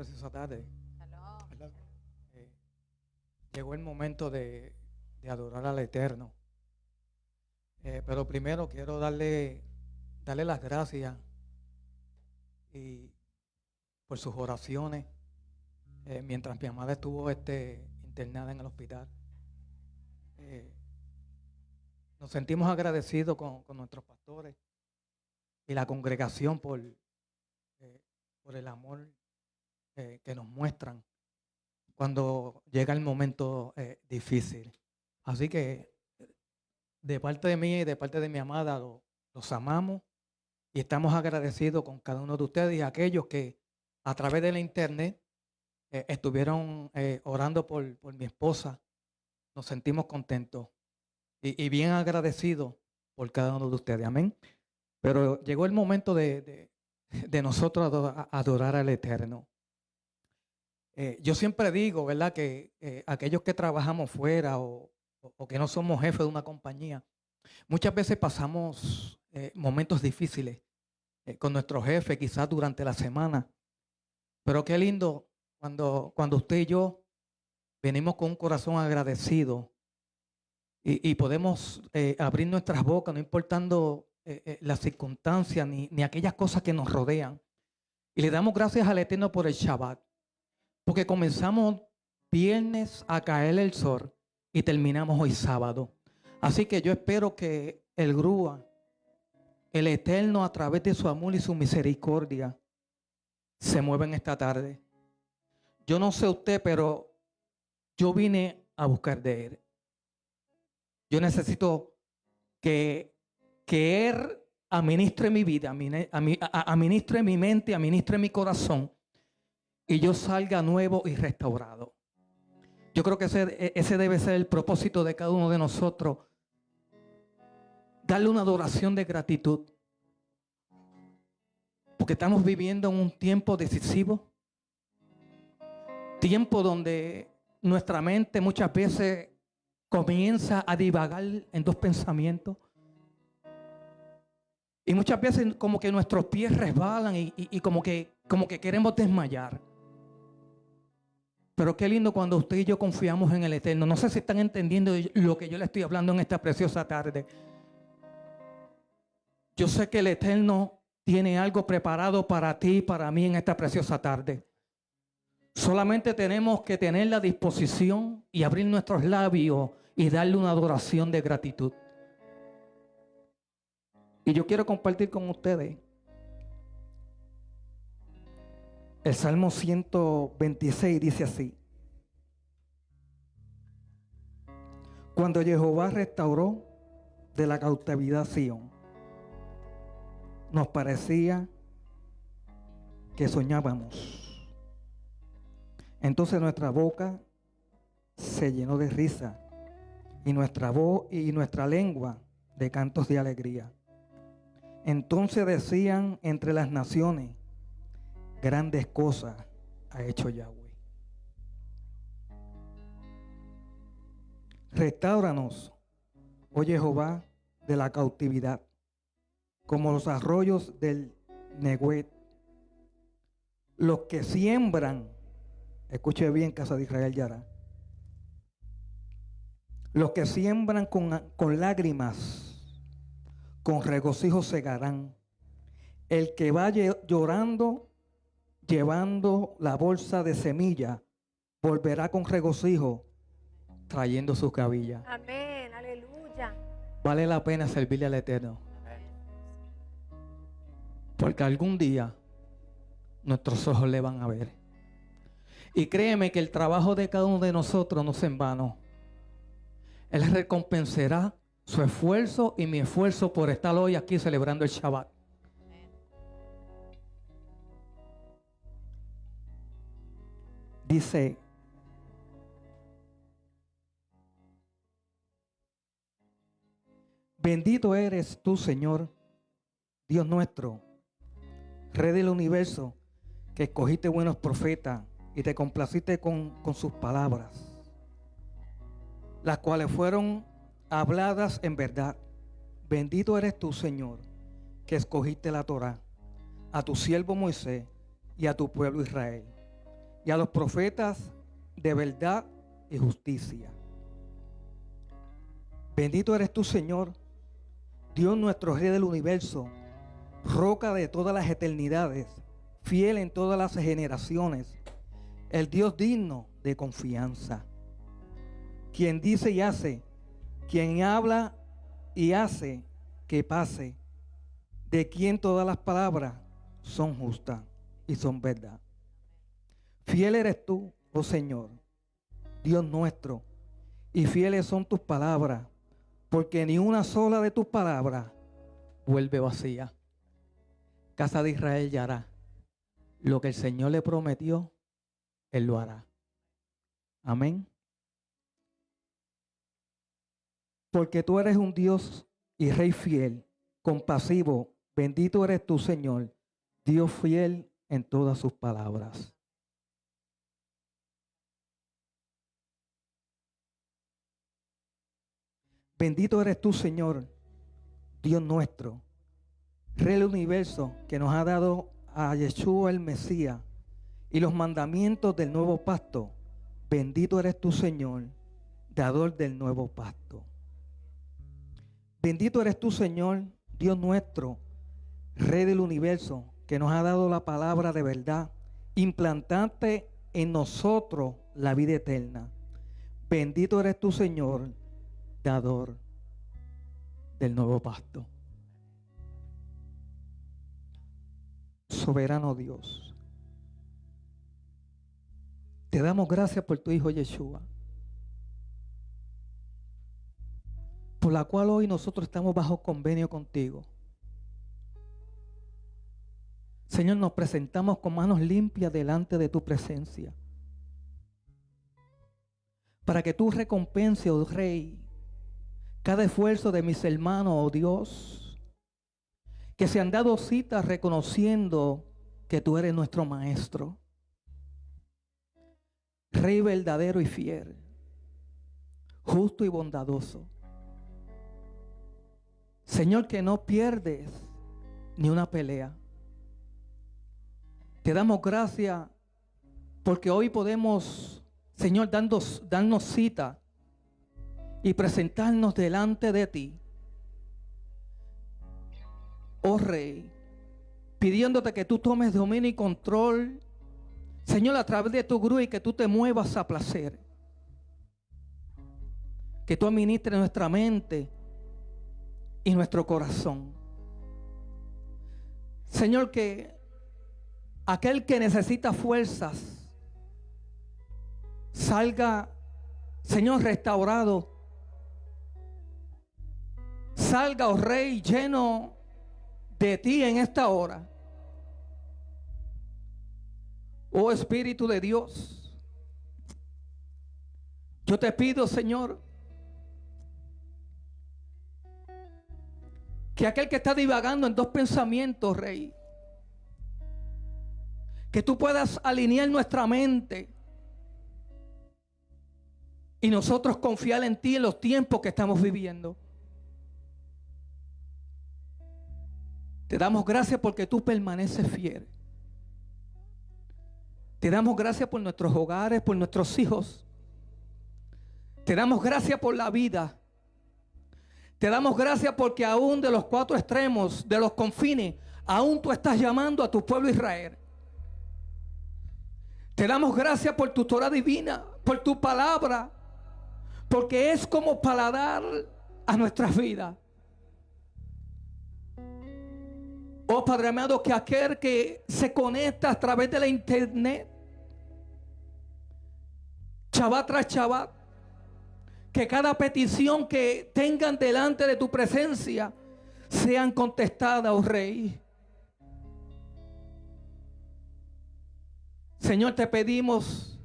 preciosa tarde. Shalom. ¿Verdad? Llegó el momento de adorar al Eterno. Pero primero quiero darle las gracias y por sus oraciones mientras mi amada estuvo internada en el hospital. Nos sentimos agradecidos con nuestros pastores y la congregación por el amor que nos muestran cuando llega el momento difícil. Así que de parte de mí y de parte de mi amada los amamos y estamos agradecidos con cada uno de ustedes y aquellos que a través de la internet estuvieron orando por mi esposa. Nos sentimos contentos y bien agradecidos por cada uno de ustedes. Amén. Pero llegó el momento de nosotros adorar al Eterno. Yo siempre digo, ¿verdad?, que aquellos que trabajamos fuera o que no somos jefes de una compañía, muchas veces pasamos momentos difíciles con nuestro jefe, quizás durante la semana. Pero qué lindo cuando usted y yo venimos con un corazón agradecido y podemos abrir nuestras bocas, no importando las circunstancias ni aquellas cosas que nos rodean. Y le damos gracias al Eterno por el Shabbat. Porque comenzamos viernes a caer el sol y terminamos hoy sábado. Así que yo espero que el Grúa, el Eterno, a través de su amor y su misericordia, se mueva en esta tarde. Yo no sé usted, pero yo vine a buscar de Él. Yo necesito que Él administre mi vida, administre mi mente, administre mi corazón. Y yo salga nuevo y restaurado. Yo creo que ese debe ser el propósito de cada uno de nosotros. Darle una adoración de gratitud. Porque estamos viviendo en un tiempo decisivo. Tiempo donde nuestra mente muchas veces comienza a divagar en dos pensamientos. Y muchas veces como que nuestros pies resbalan y como que queremos desmayar. Pero qué lindo cuando usted y yo confiamos en el Eterno. No sé si están entendiendo lo que yo le estoy hablando en esta preciosa tarde. Yo sé que el Eterno tiene algo preparado para ti y para mí en esta preciosa tarde. Solamente tenemos que tener la disposición y abrir nuestros labios y darle una adoración de gratitud. Y yo quiero compartir con ustedes el Salmo 126 dice así: cuando Jehová restauró de la cautividad a Sión, nos parecía que soñábamos. Entonces nuestra boca se llenó de risa y nuestra voz y nuestra lengua de cantos de alegría. Entonces decían entre las naciones: grandes cosas ha hecho Yahweh. Restáuranos, oh Jehová, de la cautividad, como los arroyos del Neguet. Los que siembran, escuche bien, casa de Israel Yara, los que siembran con lágrimas, con regocijo segarán. El que va llorando, llevando la bolsa de semilla, volverá con regocijo, trayendo sus cabillas. Amén, aleluya. Vale la pena servirle al Eterno. Porque algún día nuestros ojos le van a ver. Y créeme que el trabajo de cada uno de nosotros no es en vano. Él recompensará su esfuerzo y mi esfuerzo por estar hoy aquí celebrando el Shabbat. Dice: bendito eres tú, Señor, Dios nuestro, Rey del universo, que escogiste buenos profetas y te complaciste con sus palabras, las cuales fueron habladas en verdad. Bendito eres tú, Señor, que escogiste la Torá, a tu siervo Moisés y a tu pueblo Israel, y a los profetas de verdad y justicia. Bendito eres tú, Señor, Dios nuestro Rey del universo, roca de todas las eternidades, fiel en todas las generaciones, el Dios digno de confianza, quien dice y hace, quien habla y hace que pase, de quien todas las palabras son justas y son verdad. Fiel eres tú, oh Señor, Dios nuestro, y fieles son tus palabras, porque ni una sola de tus palabras vuelve vacía. Casa de Israel ya hará lo que el Señor le prometió, Él lo hará. Amén. Porque tú eres un Dios y Rey fiel, compasivo, bendito eres tú, Señor, Dios fiel en todas sus palabras. Bendito eres tú, Señor, Dios nuestro, Rey del universo, que nos ha dado a Yeshua el Mesías y los mandamientos del nuevo pacto. Bendito eres tú, Señor, dador del nuevo pacto. Bendito eres tú, Señor, Dios nuestro, Rey del universo, que nos ha dado la palabra de verdad, implantante en nosotros la vida eterna. Bendito eres tú, Señor, dador del nuevo pacto. Soberano Dios, te damos gracias por tu Hijo Yeshua, por la cual hoy nosotros estamos bajo convenio contigo. Señor, nos presentamos con manos limpias delante de tu presencia, para que tú recompenses, oh Rey, cada esfuerzo de mis hermanos, oh Dios, que se han dado cita reconociendo que tú eres nuestro Maestro, Rey verdadero y fiel, justo y bondadoso. Señor, que no pierdes ni una pelea. Te damos gracias porque hoy podemos, Señor, darnos cita y presentarnos delante de ti, oh Rey, pidiéndote que tú tomes dominio y control, Señor, a través de tu grúa, y que tú te muevas a placer, que tú administres nuestra mente y nuestro corazón. Señor, que aquel que necesita fuerzas salga, Señor, restaurado. Salga, oh Rey, lleno de ti en esta hora. Oh Espíritu de Dios, yo te pido, Señor, que aquel que está divagando en dos pensamientos, Rey, que tú puedas alinear nuestra mente y nosotros confiar en ti en los tiempos que estamos viviendo. Te damos gracias porque tú permaneces fiel. Te damos gracias por nuestros hogares, por nuestros hijos. Te damos gracias por la vida. Te damos gracias porque aún de los cuatro extremos, de los confines, aún tú estás llamando a tu pueblo Israel. Te damos gracias por tu Torah divina, por tu palabra, porque es como paladar a nuestras vidas. Oh Padre amado, que aquel que se conecta a través de la internet, Shabbat tras Shabbat, que cada petición que tengan delante de tu presencia sean contestadas, oh Rey. Señor, te pedimos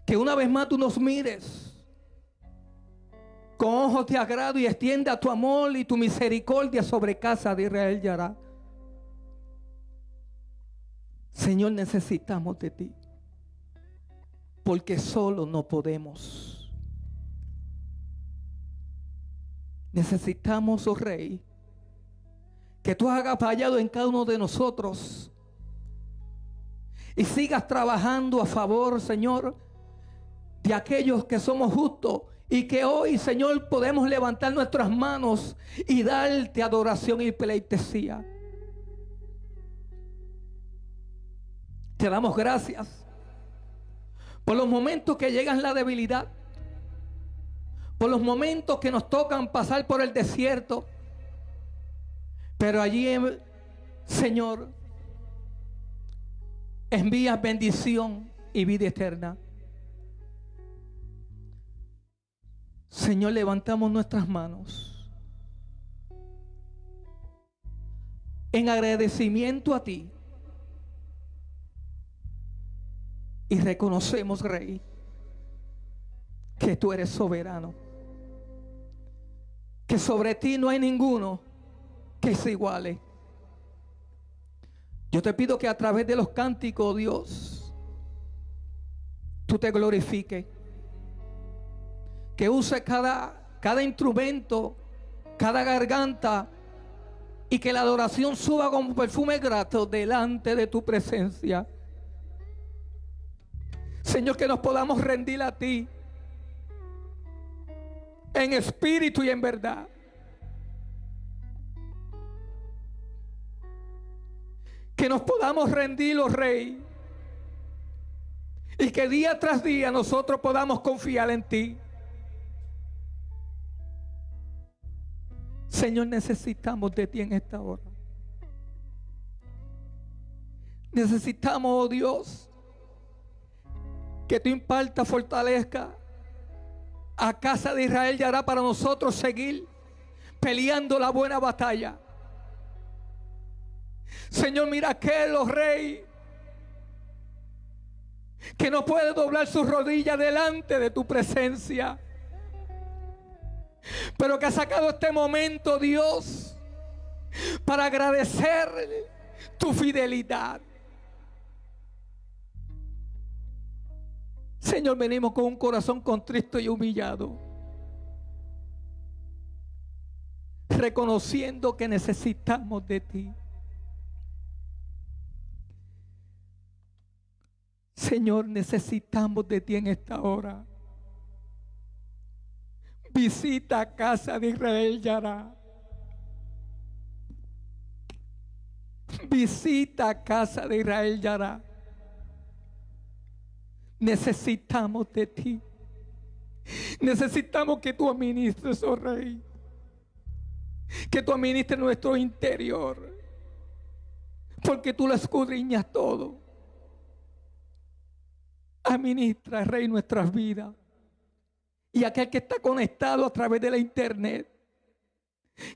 que una vez más tú nos mires con ojos de agrado y extienda tu amor y tu misericordia sobre casa de Israel Yará. Señor, necesitamos de ti, porque solo no podemos. Necesitamos, oh Rey, que tú hagas fallado en cada uno de nosotros y sigas trabajando a favor, Señor, de aquellos que somos justos y que hoy, Señor, podemos levantar nuestras manos y darte adoración y pleitesía. Te damos gracias por los momentos que llegan la debilidad, por los momentos que nos tocan pasar por el desierto, pero allí, Señor, envías bendición y vida eterna. Señor, levantamos nuestras manos en agradecimiento a ti y reconocemos, Rey, que tú eres soberano, que sobre ti no hay ninguno que se iguale. Yo te pido que a través de los cánticos, Dios, tú te glorifiques, que use cada instrumento, cada garganta, y que la adoración suba como perfume grato delante de tu presencia. Señor, que nos podamos rendir a ti en espíritu y en verdad. Que nos podamos rendir, oh Rey, y que día tras día nosotros podamos confiar en ti. Señor, necesitamos de ti en esta hora. Necesitamos, oh Dios, que tú impartas, fortalezca a casa de Israel, y hará para nosotros seguir peleando la buena batalla. Señor, mira aquel, oh Rey, que no puede doblar sus rodillas delante de tu presencia, pero que ha sacado este momento, Dios, para agradecer tu fidelidad. Señor, venimos con un corazón contrito y humillado, reconociendo que necesitamos de ti. Señor, necesitamos de ti en esta hora. Visita a casa de Israel, Yará. Visita a casa de Israel, Yará. Necesitamos de ti. Necesitamos que tú administres, oh Rey. Que tú administres nuestro interior. Porque tú lo escudriñas todo. Administra, Rey, nuestras vidas. Y aquel que está conectado a través de la internet,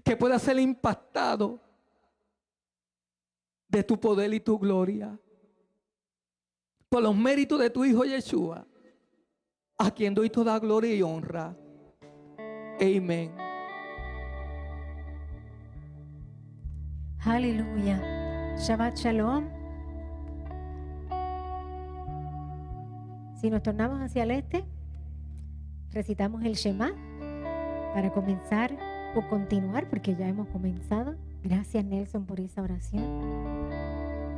que pueda ser impactado de tu poder y tu gloria. Por los méritos de tu Hijo Yeshua, a quien doy toda gloria y honra. Amén. Aleluya. Shabbat Shalom. Si nos tornamos hacia el este, recitamos el Shema para comenzar o continuar, porque ya hemos comenzado. Gracias, Nelson, por esa oración.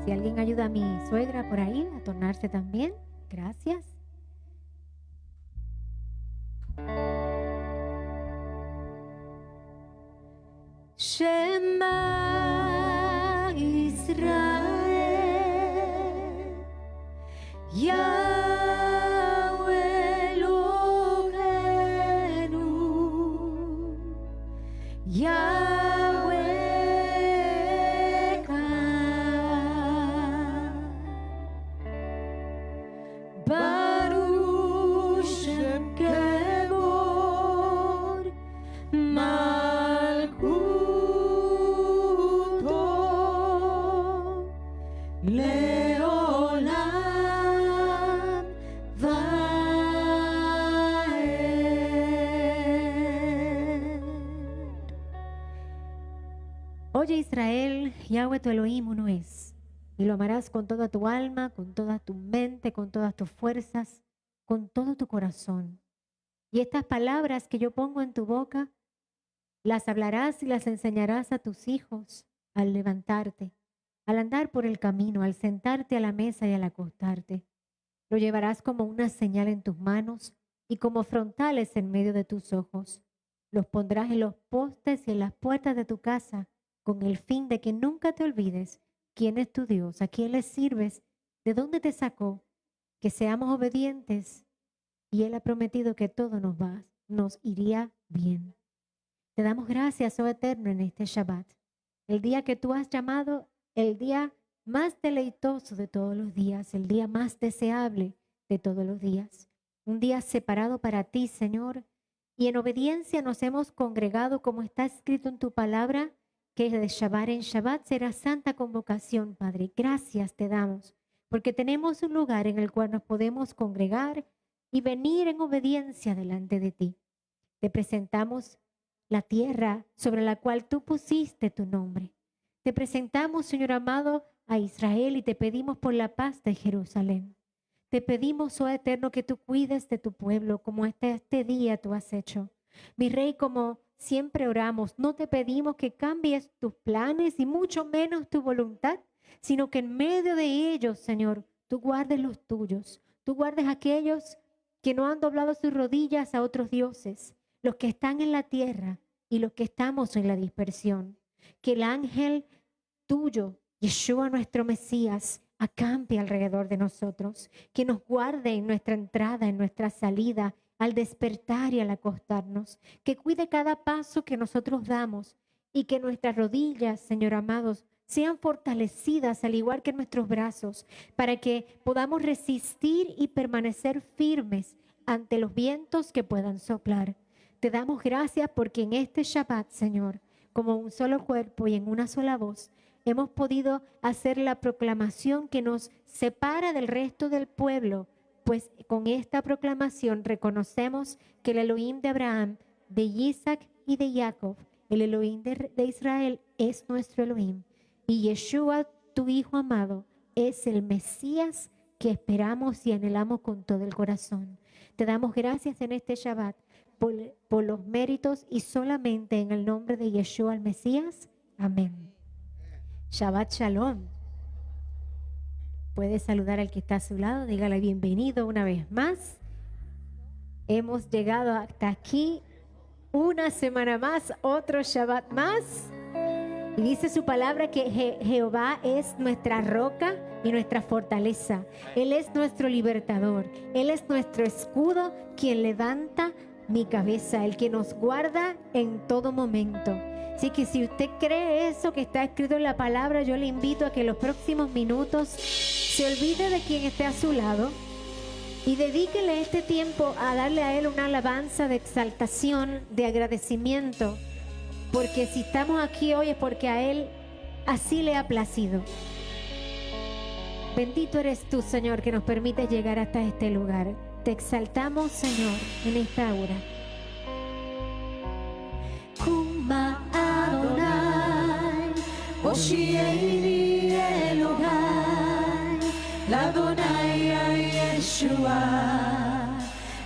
Si alguien ayuda a mi suegra por ahí a tornarse también, gracias. Shema Israel, Yahweh Eloheinu, Yahweh Echad, Baruch Shem Kevod Malchuto Leolam Vaed. Oye Israel, Yahweh tu Elohim uno es, y lo amarás con toda tu alma, con toda tu mente, con todas tus fuerzas, con todo tu corazón. Y estas palabras que yo pongo en tu boca, las hablarás y las enseñarás a tus hijos al levantarte, al andar por el camino, al sentarte a la mesa y al acostarte. Lo llevarás como una señal en tus manos y como frontales en medio de tus ojos. Los pondrás en los postes y en las puertas de tu casa, con el fin de que nunca te olvides quién es tu Dios, a quién le sirves, de dónde te sacó, que seamos obedientes. Y Él ha prometido que todo nos iría bien. Te damos gracias, oh Eterno, en este Shabbat, el día que tú has llamado el día más deleitoso de todos los días, el día más deseable de todos los días. Un día separado para ti, Señor, y en obediencia nos hemos congregado como está escrito en tu palabra, que de Shabbat en Shabbat será santa convocación, Padre. Gracias te damos, porque tenemos un lugar en el cual nos podemos congregar y venir en obediencia delante de ti. Te presentamos la tierra sobre la cual tú pusiste tu nombre. Te presentamos, Señor amado, a Israel y te pedimos por la paz de Jerusalén. Te pedimos, oh Eterno, que tú cuides de tu pueblo como este día tú has hecho. Mi Rey, como siempre oramos, no te pedimos que cambies tus planes y mucho menos tu voluntad, sino que en medio de ellos, Señor, tú guardes los tuyos. Tú guardes aquellos que no han doblado sus rodillas a otros dioses, los que están en la tierra y los que estamos en la dispersión. Que el ángel tuyo, Yeshua nuestro Mesías, acampe alrededor de nosotros, que nos guarde en nuestra entrada, en nuestra salida, al despertar y al acostarnos, que cuide cada paso que nosotros damos y que nuestras rodillas, Señor amados, sean fortalecidas al igual que nuestros brazos, para que podamos resistir y permanecer firmes ante los vientos que puedan soplar. Te damos gracias porque en este Shabbat, Señor, como un solo cuerpo y en una sola voz, hemos podido hacer la proclamación que nos separa del resto del pueblo, pues con esta proclamación reconocemos que el Elohim de Abraham, de Isaac y de Jacob, el Elohim de Israel, es nuestro Elohim. Y Yeshua, tu Hijo amado, es el Mesías que esperamos y anhelamos con todo el corazón. Te damos gracias en este Shabbat por los méritos y solamente en el nombre de Yeshua el Mesías. Amén. Shabbat Shalom. Puede saludar al que está a su lado, dígale bienvenido una vez más. Hemos llegado hasta aquí, una semana más, otro Shabbat más. Y dice su palabra que Jehová es nuestra roca y nuestra fortaleza. Él es nuestro libertador. Él es nuestro escudo, quien levanta mi cabeza, el que nos guarda en todo momento. Así que si usted cree eso que está escrito en la palabra, yo le invito a que en los próximos minutos se olvide de quien esté a su lado y dedíquele este tiempo a darle a Él una alabanza de exaltación, de agradecimiento, porque si estamos aquí hoy es porque a Él así le ha placido. Bendito eres tú, Señor, que nos permites llegar hasta este lugar. Te exaltamos, Señor, en esta hora. Kuma Adonai, Oshieni Elohai, Ladonai Yeshua,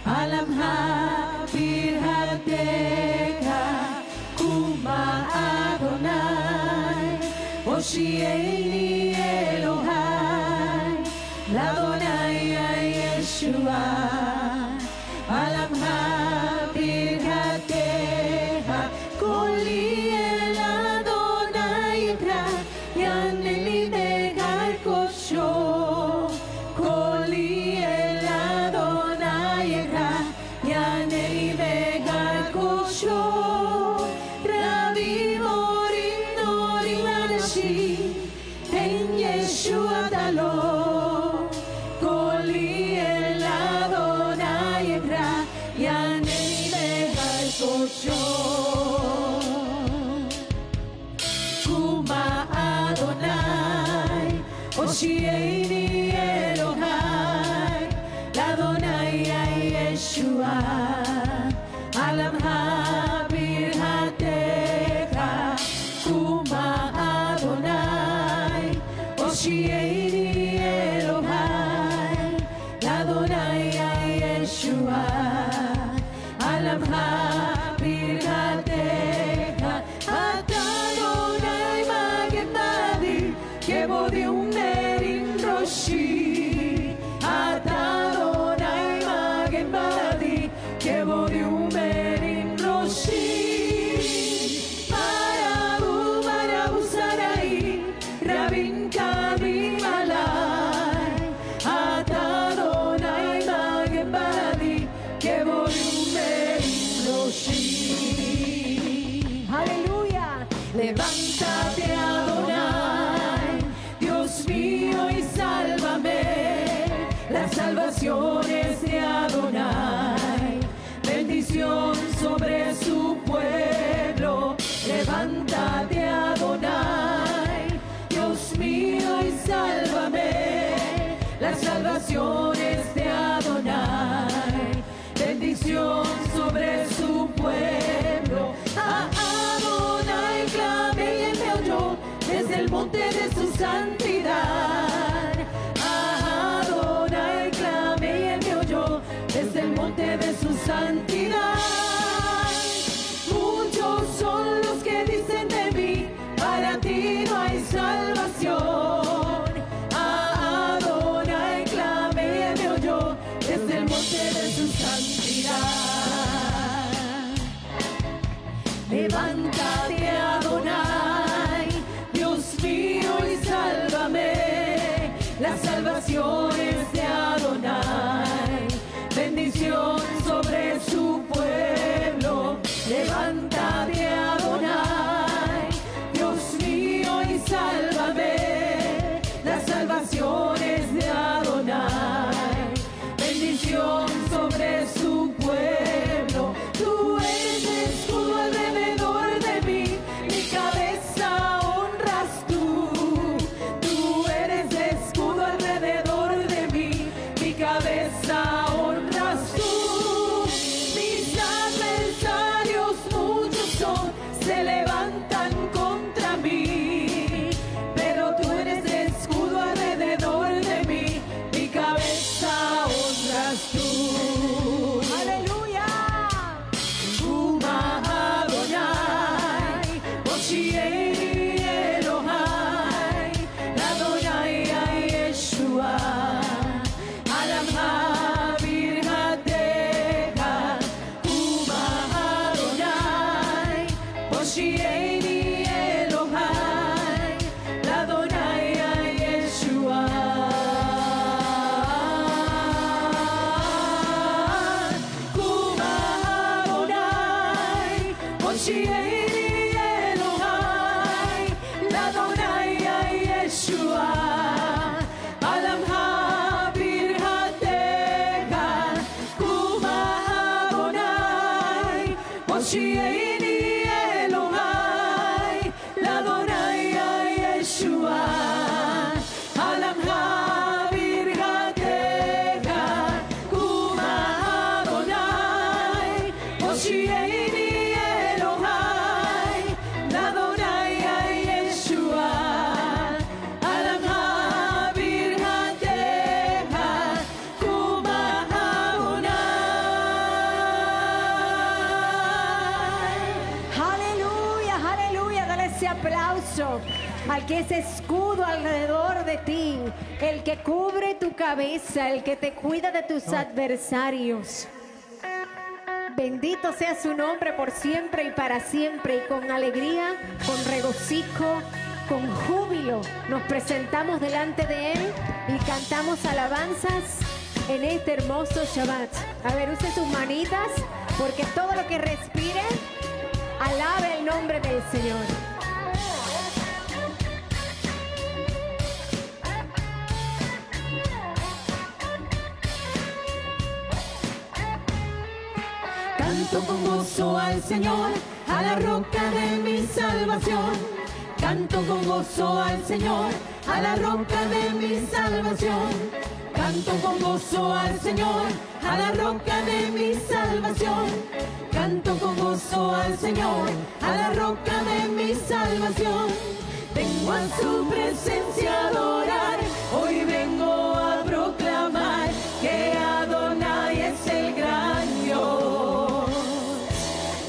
Alam HaBirhateka, Kuma Adonai, Oshieni Elohai, Ladonai Yeshua, Alam HaBirhateka, Koli El Adonai Ekra, Yaneli Megal Kosho, Koli El Adonai Ekra, Yaneli Megal Kosho, Rabbi Morim Norim Anashim, En Yeshua Dalo, Koli El Adonai Ekra, Yaneli Megal Kosho. Kuma Adonai, Oshieni Elohai, Ladonai Yeshua, Alam HaBirhateka, Kuma Adonai, Oshieni Elohai, Ladonai Yeshua, Alam HaBirhateka, Adonai Magen David, salvaciones de Adonai, bendición sobre su pueblo. Levántate, Adonai, Dios mío, y sálvame. Las salvaciones de Adonai, bendición sobre su pueblo. A Adonai clamé y él me oyó desde el monte de su santidad. A Adonai clamé y él me oyó desde el monte de su santidad. Muchos son los que dicen de mí, para ti no hay salvación. A Adonai clamé y él me oyó desde el monte de su santidad. Levántate, Adonai, Dios mío, y sálvame. Las salvaciones de Adonai, bendición sobre su pueblo. Levántate, Adonai, Dios mío, y sálvame. Las salvaciones de Adonai, bendición sobre su pueblo. Tú eres escudo alrededor de mí, mi cabeza honras tú. Tú eres escudo alrededor de mí, mi cabeza honras tú. Mis adversarios muchos son, se levantan contra mí, pero tú eres escudo alrededor de mí, mi cabeza honras tú. ¡Aleluya! Uma Adonai, Moshiach Elohai, Adonai Yeshua, Alam Birhatecha. Uma Adonai, Moshiach Elohai, Adonai Yeshua. Uma Adonai, Moshiach Elohai, Adonai Yeshua, Alam Birhatecha. Uma Adonai, Moshiach Elohai, Adonai Yeshua, Alam Birhatecha. Uma Adonai, Moshiach Elohai, Adonai Yeshua, Alam Birhatecha. Uma Adonai. Aleluya, aleluya. Dale ese aplauso al que es escudo alrededor de ti, el que cubre tu cabeza, el que te cuida de tus adversarios. Bendito sea su nombre por siempre y para siempre, y con alegría, con regocijo, con júbilo nos presentamos delante de Él y cantamos alabanzas en este hermoso Shabbat. A ver, use sus manitas, porque todo lo que respire alabe el nombre del Señor. Canto con gozo al Señor, a la roca de mi salvación. Canto con gozo al Señor, a la roca de mi salvación. Canto con gozo al Señor, a la roca de mi salvación. Canto con gozo al Señor, a la roca de mi salvación. Vengo a su presencia a adorar, hoy vengo a proclamar que Adonai es el gran Dios.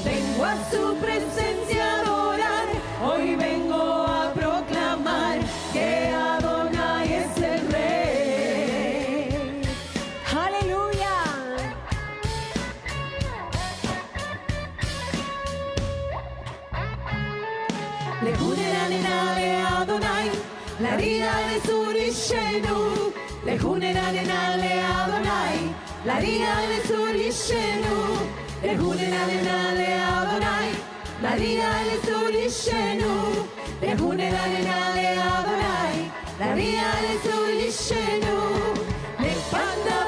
Vengo a su presencia a adorar, hoy vengo a proclamar que Adonai es el Rey. ¡Aleluya! Lehuneranenale Adonai, Laria de Surishenu. Lehuneranenale Adonai, Laria de Surishenu. Lehuneranenale Adonai, Laria de Surishenu. Lehuneranenale Adonai, Laria de Surishenu. Lepanda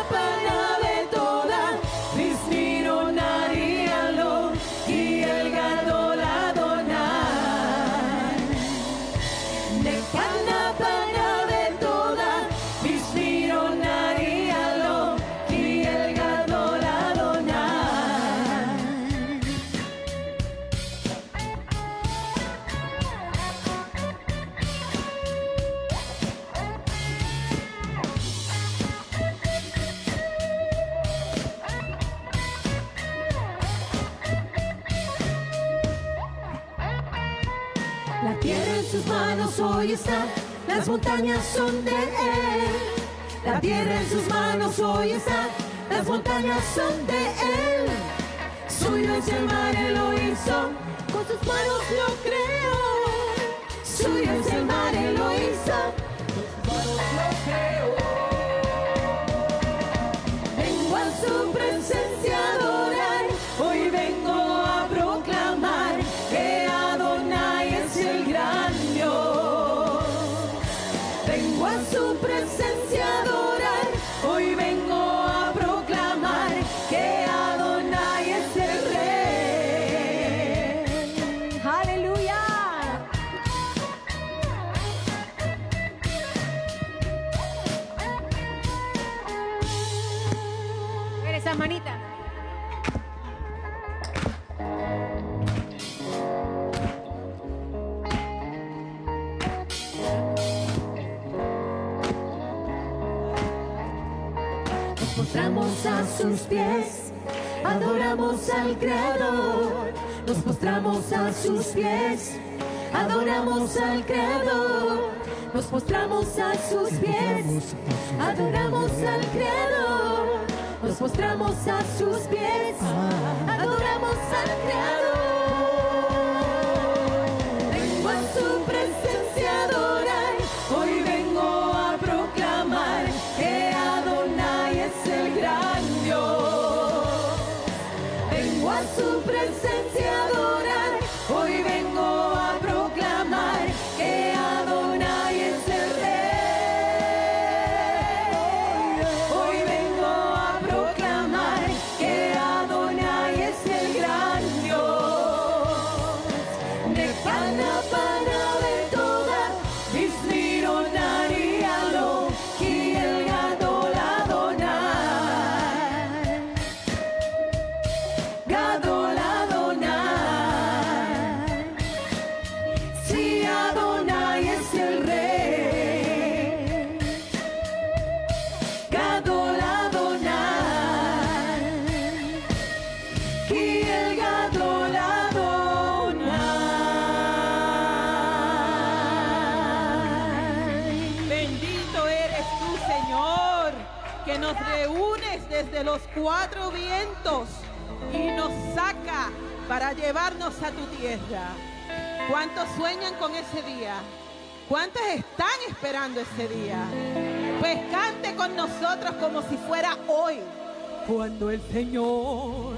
sus manos hoy está, las montañas son de Él. La tierra en sus manos hoy está, las montañas son de Él. Suyo es el mar, Él lo hizo, con sus manos lo creó. Suyo es el mar, Él lo hizo, con sus manos lo creó. Vengo a su presencia a adorar, hoy vengo a proclamar que Adonai es el gran Dios. Vengo a su presencia a adorar, hoy vengo a proclamar que Adonai es el Rey. Aleluya. Ver esas manitas. Nos postramos a sus pies, adoramos al Creador. Nos postramos a sus pies, adoramos al Creador. Nos postramos a sus pies, adoramos al Creador. Nos postramos a sus pies, adoramos al Creador. Vengo a su presencia a adorar, hoy vengo a proclamar que Adonai es el gran Dios. Vengo a su presencia a adorar, hoy vengo a proclamar que Adonai es el Rey. Hoy vengo a proclamar que Adonai es el gran Dios. Nekana pana toda Visnironari alo ki el gadol Adonai. Gadol Adonai. Si Adonai es el Rey. Gadol Adonai. Ki el Gadol Adonai. Bendito eres tú, Señor, que nos reúnes desde los cuatro vientos y nos saca para llevarnos a tu tierra. ¿Cuántos sueñan con ese día? ¿Cuántos están esperando ese día? Pues cante con nosotros como si fuera hoy. Cuando el Señor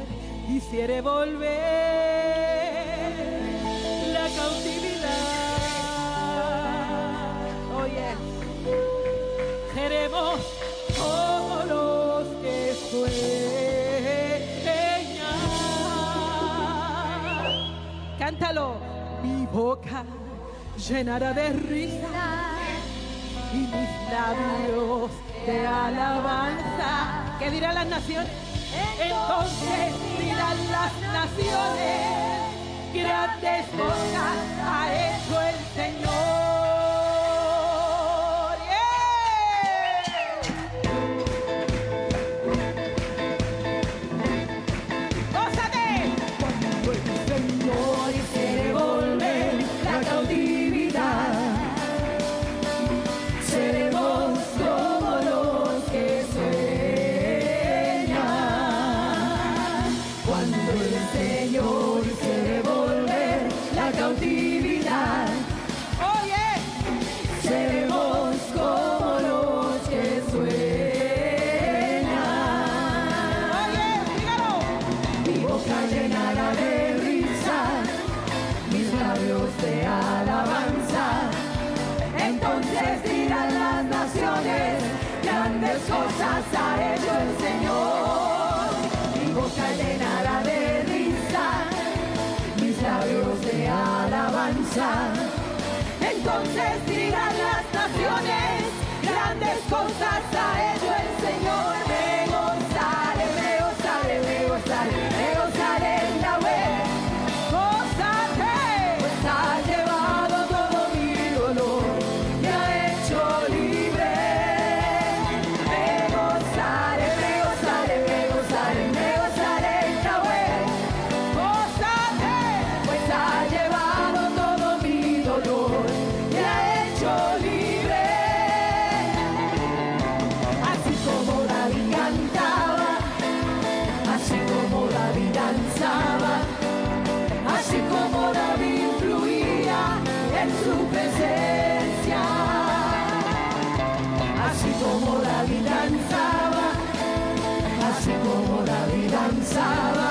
quisiere volver la cautividad. Oye, seremos como los que sueñan. Cántalo. Mi boca llenará de risa y mis labios de alabanza. ¿Qué dirán las naciones? Entonces dirán las naciones, grandes cosas ha hecho el Señor. ¡Gózate! Cuando el Señor hiciere volver la cautividad, seremos como los que sueñan. Cuando el Señor hiciere volver la cautividad, Oye, seremos como los que sueñan. oye, dígalo. Mi boca llenará de risa, mis labios de alabanza. Entonces dirán las naciones, grandes cosas ha hecho el Señor. Mi boca llenará de risa, mis labios de alabanza. Entonces dirán las naciones, grandes cosas ha hecho el Señor. Me gozaré, me gozaré, me gozaré, me gozaré en Yahweh. ¡Gózate! Pues ha llevado todo mi dolor, me ha hecho libre. Me gozaré, me gozaré, me gozaré, me gozaré en Yahweh. ¡Gózate! Pues ha llevado todo mi así como David danzaba,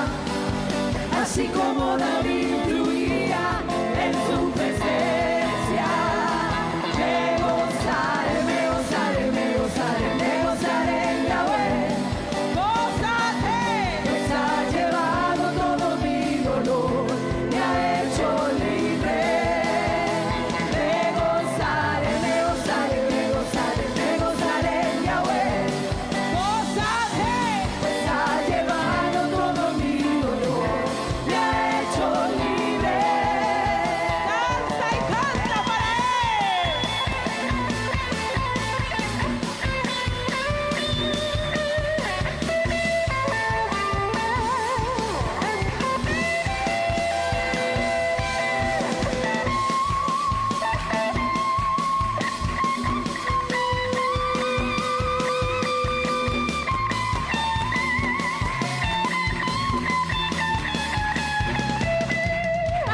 así como David fluía en su presencia. Me gozaré, me gozaré, me gozaré, me gozaré en Yahweh. Gózate. Pues ha llevado todo mi dolor, me ha hecho libre. Me gozaré, me gozaré, me gozaré, me gozaré en Yahweh. Gózate. Pues ha llevado todo mi dolor, me ha hecho libre. Danza y canta para Él.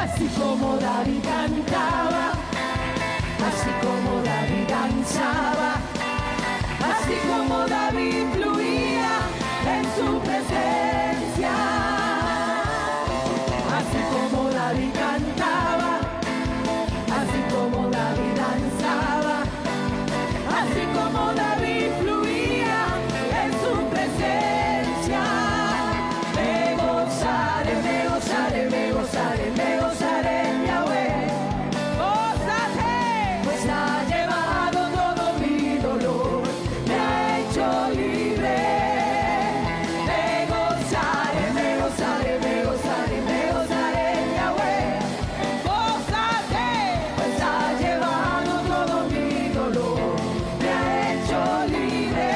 Así como David cantaba, así como David danzaba, así como David fluía en su presencia. Así como David cantaba, así como David danzaba, así como David fluía en su presencia. Me gozaré, me gozaré, me gozaré, me gozaré en Yahweh. Gózate. Pues ha llevado todo mi dolor, me ha hecho libre. Me gozaré, me gozaré, me gozaré, me gozaré en Yahweh. Gózate. Pues ha llevado todo mi dolor, me ha hecho libre.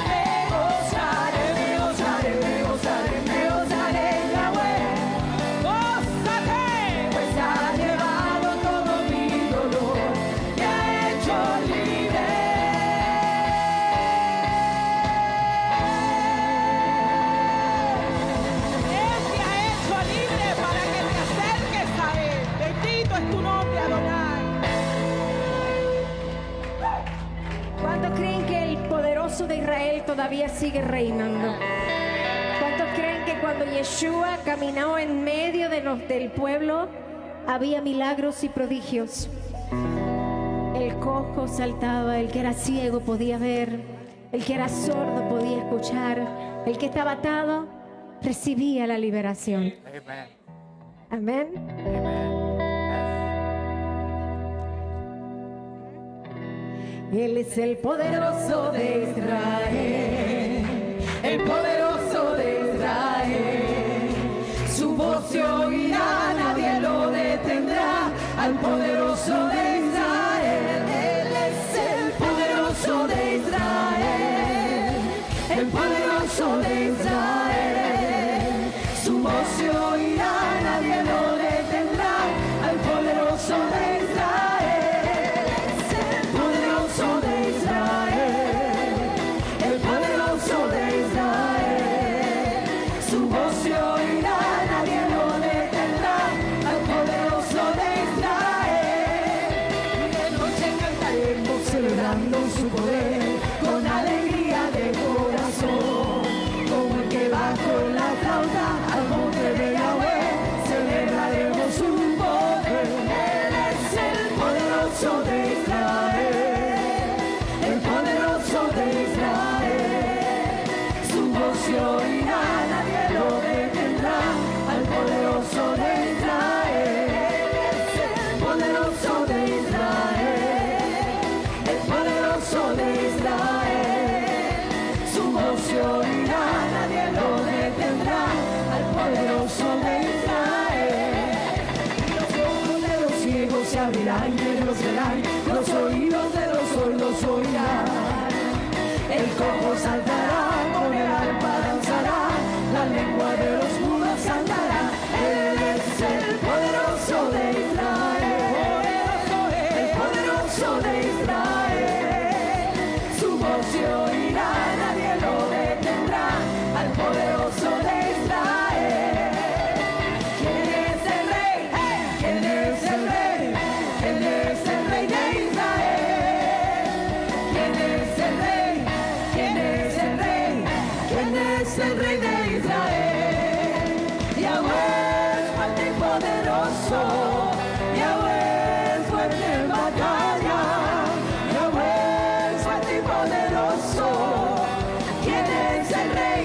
Me gozaré, me gozaré, me gozaré, me gozaré en Yahweh. Gózate. Pues ha llevado todo mi dolor, me ha hecho libre. Él te ha hecho libre para que te acerques a Él. Bendito es tu nombre, Adonai. ¿Cuántos creen que el poderoso de Israel todavía sigue reinando? ¿Cuántos creen que cuando Yeshua caminó en medio del pueblo había milagros y prodigios? El cojo saltaba, el que era ciego podía ver, el que era sordo podía escuchar, el que estaba atado recibía la liberación. Amén. Él es el poderoso de Israel, El poderoso de Israel, su voz se oirá, nadie lo detendrá. Al poderoso de Israel, Él es el poderoso de Israel, el poderoso de Israel, su voz se oirá, nadie lo detendrá. Al poderoso de Israel, es el poderoso de Israel, el poderoso de Israel, su voz se oirá, nadie lo detendrá. Al poderoso de Israel, y de noche cantaremos celebrando su poder, con alegría de corazón, como el que va con la flauta al monte de Yahweh, celebraremos su poder. Él es el poderoso de Israel, el poderoso de Israel, su voz se oirá, nadie lo detendrá. Al poderoso de Israel, es el poderoso de Israel, el poderoso de Israel, su voz se oirá, nadie lo detendrá. Al poderoso de Israel, y los ojos de los ciegos se abrirán y ellos verán, los oídos de los sordos oirán. El cojo saltará, con el arpa danzará, la lengua de los mudos cantará. Él es el poderoso de Israel, el poderoso de Israel, su voz se oirá, nadie lo detendrá. Al poderoso de Israel, ¿quién es el rey? ¿Quién es el rey? ¿Quién es el rey de Israel? ¿Quién es el rey? ¿Quién es el ¿Quién es el Rey de Israel? Yahweh es fuerte y poderoso. Yahweh es fuerte en batalla. Yahweh es fuerte y poderoso. ¿Quién es el Rey?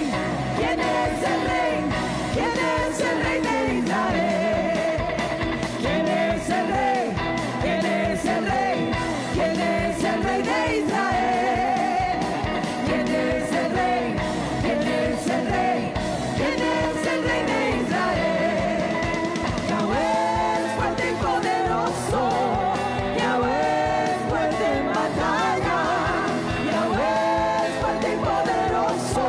¿Quién es el Rey? ¿Quién es el Rey de Israel? ¿Quién es el Rey? ¿Quién es el Rey? ¿Quién es el Rey de Israel? ¿Quién es el Rey? ¿Quién es el Rey? ¿Quién es el Rey de Israel? Yahweh es fuerte y poderoso. Yahweh es fuerte en batalla. Yahweh es fuerte y poderoso.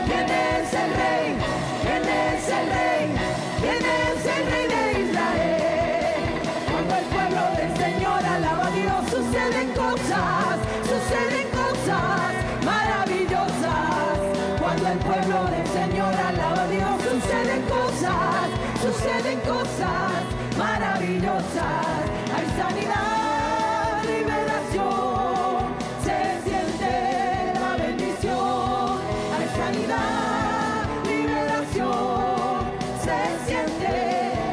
¿Quién es el Rey? ¿Quién es el Rey? ¿Quién es el Rey de Israel? Cuando el pueblo del Señor alaba a Dios, suceden cosas maravillosas. Cuando el pueblo del Señor alaba a Dios, suceden cosas maravillosas. Hay sanidad, liberación, se siente la bendición. Hay sanidad, liberación, se siente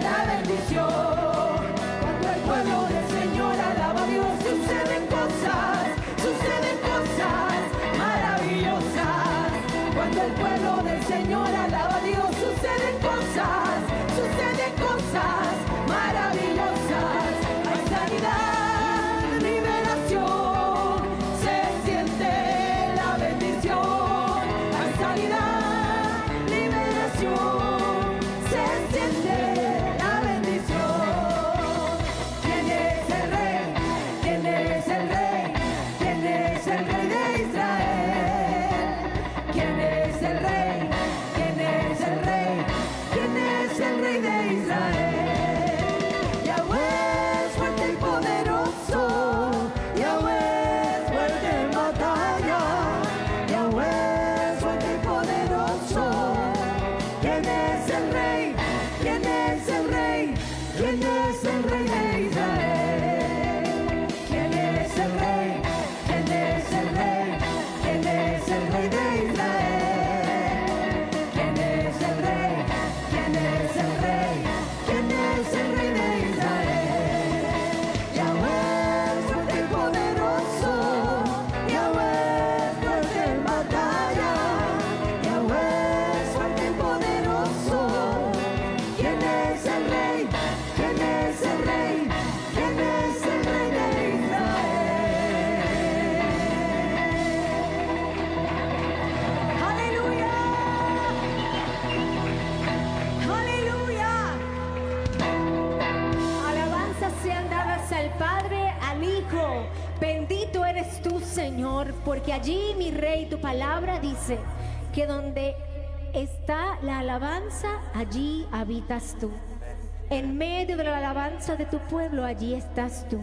la bendición. Cuando el pueblo del Señor alaba a Dios, suceden cosas maravillosas. Cuando el pueblo del Señor alaba a Dios, suceden cosas maravillosas. Hay sanidad, liberación, se siente la bendición. Hay sanidad, liberación, se siente la bendición. ¿Quién es el Rey? ¿Quién es el Rey? ¿Quién es el Rey de Israel? ¿Quién es el Rey? ¿Quién es el Rey? ¿Quién es el Rey de Israel? Yahweh es fuerte y poderoso. Yahweh es fuerte en batalla. Yahweh es fuerte y poderoso. ¿Quién es el Rey? ¿Quién es el Rey? ¿Quién es el Rey de Israel? ¿Quién es el Rey? ¿Quién es el Rey? ¿Quién es el Rey de Israel? ¿Quién es el Rey? ¿Quién es el Rey? ¿Quién es el Rey de Israel? Yahweh es fuerte y poderoso. Yahweh es fuerte en batalla. Yahweh es fuerte y poderoso. ¿Quién es el Rey? ¿Quién es el Rey? ¿Quién es el Rey de Israel? ¡Aleluya! ¡Aleluya! Alabanzas sean dadas al Padre, al Hijo. Bendito eres tú, Señor, porque allí, mi Rey, tu palabra dice que donde está la alabanza, allí habitas tú. En medio de la alabanza de tu pueblo, allí estás tú.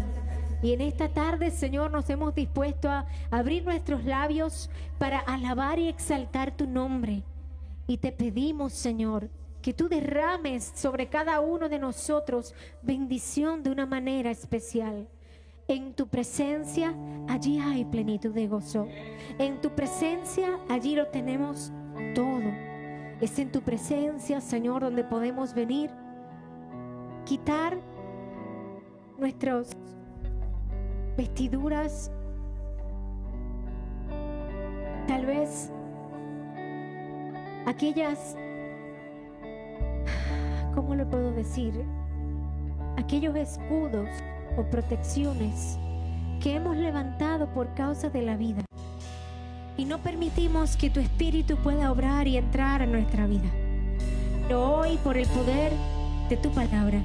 Y en esta tarde, Señor, nos hemos dispuesto a abrir nuestros labios para alabar y exaltar tu nombre. Y te pedimos, Señor, que tú derrames sobre cada uno de nosotros bendición de una manera especial. En tu presencia, allí hay plenitud de gozo. En tu presencia, allí lo tenemos todo. Es en tu presencia, Señor, donde podemos venir, quitar nuestras vestiduras, tal vez aquellas, ¿cómo lo puedo decir? Aquellos escudos o protecciones que hemos levantado por causa de la vida y no permitimos que tu Espíritu pueda obrar y entrar a nuestra vida. Pero hoy, por el poder de tu palabra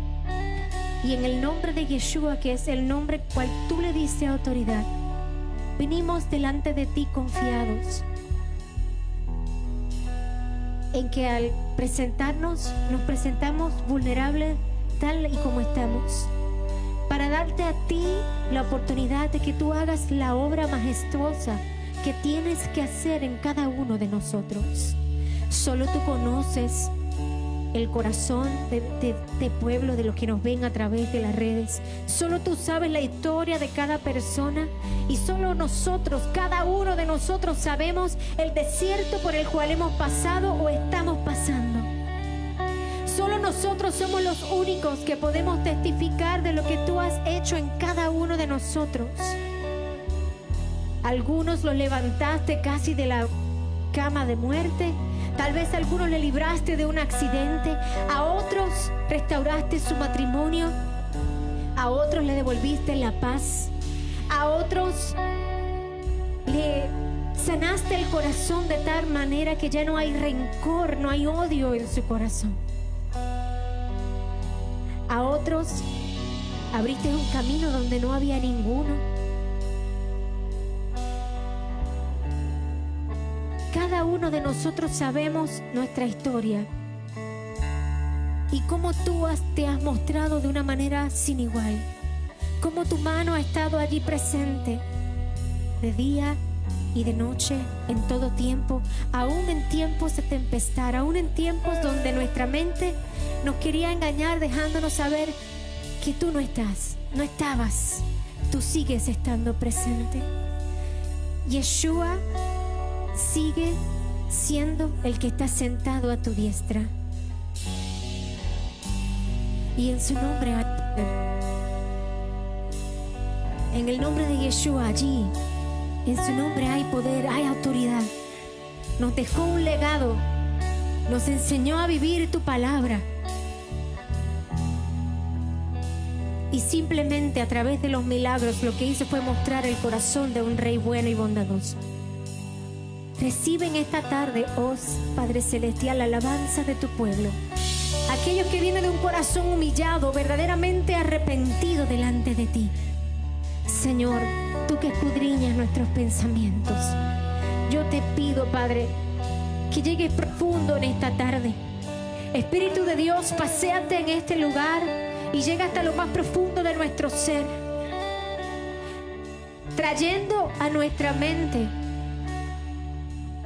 y en el nombre de Yeshua, que es el nombre cual tú le diste autoridad, venimos delante de ti confiados en que al presentarnos, nos presentamos vulnerables tal y como estamos, para darte a ti la oportunidad de que tú hagas la obra majestuosa que tienes que hacer en cada uno de nosotros. Solo tú conoces el corazón de pueblo, de los que nos ven a través de las redes. Solo tú sabes la historia de cada persona y solo nosotros, cada uno de nosotros sabemos el desierto por el cual hemos pasado o estamos pasando. Solo nosotros somos los únicos que podemos testificar de lo que tú has hecho en cada uno de nosotros. Algunos los levantaste casi de la cama de muerte. Tal vez a algunos le libraste de un accidente. A otros restauraste su matrimonio. A otros le devolviste la paz. A otros le sanaste el corazón de tal manera que ya no hay rencor, no hay odio en su corazón. A otros abriste un camino donde no había ninguno. Cada uno de nosotros sabemos nuestra historia y cómo tú te has mostrado de una manera sin igual. Cómo tu mano ha estado allí presente de día y de noche, en todo tiempo, aún en tiempos de tempestad, aún en tiempos donde nuestra mente nos quería engañar, dejándonos saber que tú no estabas, tú sigues estando presente. Yeshua sigue siendo el que está sentado a tu diestra. Y en su nombre hay poder. En el nombre de Yeshua, allí, en su nombre hay poder, hay autoridad. Nos dejó un legado, nos enseñó a vivir tu palabra. Y simplemente a través de los milagros lo que hizo fue mostrar el corazón de un rey bueno y bondadoso. Reciben esta tarde, oh Padre Celestial, la alabanza de tu pueblo. Aquellos que vienen de un corazón humillado, verdaderamente arrepentido delante de ti. Señor, tú que escudriñas nuestros pensamientos, yo te pido, Padre, que llegues profundo en esta tarde. Espíritu de Dios, paséate en este lugar y llega hasta lo más profundo de nuestro ser, trayendo a nuestra mente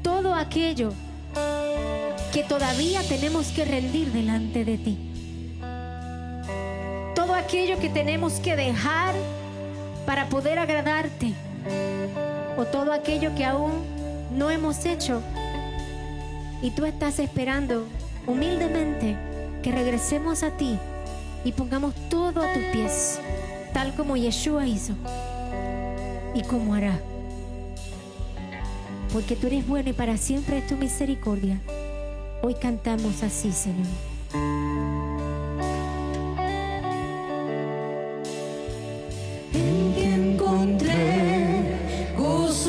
todo aquello que todavía tenemos que rendir delante de ti. Todo aquello que tenemos que dejar para poder agradarte, o todo aquello que aún no hemos hecho y tú estás esperando humildemente que regresemos a ti y pongamos todo a tus pies, tal como Yeshua hizo y como hará, porque tú eres bueno y para siempre es tu misericordia. Hoy cantamos así, Señor.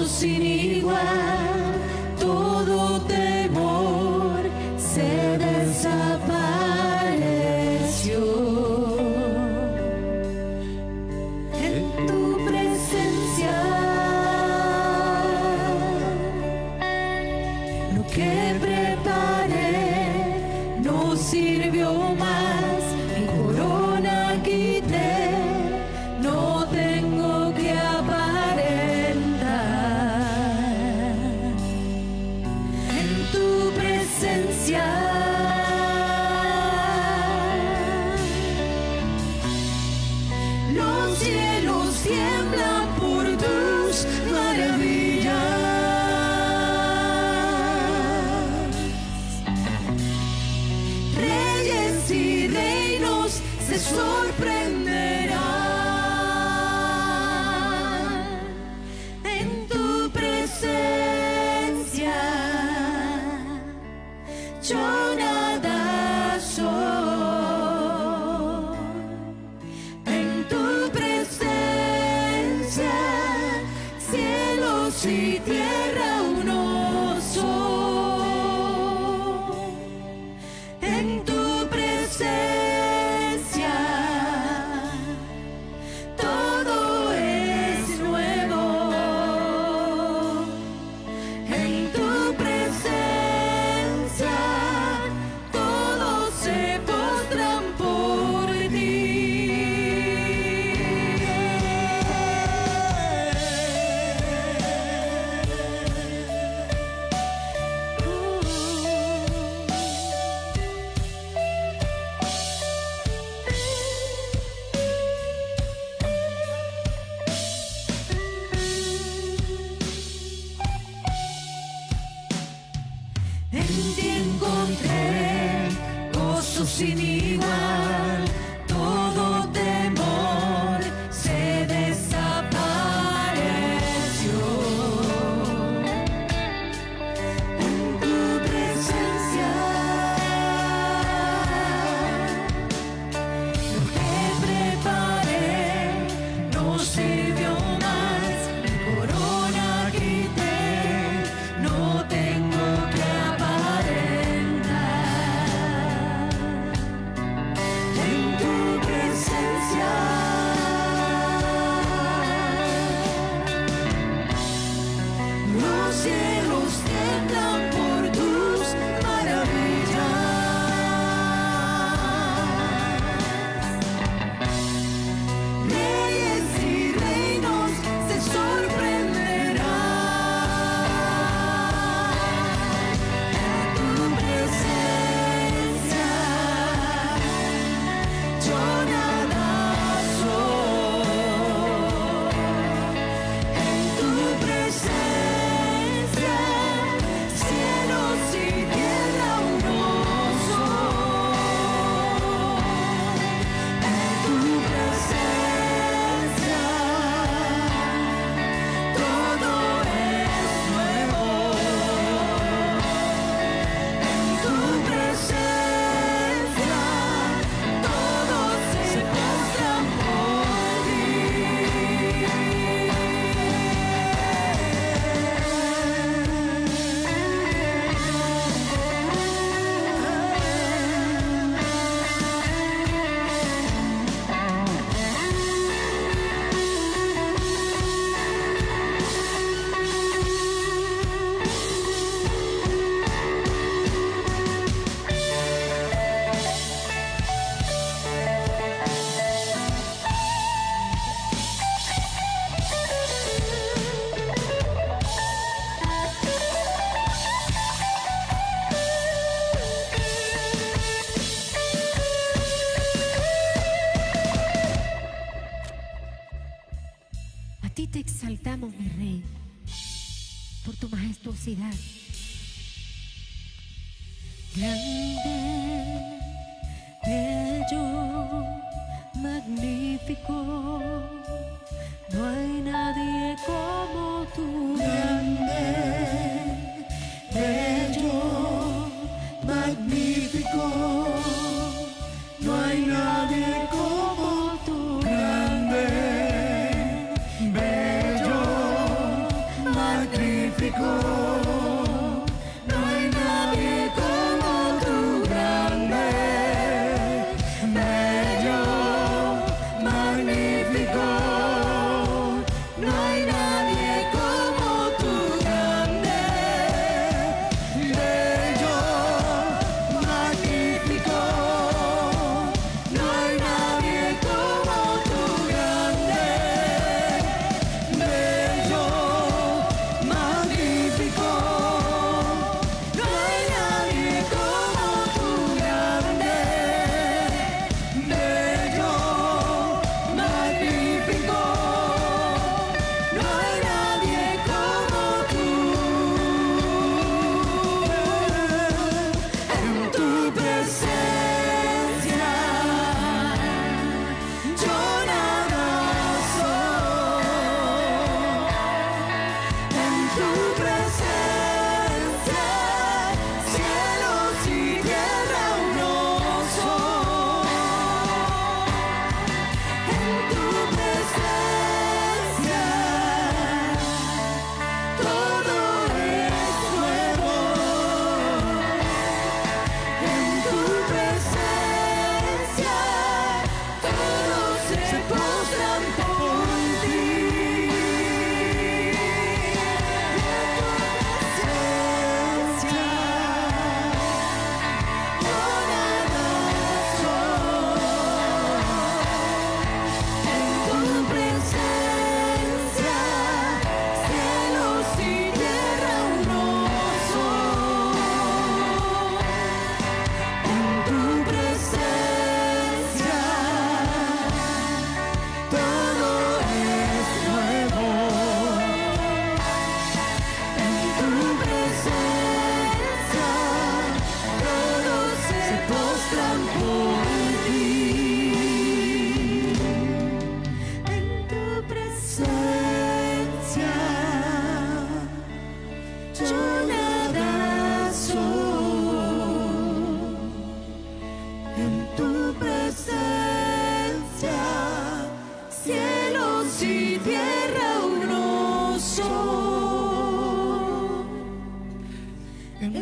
Sin igual, todo temor se desapareció. En tu presencia, lo que preparé no sirvió más. Mi corona quité, no tengo que aparentar. Los cielos tiemblan por tus maravillas. Reyes y reinos se sorprenderán en tu presencia. Yo nada soy, en tu presencia, cielos y tierra uno soy. En tu presencia, todo es nuevo. En tu presencia, En ti encontré gozo sin igual, todo temor se desapareció. En tu presencia lo que preparé no sirvió más, mi corona quité, no tengo que aparentar. En tu presencia los cielos tiemblan por tus maravillas. Reyes y reinos se sorprenderán en tu presencia. Yo nada soy en tu presencia, cielos y tierra uno soy. En tu presencia todo es nuevo. En tu presencia todos se postran por ti. A ti te exaltamos, mi Rey, por tu majestuosidad. Grande, bello, magnífico, no hay nadie como tú. Grande, bello, magnífico, no hay nadie como tú. Grande, bello, magnífico, no hay nadie como tú.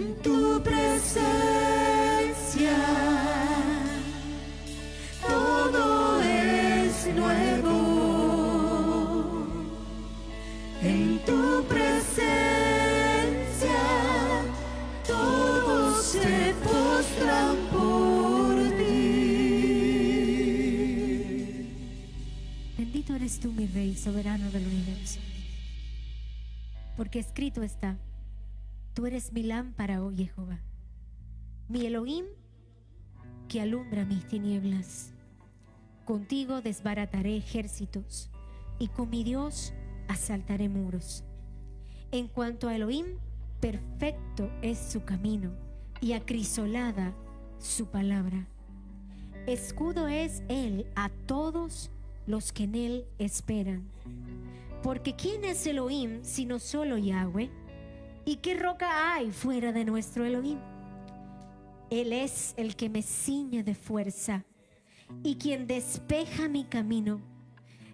En tu presencia todo es nuevo. En tu presencia todos se postran por ti. Bendito eres tú, mi Rey, soberano del universo. Porque escrito está: tú eres mi lámpara, oh Jehová, mi Elohim, que alumbra mis tinieblas. Contigo desbarataré ejércitos, y con mi Dios asaltaré muros. En cuanto a Elohim, perfecto es su camino, y acrisolada su palabra. Escudo es él a todos los que en él esperan. Porque ¿quién es Elohim sino solo Yahweh? ¿Y qué roca hay fuera de nuestro Elohim? Él es el que me ciñe de fuerza y quien despeja mi camino,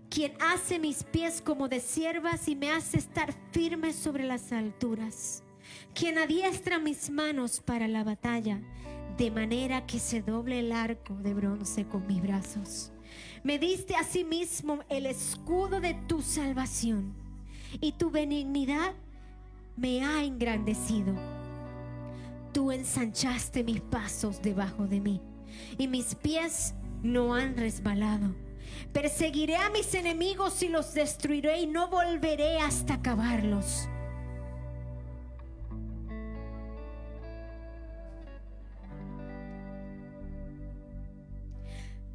quien hace mis pies como de ciervas y me hace estar firme sobre las alturas, quien adiestra mis manos para la batalla, de manera que se doble el arco de bronce con mis brazos. Me diste asimismo el escudo de tu salvación, y tu benignidad me ha engrandecido. Tú ensanchaste mis pasos debajo de mí, y mis pies no han resbalado. Perseguiré a mis enemigos y los destruiré, y no volveré hasta acabarlos.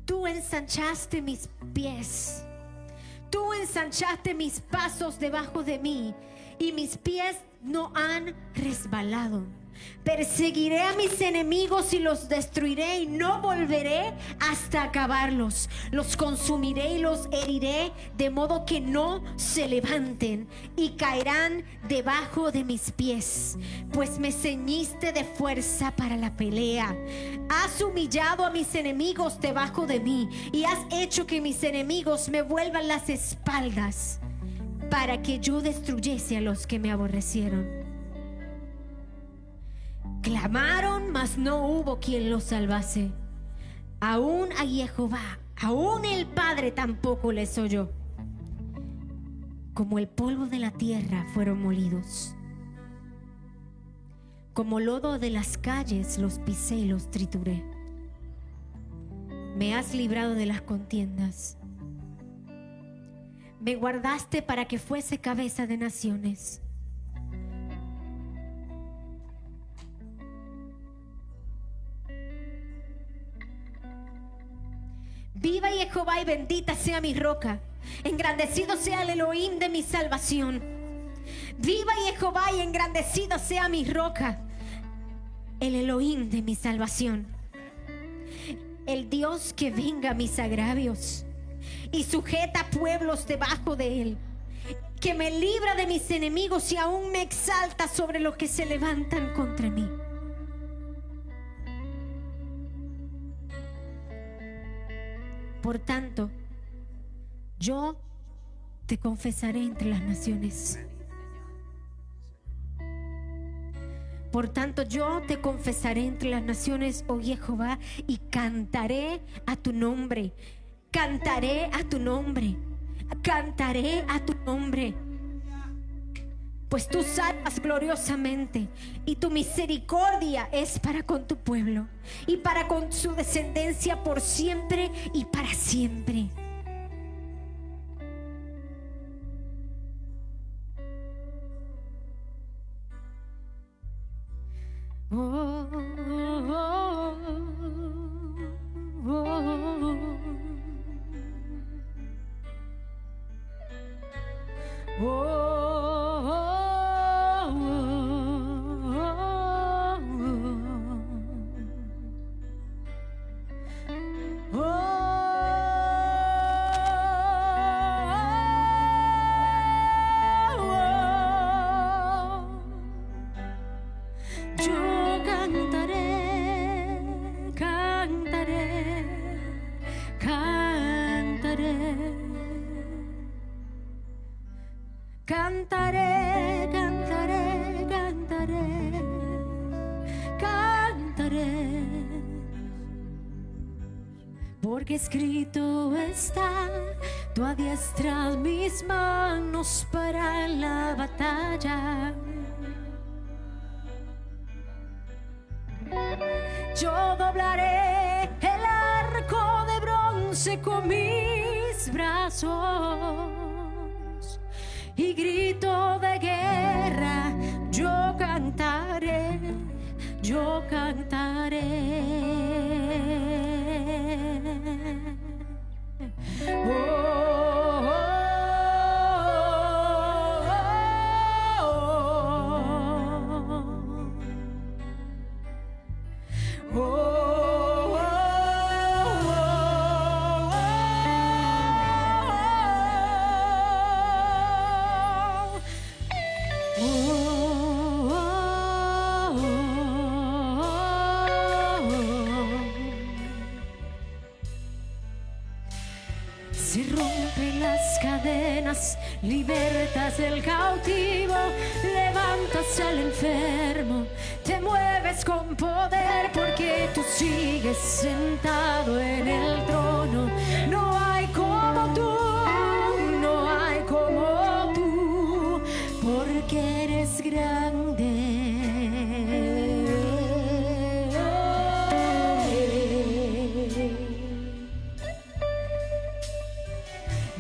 Tú ensanchaste mis pies, tú ensanchaste mis pasos debajo de mí, y mis pies no han resbalado. Perseguiré a mis enemigos y los destruiré, y no volveré hasta acabarlos. Los consumiré y los heriré, de modo que no se levanten, y caerán debajo de mis pies. Pues me ceñiste de fuerza para la pelea. Has humillado a mis enemigos debajo de mí, y has hecho que mis enemigos me vuelvan las espaldas, para que yo destruyese a los que me aborrecieron. Clamaron, mas no hubo quien los salvase. Aún a Jehová, aún el Padre tampoco les oyó. Como el polvo de la tierra fueron molidos. Como lodo de las calles los pisé y los trituré. Me has librado de las contiendas. Me guardaste para que fuese cabeza de naciones. Viva Jehová y bendita sea mi roca. Engrandecido sea el Elohim de mi salvación. Viva Jehová y engrandecido sea mi roca, el Elohim de mi salvación. El Dios que venga mis agravios y sujeta pueblos debajo de él, que me libra de mis enemigos y aún me exalta sobre los que se levantan contra mí. Por tanto, yo te confesaré entre las naciones. Por tanto, yo te confesaré entre las naciones, oh Jehová, y cantaré a tu nombre. Cantaré a tu nombre. Cantaré a tu nombre. Pues tú salvas gloriosamente, y tu misericordia es para con tu pueblo, y para con su descendencia por siempre y para siempre. Oh, oh, oh, oh, oh, oh. Cantaré, cantaré, cantaré, porque escrito está, tú adiestras mis manos para la batalla. Yo doblaré el arco de bronce con mis brazos y grito de guerra, yo cantaré, yo cantaré. Oh, oh, oh, oh, Si rompen las cadenas, libertas el cautivo, levantas al enfermo, te mueves con poder porque tú sigues sentado en el trono. No hay como tú, no hay como tú, porque eres grande.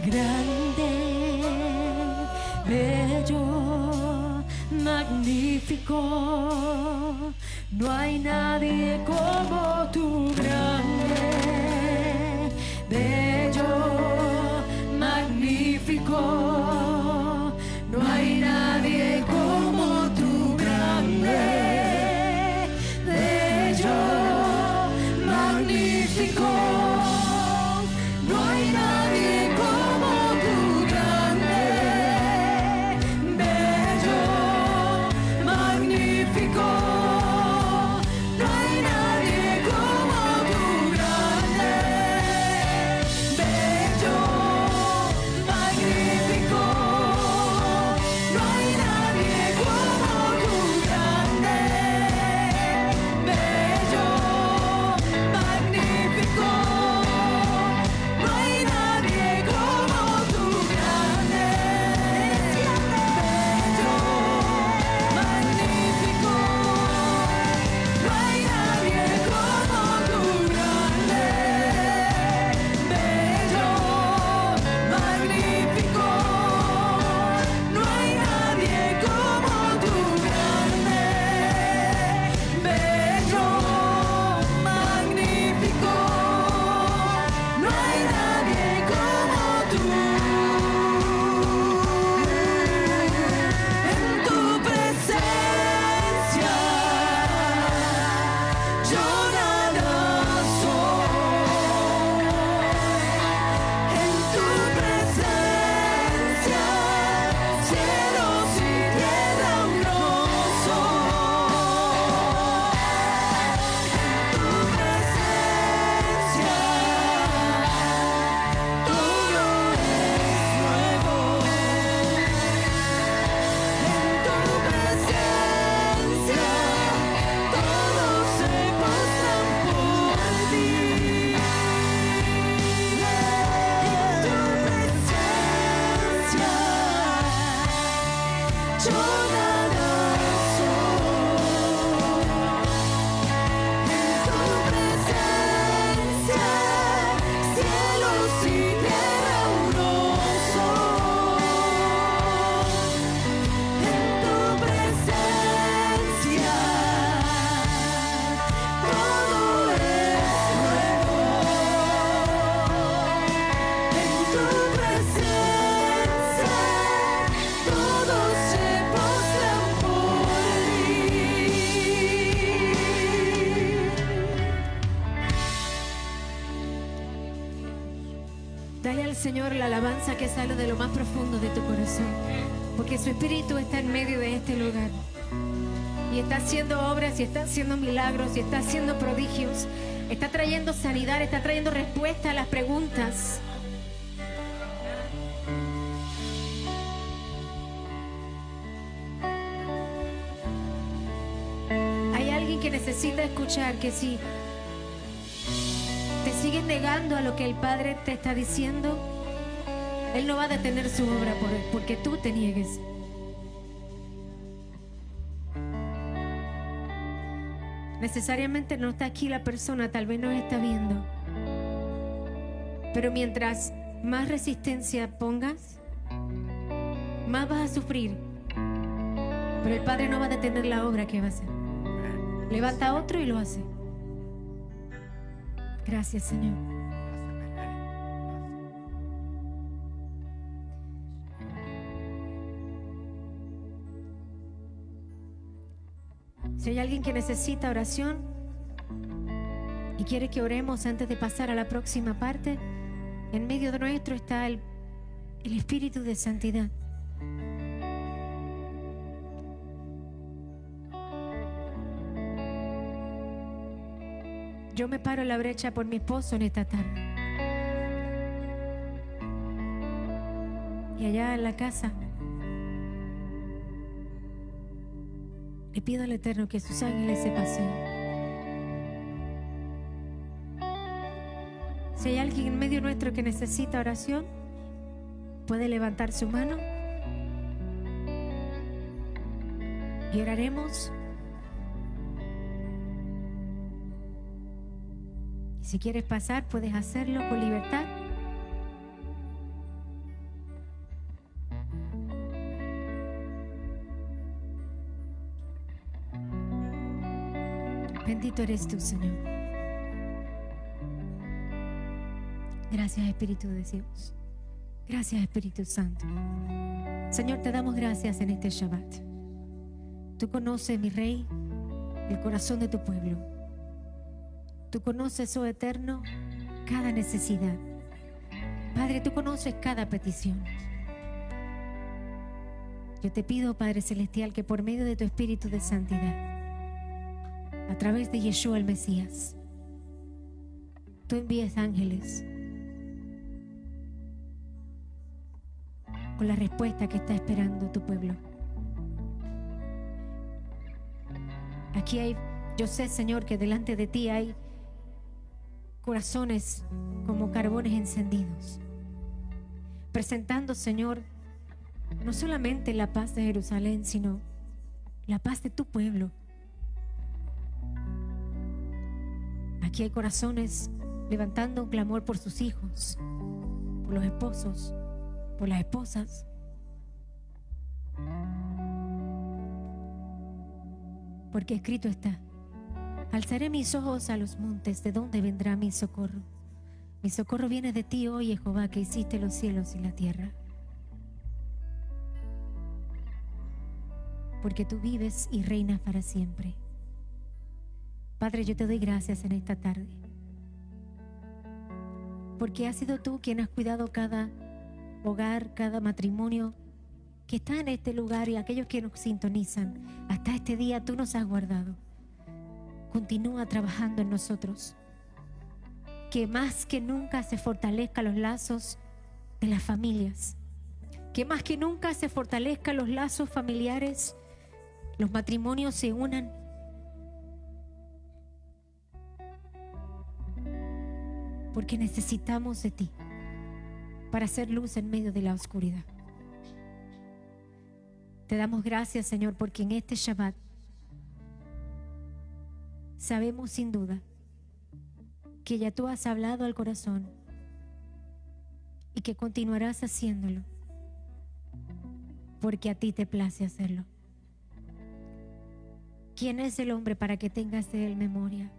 Grande, bello, magnífico, no hay nadie como tú. Grande, bello, magnífico, no hay nadie como tú. Grande, bello, magnífico, no hay nadie como tú. Grande, bello, magnífico, no hay nadie como tú. Grande, bello, magnífico, no hay nadie como tú. Grande, bello, magnífico, no hay nadie como tú. Grande, bello, magnífico, no hay nadie como tú. Grande, bello, magnífico, no hay nadie como tú. Grande, bello, magnífico, no hay nadie como tú. En tu presencia yo nada soy. En tu presencia cielos y tierra uno soy. En tu presencia todo es nuevo. En tu presencia todos se postran por ti. En tu presencia yo nada soy. En tu presencia cielos y tierra uno soy. En tu presencia todo es nuevo. En tu presencia todos se postran por ti. Dale al Señor la alabanza que sale de lo más profundo de tu corazón, porque su Espíritu está en medio de este lugar y está haciendo obras y está haciendo milagros y está haciendo prodigios, está trayendo sanidad, está trayendo respuesta a las preguntas. Hay alguien que necesita escuchar que si te sigues negando a lo que el Padre te está diciendo, Él no va a detener su obra porque tú te niegues. Necesariamente no está aquí la persona, tal vez nos está viendo. Pero mientras más resistencia pongas, más vas a sufrir. Pero el Padre no va a detener la obra que va a hacer. Levanta a otro y lo hace. Gracias, Señor. Si hay alguien que necesita oración y quiere que oremos antes de pasar a la próxima parte, en medio de nuestro está el Espíritu de Santidad. Yo me paro en la brecha por mi esposo en esta tarde. Y allá en la casa le pido al Eterno que sus ángeles se paseen. Si hay alguien en medio nuestro que necesita oración, puede levantar su mano y oraremos. Y si quieres pasar, puedes hacerlo con libertad. Bendito eres tú, Señor. Gracias, Espíritu de Dios. Gracias, Espíritu Santo. Señor, te damos gracias en este Shabbat. Tú conoces, mi Rey, el corazón de tu pueblo. Tú conoces, oh Eterno, cada necesidad. Padre, tú conoces cada petición. Yo te pido, Padre Celestial, que por medio de tu Espíritu de Santidad, a través de Yeshua el Mesías, tú envíes ángeles con la respuesta que está esperando tu pueblo. Aquí hay, yo sé, Señor, que delante de ti hay corazones como carbones encendidos, presentando, Señor, no solamente la paz de Jerusalén, sino la paz de tu pueblo. Aquí hay corazones levantando un clamor por sus hijos, por los esposos, por las esposas. Porque escrito está: alzaré mis ojos a los montes, ¿de dónde vendrá mi socorro? Mi socorro viene de ti, oh Jehová, que hiciste los cielos y la tierra. Porque tú vives y reinas para siempre. Padre, yo te doy gracias en esta tarde, porque has sido tú quien has cuidado cada hogar, cada matrimonio que está en este lugar, y aquellos que nos sintonizan. Hasta este día tú nos has guardado. Continúa trabajando en nosotros, que más que nunca se fortalezcan los lazos de las familias, que más que nunca se fortalezcan los lazos familiares, los matrimonios se unan. Porque necesitamos de ti para hacer luz en medio de la oscuridad. Te damos gracias, Señor, porque en este Shabbat sabemos sin duda que ya tú has hablado al corazón y que continuarás haciéndolo, porque a ti te place hacerlo. ¿Quién es el hombre para que tengas de él memoria?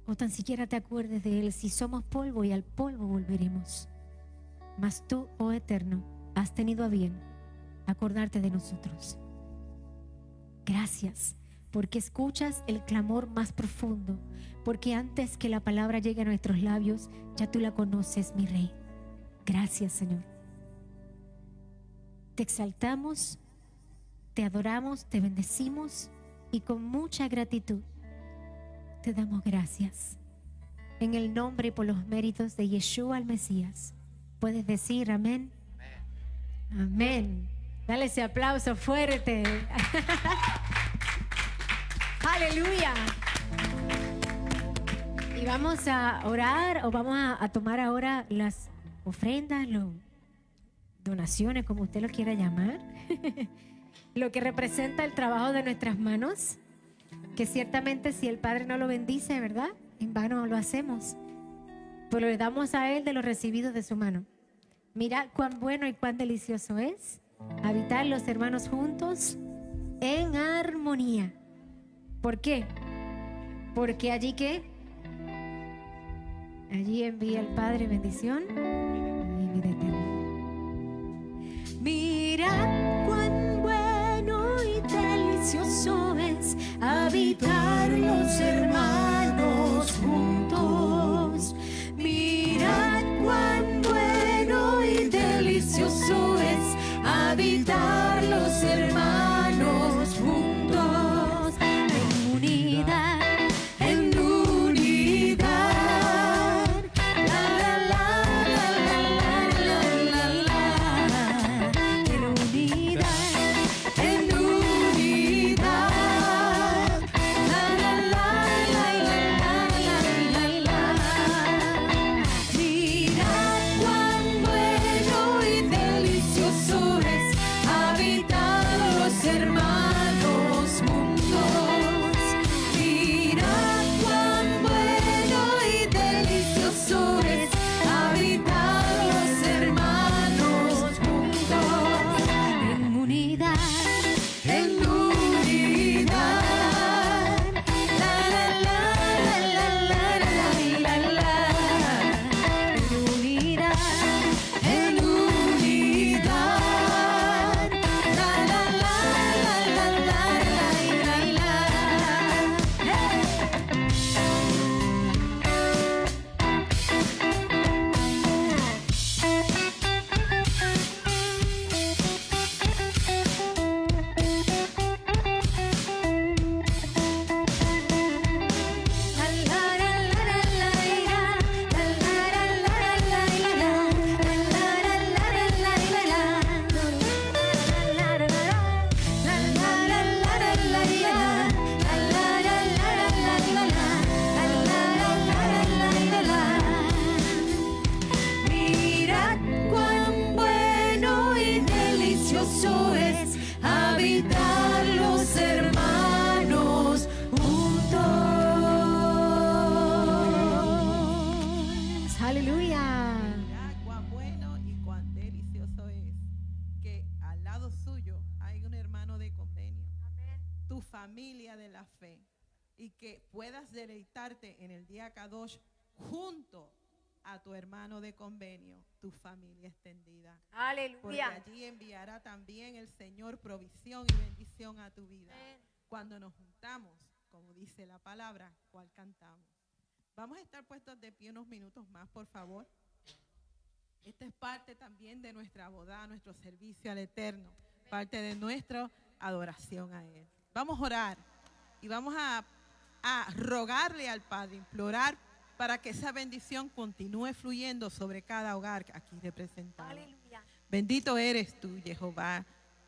O tan siquiera te acuerdes de él. Si somos polvo, y al polvo volveremos. Mas tú, oh Eterno, has tenido a bien acordarte de nosotros. Gracias, porque escuchas el clamor más profundo, porque antes que la palabra llegue a nuestros labios, ya tú la conoces, mi Rey. Gracias, Señor. Te exaltamos, te adoramos, te bendecimos, y con mucha gratitud te damos gracias. En el nombre y por los méritos de Yeshua el Mesías. ¿Puedes decir amén? Amén. Dale ese aplauso fuerte. Aleluya. Y vamos a orar o vamos a tomar ahora las ofrendas, donaciones, como usted lo quiera llamar. Lo que representa el trabajo de nuestras manos, que ciertamente si el Padre no lo bendice, ¿verdad? En vano lo hacemos. Pero le damos a Él de lo recibido de su mano. Mirad cuán bueno y cuán delicioso es habitar los hermanos juntos en armonía. ¿Por qué? Porque allí ¿qué? Allí envía el Padre bendición y vida eterna. Mira cuán bueno y delicioso es habitar los hermanos juntos. Mira cuán bueno y delicioso es habitar los hermanos juntos en unidad. En unidad, la la la la la la la la, en unidad, en unidad, la la la la la la la la. Mira cuán bueno y delicioso es habitar los hermanos juntos. Mira cuán bueno y delicioso es habitar los hermanos juntos en unidad, en unidad, la la la la la la la la, en unidad, en unidad, la la la la la la la la. Mira cuán bueno y delicioso es habitar los hermanos juntos. Aleluya. Mira cuán bueno y cuán delicioso es que al lado suyo hay un hermano de convenio, tu familia de la fe, y que puedas deleitarte en el día Kadosh junto a tu hermano de convenio, tu familia extendida. Porque allí enviará también el Señor provisión y bendición a tu vida. Cuando nos juntamos, como dice la palabra, cual cantamos. Vamos a estar puestos de pie unos minutos más, por favor. Esta es parte también de nuestra boda, nuestro servicio al Eterno, parte de nuestra adoración a Él. Vamos a orar y vamos a rogarle al Padre, implorar para que esa bendición continúe fluyendo sobre cada hogar aquí representado. Bendito eres tú, Jehová,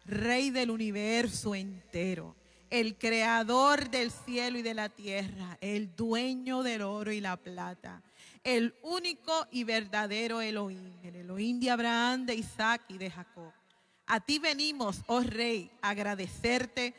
Rey del universo entero, el creador del cielo y de la tierra, el dueño del oro y la plata, el único y verdadero Elohim, el Elohim de Abraham, de Isaac y de Jacob. A ti venimos, oh Rey, a agradecerte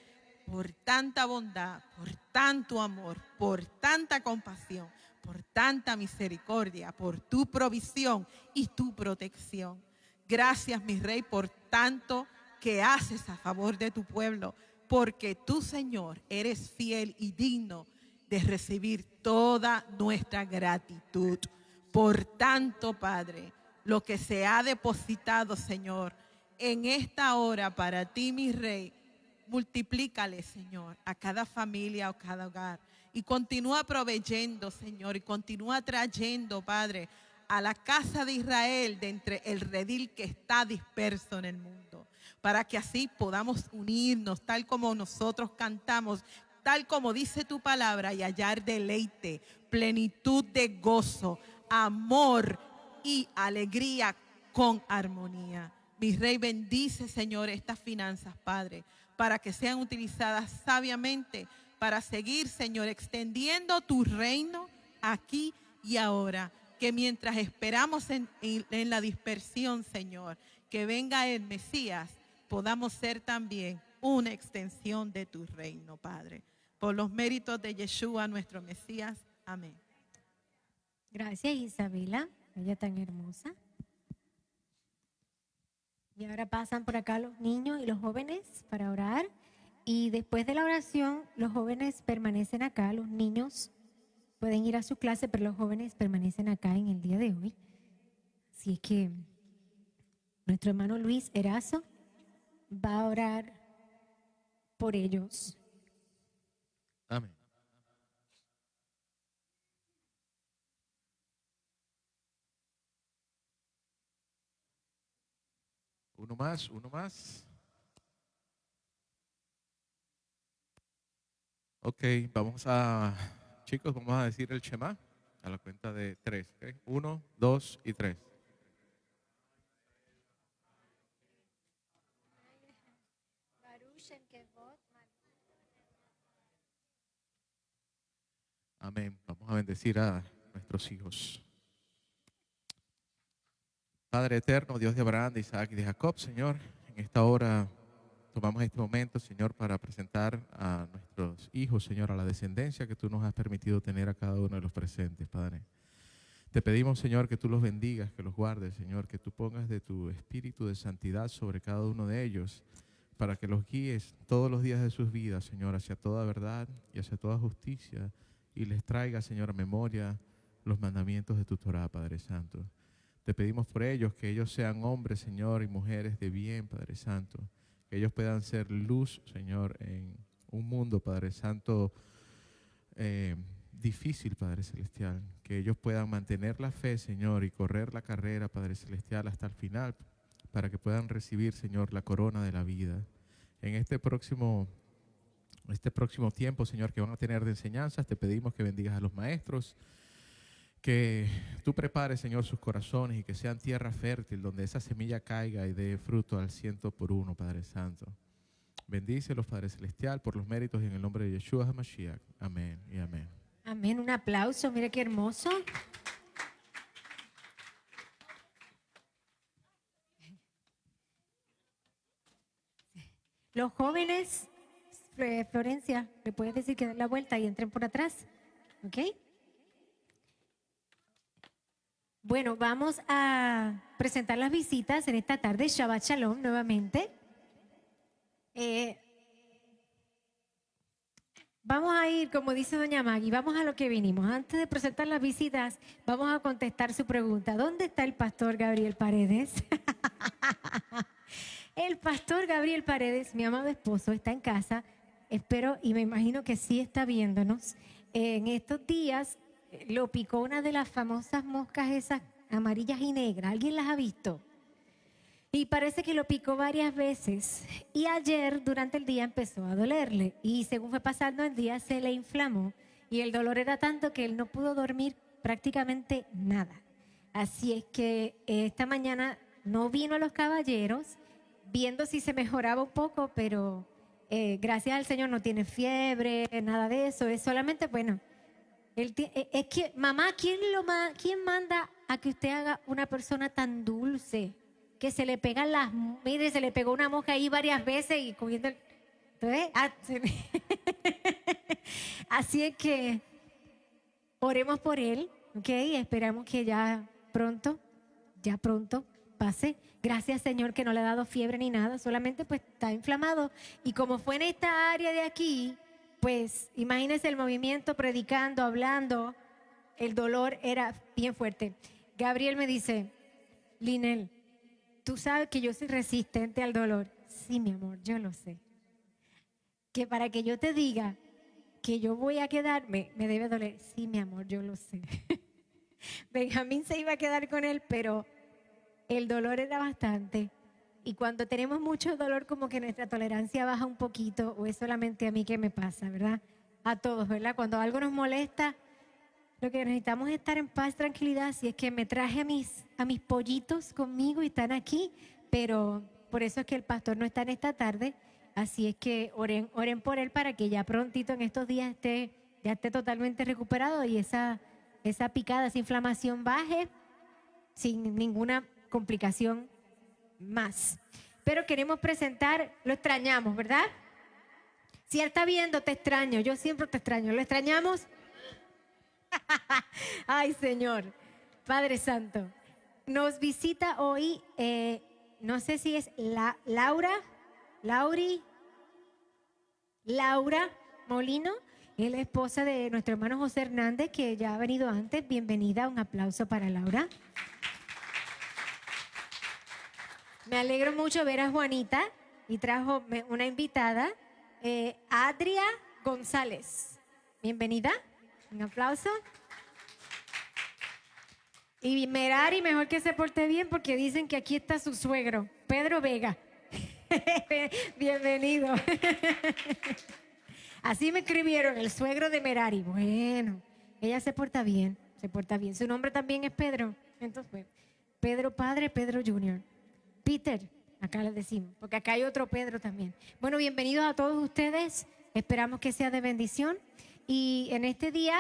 por tanta bondad, por tanto amor, por tanta compasión, por tanta misericordia, por tu provisión y tu protección. Gracias, mi Rey, por tanto que haces a favor de tu pueblo, porque tú, Señor, eres fiel y digno de recibir toda nuestra gratitud. Por tanto, Padre, lo que se ha depositado, Señor, en esta hora para ti, mi Rey, multiplícale, Señor, a cada familia o cada hogar. Y continúa proveyendo, Señor, y continúa trayendo, Padre, a la casa de Israel de entre el redil que está disperso en el mundo, para que así podamos unirnos, tal como nosotros cantamos, tal como dice tu palabra, y hallar deleite, plenitud de gozo, amor y alegría con armonía. Mi Rey, bendice, Señor, estas finanzas, Padre, para que sean utilizadas sabiamente para seguir, Señor, extendiendo tu reino aquí y ahora. Que mientras esperamos en la dispersión, Señor, que venga el Mesías, podamos ser también una extensión de tu reino, Padre. Por los méritos de Yeshua, nuestro Mesías. Amén. Gracias, Isabela, ella tan hermosa. Y ahora pasan por acá los niños y los jóvenes para orar. Y después de la oración, los jóvenes permanecen acá, los niños pueden ir a su clase, pero los jóvenes permanecen acá en el día de hoy. Así es que nuestro hermano Luis Erazo va a orar por ellos. Amén. Uno más, uno más. Ok, chicos, vamos a decir el Shema a la cuenta de 3. ¿Okay? 1, 2 y 3. Amén. Vamos a bendecir a nuestros hijos. Padre eterno, Dios de Abraham, de Isaac y de Jacob, Señor, en esta hora tomamos este momento, Señor, para presentar a nuestros hijos, Señor, a la descendencia que tú nos has permitido tener a cada uno de los presentes, Padre. Te pedimos, Señor, que tú los bendigas, que los guardes, Señor, que tú pongas de tu espíritu de santidad sobre cada uno de ellos, para que los guíes todos los días de sus vidas, Señor, hacia toda verdad y hacia toda justicia, y les traiga, Señor, a memoria los mandamientos de tu Torá, Padre Santo. Te pedimos por ellos, que ellos sean hombres, Señor, y mujeres de bien, Padre Santo. Que ellos puedan ser luz, Señor, en un mundo, Padre Santo, difícil, Padre Celestial. Que ellos puedan mantener la fe, Señor, y correr la carrera, Padre Celestial, hasta el final, para que puedan recibir, Señor, la corona de la vida. En este próximo tiempo, Señor, que van a tener de enseñanzas, te pedimos que bendigas a los maestros, que tú prepares, Señor, sus corazones y que sean tierra fértil donde esa semilla caiga y dé fruto al 100%, Padre Santo. Bendícelos, Padre Celestial, por los méritos y en el nombre de Yeshua HaMashiach. Amén y amén. Amén, un aplauso, mire qué hermoso. Los jóvenes, Florencia, ¿le puedes decir que den la vuelta y entren por atrás? ¿Ok? Bueno, vamos a presentar las visitas en esta tarde. Shabbat Shalom nuevamente. Vamos a ir, como dice doña Maggie, vamos a lo que vinimos. Antes de presentar las visitas, vamos a contestar su pregunta. ¿Dónde está el pastor Gabriel Paredes? El pastor Gabriel Paredes, mi amado esposo, está en casa. Espero y me imagino que sí está viéndonos. En estos días lo picó una de las famosas moscas esas amarillas y negras. ¿Alguien las ha visto? Y parece que lo picó varias veces. Y ayer, durante el día, empezó a dolerle. Y según fue pasando el día, se le inflamó. Y el dolor era tanto que él no pudo dormir prácticamente nada. Así es que esta mañana no vino a los caballeros, viendo si se mejoraba un poco, pero gracias al Señor no tiene fiebre, nada de eso. Es solamente, bueno, es que, mamá, ¿quién manda a que usted haga una persona tan dulce? Que se le pegan mire, se le pegó una mosca ahí varias veces y cogiendo el... Así es que oremos por él, ¿ok? Esperamos que ya pronto pase. Gracias, Señor, que no le ha dado fiebre ni nada, solamente pues está inflamado. Y como fue en esta área de aquí, pues imagínense el movimiento, predicando, hablando, el dolor era bien fuerte. Gabriel me dice, Linel, tú sabes que yo soy resistente al dolor. Sí, mi amor, yo lo sé. Que para que yo te diga que yo voy a quedarme, me debe doler. Sí, mi amor, yo lo sé. Benjamín se iba a quedar con él, pero el dolor era bastante. Y cuando tenemos mucho dolor, como que nuestra tolerancia baja un poquito, o es solamente a mí que me pasa, ¿verdad? A todos, ¿verdad? Cuando algo nos molesta, lo que necesitamos es estar en paz, tranquilidad. Si es que me traje a mis pollitos conmigo y están aquí, pero por eso es que el pastor no está en esta tarde. Así es que oren por él para que ya prontito en estos días ya esté totalmente recuperado y esa esa picada, esa inflamación baje sin ninguna complicación más. Pero queremos presentar, lo extrañamos, ¿verdad? Si él está viendo, te extraño, yo siempre te extraño. ¿Lo extrañamos? Ay, Señor, Padre Santo. Nos visita hoy, no sé si es Laura Molino, es la esposa de nuestro hermano José Hernández, que ya ha venido antes. Bienvenida, un aplauso para Laura. Me alegro mucho ver a Juanita y trajo una invitada, Adria González. Bienvenida, un aplauso. Y Merari, mejor que se porte bien porque dicen que aquí está su suegro, Pedro Vega. Bienvenido. Así me escribieron, el suegro de Merari. Bueno, ella se porta bien, se porta bien. Su nombre también es Pedro. Entonces, pues, Pedro Padre, Pedro Junior. Peter, acá le decimos, porque acá hay otro Pedro también. Bueno, bienvenidos a todos ustedes. Esperamos que sea de bendición. Y en este día,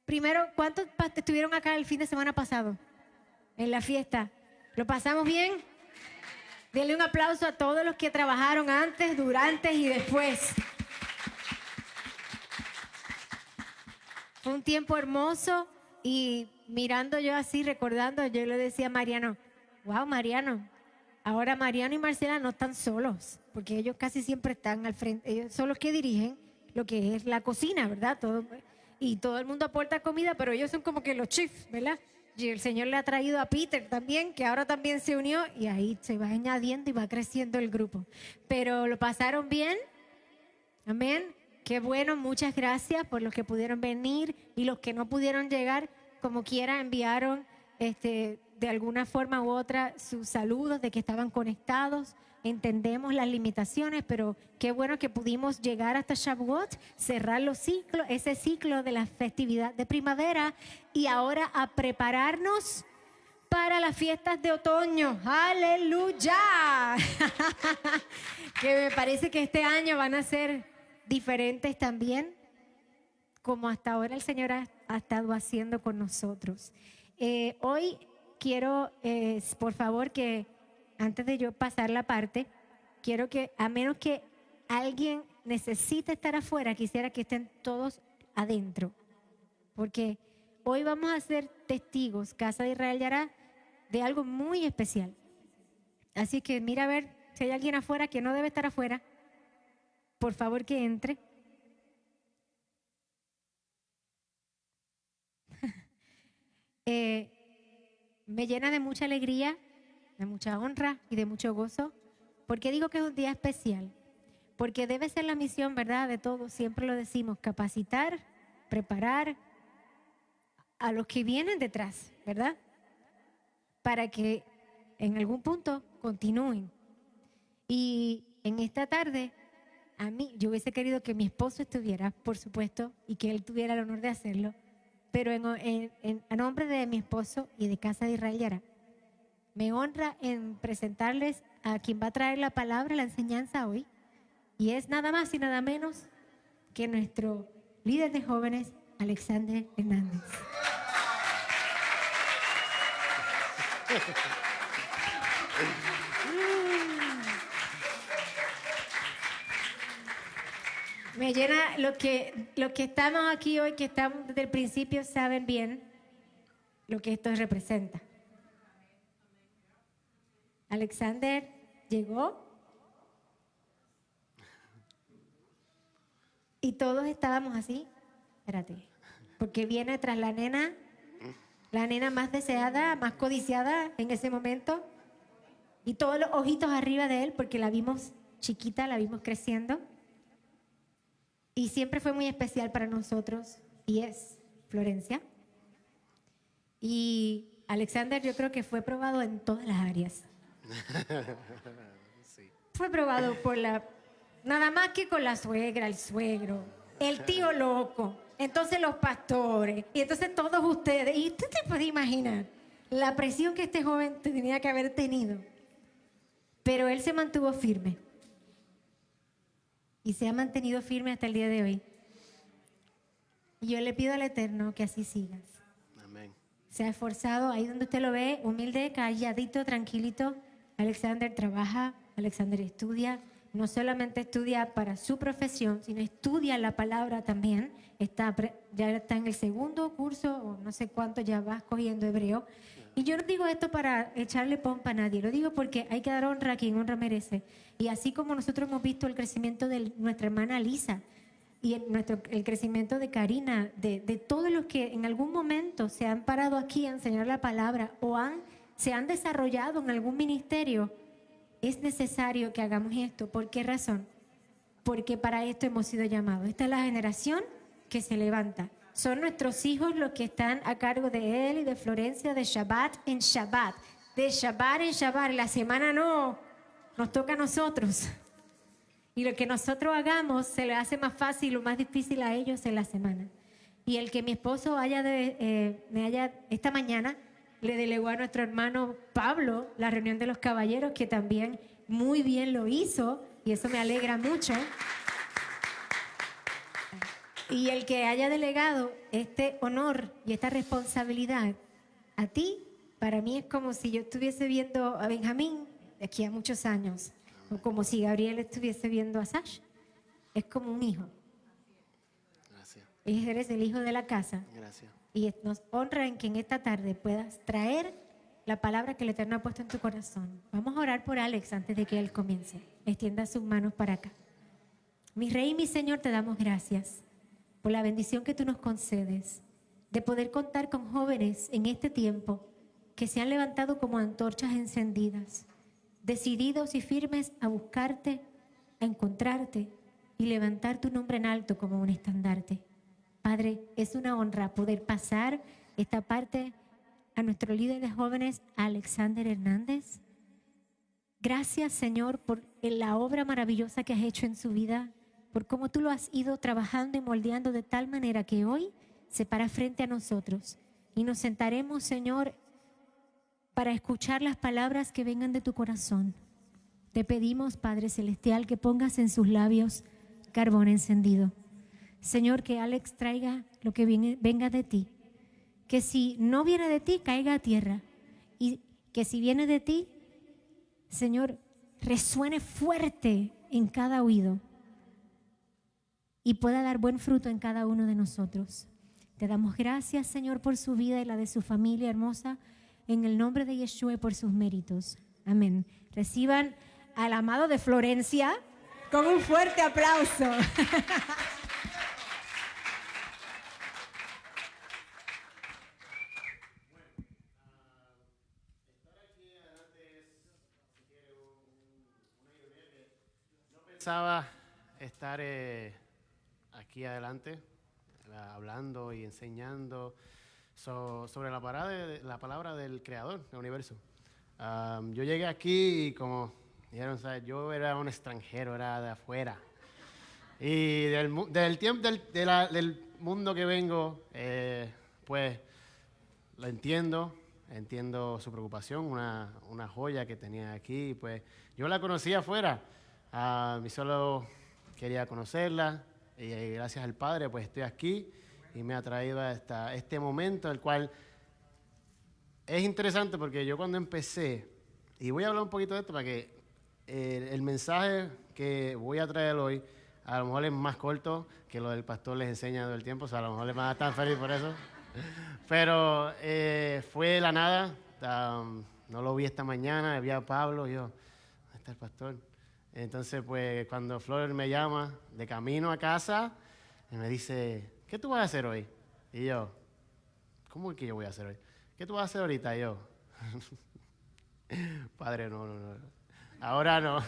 primero, ¿cuántos estuvieron acá el fin de semana pasado? En la fiesta. ¿Lo pasamos bien? Denle un aplauso a todos los que trabajaron antes, durante y después. Fue un tiempo hermoso y mirando yo así, recordando, yo le decía a Mariano, wow, Mariano, ahora Mariano y Marcela no están solos, porque ellos casi siempre están al frente, ellos son los que dirigen lo que es la cocina, ¿verdad? Y todo el mundo aporta comida, pero ellos son como que los chefs, ¿verdad? Y el Señor le ha traído a Peter también, que ahora también se unió, y ahí se va añadiendo y va creciendo el grupo. Pero lo pasaron bien, amén. Qué bueno, muchas gracias por los que pudieron venir y los que no pudieron llegar, como quiera, enviaron de alguna forma u otra sus saludos de que estaban conectados. Entendemos las limitaciones, pero qué bueno que pudimos llegar hasta Shavuot, cerrar ese ciclo de la festividad de primavera y ahora a prepararnos para las fiestas de otoño. ¡Aleluya! Que me parece que este año van a ser diferentes también, como hasta ahora el Señor ha estado haciendo con nosotros. Hoy quiero, por favor, que antes de yo pasar la parte, quiero que, a menos que alguien necesite estar afuera, quisiera que estén todos adentro. Porque hoy vamos a ser testigos, Casa de Israel Yará, de algo muy especial. Así que mira a ver si hay alguien afuera que no debe estar afuera. Por favor que entre. Me llena de mucha alegría, de mucha honra y de mucho gozo. ¿Por qué digo que es un día especial? Porque debe ser la misión, ¿verdad?, de todos, siempre lo decimos, capacitar, preparar a los que vienen detrás, ¿verdad? Para que en algún punto continúen. Y en esta tarde, a mí, yo hubiese querido que mi esposo estuviera, por supuesto, y que él tuviera el honor de hacerlo, pero a nombre de mi esposo y de Casa de Israel Yará, me honra en presentarles a quien va a traer la palabra, la enseñanza hoy, y es nada más y nada menos que nuestro líder de jóvenes, Alexander Hernández. Me llena lo que estamos aquí hoy, que estamos desde el principio, saben bien lo que esto representa. Alexander llegó y todos estábamos así, espérate, porque viene tras la nena más deseada, más codiciada en ese momento, y todos los ojitos arriba de él porque la vimos chiquita, la vimos creciendo. Y siempre fue muy especial para nosotros, y es Florencia. Y Alexander, yo creo que fue probado en todas las áreas. Sí. Fue probado nada más que con la suegra, el suegro, el tío loco, entonces los pastores, y entonces todos ustedes. Y usted te puede imaginar la presión que este joven tenía que haber tenido. Pero él se mantuvo firme. Y se ha mantenido firme hasta el día de hoy. Y yo le pido al Eterno que así sigas. Amén. Se ha esforzado, ahí donde usted lo ve, humilde, calladito, tranquilito. Alexander trabaja, Alexander estudia. No solamente estudia para su profesión, sino estudia la palabra también. Ya está en el segundo curso, o no sé cuánto, ya va cogiendo hebreo. Y yo no digo esto para echarle pompa a nadie, lo digo porque hay que dar honra a quien honra merece. Y así como nosotros hemos visto el crecimiento de nuestra hermana Lisa, y el crecimiento de Karina, de todos los que en algún momento se han parado aquí a enseñar la palabra o se han desarrollado en algún ministerio, es necesario que hagamos esto. ¿Por qué razón? Porque para esto hemos sido llamados. Esta es la generación que se levanta. Son nuestros hijos los que están a cargo de él y de Florencia, de Shabbat en Shabbat. De Shabbat en Shabbat. La semana no, nos toca a nosotros. Y lo que nosotros hagamos se le hace más fácil o más difícil a ellos en la semana. Y el que mi esposo esta mañana le delegó a nuestro hermano Pablo la reunión de los caballeros, que también muy bien lo hizo, y eso me alegra mucho. Y el que haya delegado este honor y esta responsabilidad a ti, para mí es como si yo estuviese viendo a Benjamín de aquí a muchos años. O como si Gabriel estuviese viendo a Sasha. Es como un hijo. Gracias. Y eres el hijo de la casa. Gracias. Y nos honra en que en esta tarde puedas traer la palabra que el Eterno ha puesto en tu corazón. Vamos a orar por Alex antes de que él comience. Extienda sus manos para acá. Mi Rey y mi Señor, te damos gracias por la bendición que tú nos concedes de poder contar con jóvenes en este tiempo que se han levantado como antorchas encendidas, decididos y firmes a buscarte, a encontrarte y levantar tu nombre en alto como un estandarte. Padre, es una honra poder pasar esta parte a nuestro líder de jóvenes, Alexander Hernández. Gracias, Señor, por la obra maravillosa que has hecho en su vida, por cómo tú lo has ido trabajando y moldeando de tal manera que hoy se para frente a nosotros. Y nos sentaremos, Señor, para escuchar las palabras que vengan de tu corazón. Te pedimos, Padre Celestial, que pongas en sus labios carbón encendido. Señor, que Alex traiga lo que venga de ti. Que si no viene de ti, caiga a tierra. Y que si viene de ti, Señor, resuene fuerte en cada oído y pueda dar buen fruto en cada uno de nosotros. Te damos gracias, Señor, por su vida y la de su familia hermosa, en el nombre de Yeshua y por sus méritos. Amén. Reciban al amado de Florencia con un fuerte aplauso. Pensaba estar aquí adelante hablando y enseñando sobre la palabra del Creador del universo. Yo llegué aquí y como dijeron, ¿sabes? Yo era un extranjero, era de afuera. Y del mundo que vengo, pues lo entiendo su preocupación, una joya que tenía aquí. Pues yo la conocí afuera, y solo quería conocerla. Y gracias al Padre, pues estoy aquí y me ha traído a este momento, el cual es interesante porque yo cuando empecé, y voy a hablar un poquito de esto para que el mensaje que voy a traer hoy a lo mejor es más corto que lo del pastor les enseña todo el tiempo, o sea, a lo mejor les van a estar felices por eso. Pero fue de la nada, no lo vi esta mañana, vi a Pablo, y yo, ¿dónde está el pastor? Entonces, pues, cuando Flor me llama de camino a casa, y me dice, ¿qué tú vas a hacer hoy? Y yo, ¿cómo es que yo voy a hacer hoy? ¿Qué tú vas a hacer ahorita? Y yo, Padre, no. Ahora no.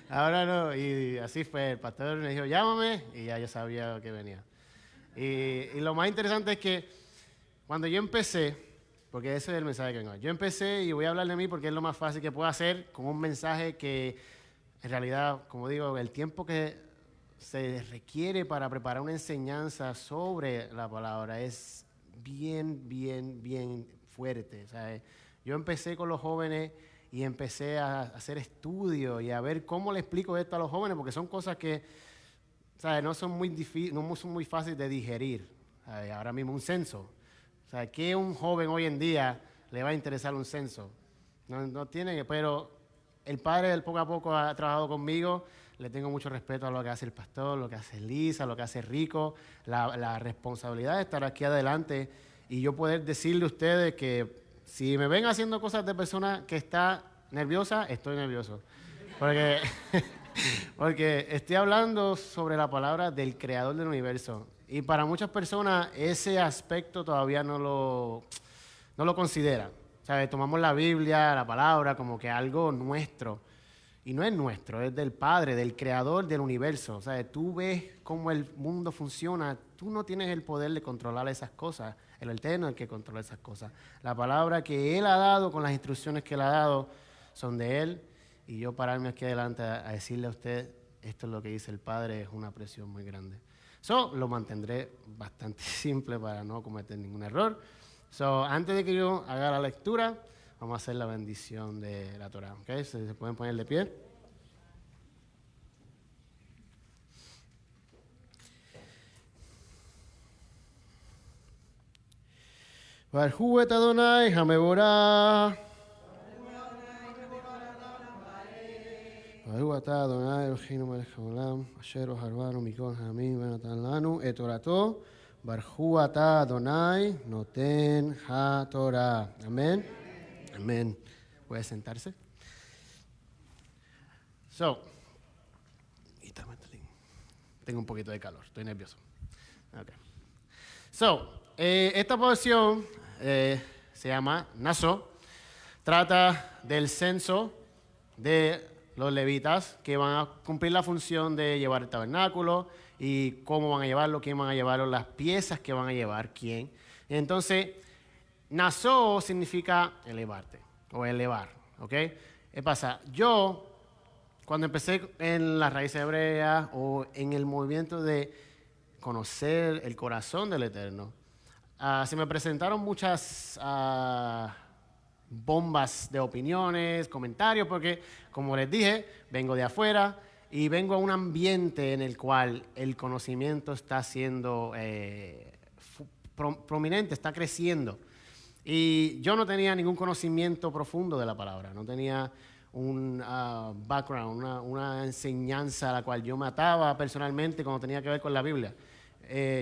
Ahora no. Y así fue. El pastor me dijo, llámame, y ya yo sabía que venía. Y lo más interesante es que cuando yo empecé, porque ese es el mensaje que vengo, yo empecé y voy a hablar de mí porque es lo más fácil que puedo hacer con un mensaje que en realidad, como digo, el tiempo que se requiere para preparar una enseñanza sobre la palabra es bien fuerte. ¿Sabes? Yo empecé con los jóvenes y empecé a hacer estudios y a ver cómo le explico esto a los jóvenes, porque son cosas que ¿sabes? No son muy fáciles de digerir. ¿Sabes? Ahora mismo un censo. O sea, ¿qué un joven hoy en día le va a interesar un censo? No tiene, pero el padre del poco a poco ha trabajado conmigo. Le tengo mucho respeto a lo que hace el pastor, lo que hace Lisa, lo que hace Rico, la responsabilidad de estar aquí adelante y yo poder decirle a ustedes que si me ven haciendo cosas de persona que está nerviosa, estoy nervioso. Porque estoy hablando sobre la palabra del creador del universo. Y para muchas personas ese aspecto todavía no lo consideran. ¿Sabes? Tomamos la Biblia, la palabra, como que algo nuestro. Y no es nuestro, es del Padre, del creador del universo. O sea, tú ves cómo el mundo funciona, tú no tienes el poder de controlar esas cosas. El Eterno es el que controla esas cosas. La palabra que Él ha dado, con las instrucciones que Él ha dado, son de Él. Y yo pararme aquí adelante a decirle a usted, esto es lo que dice el Padre, es una presión muy grande. Lo mantendré bastante simple para no cometer ningún error. Antes de que yo haga la lectura, vamos a hacer la bendición de la Torah. ¿Okay? ¿Se pueden poner de pie? Barhu et Adonai Hameborah. Barhu atah Adonai Eloheinu melech haolam, asher oharvanu mikol hamim venatan lanu et Torato. Barhu atah Adonai noten ha-Torah. Amén. Amén. ¿Puede sentarse? Tengo un poquito de calor, estoy nervioso. Okay. Esta porción se llama Naso. Trata del censo de los levitas que van a cumplir la función de llevar el tabernáculo y cómo van a llevarlo, quién van a llevarlo, las piezas que van a llevar, quién. Entonces, Naso significa elevarte o elevar, ¿ok? ¿Qué pasa? Yo, cuando empecé en las raíces hebreas o en el movimiento de conocer el corazón del Eterno, se me presentaron muchas bombas de opiniones, comentarios, porque, como les dije, vengo de afuera y vengo a un ambiente en el cual el conocimiento está siendo prominente, está creciendo. Y yo no tenía ningún conocimiento profundo de la palabra, no tenía un background, una enseñanza a la cual yo me ataba personalmente cuando tenía que ver con la Biblia.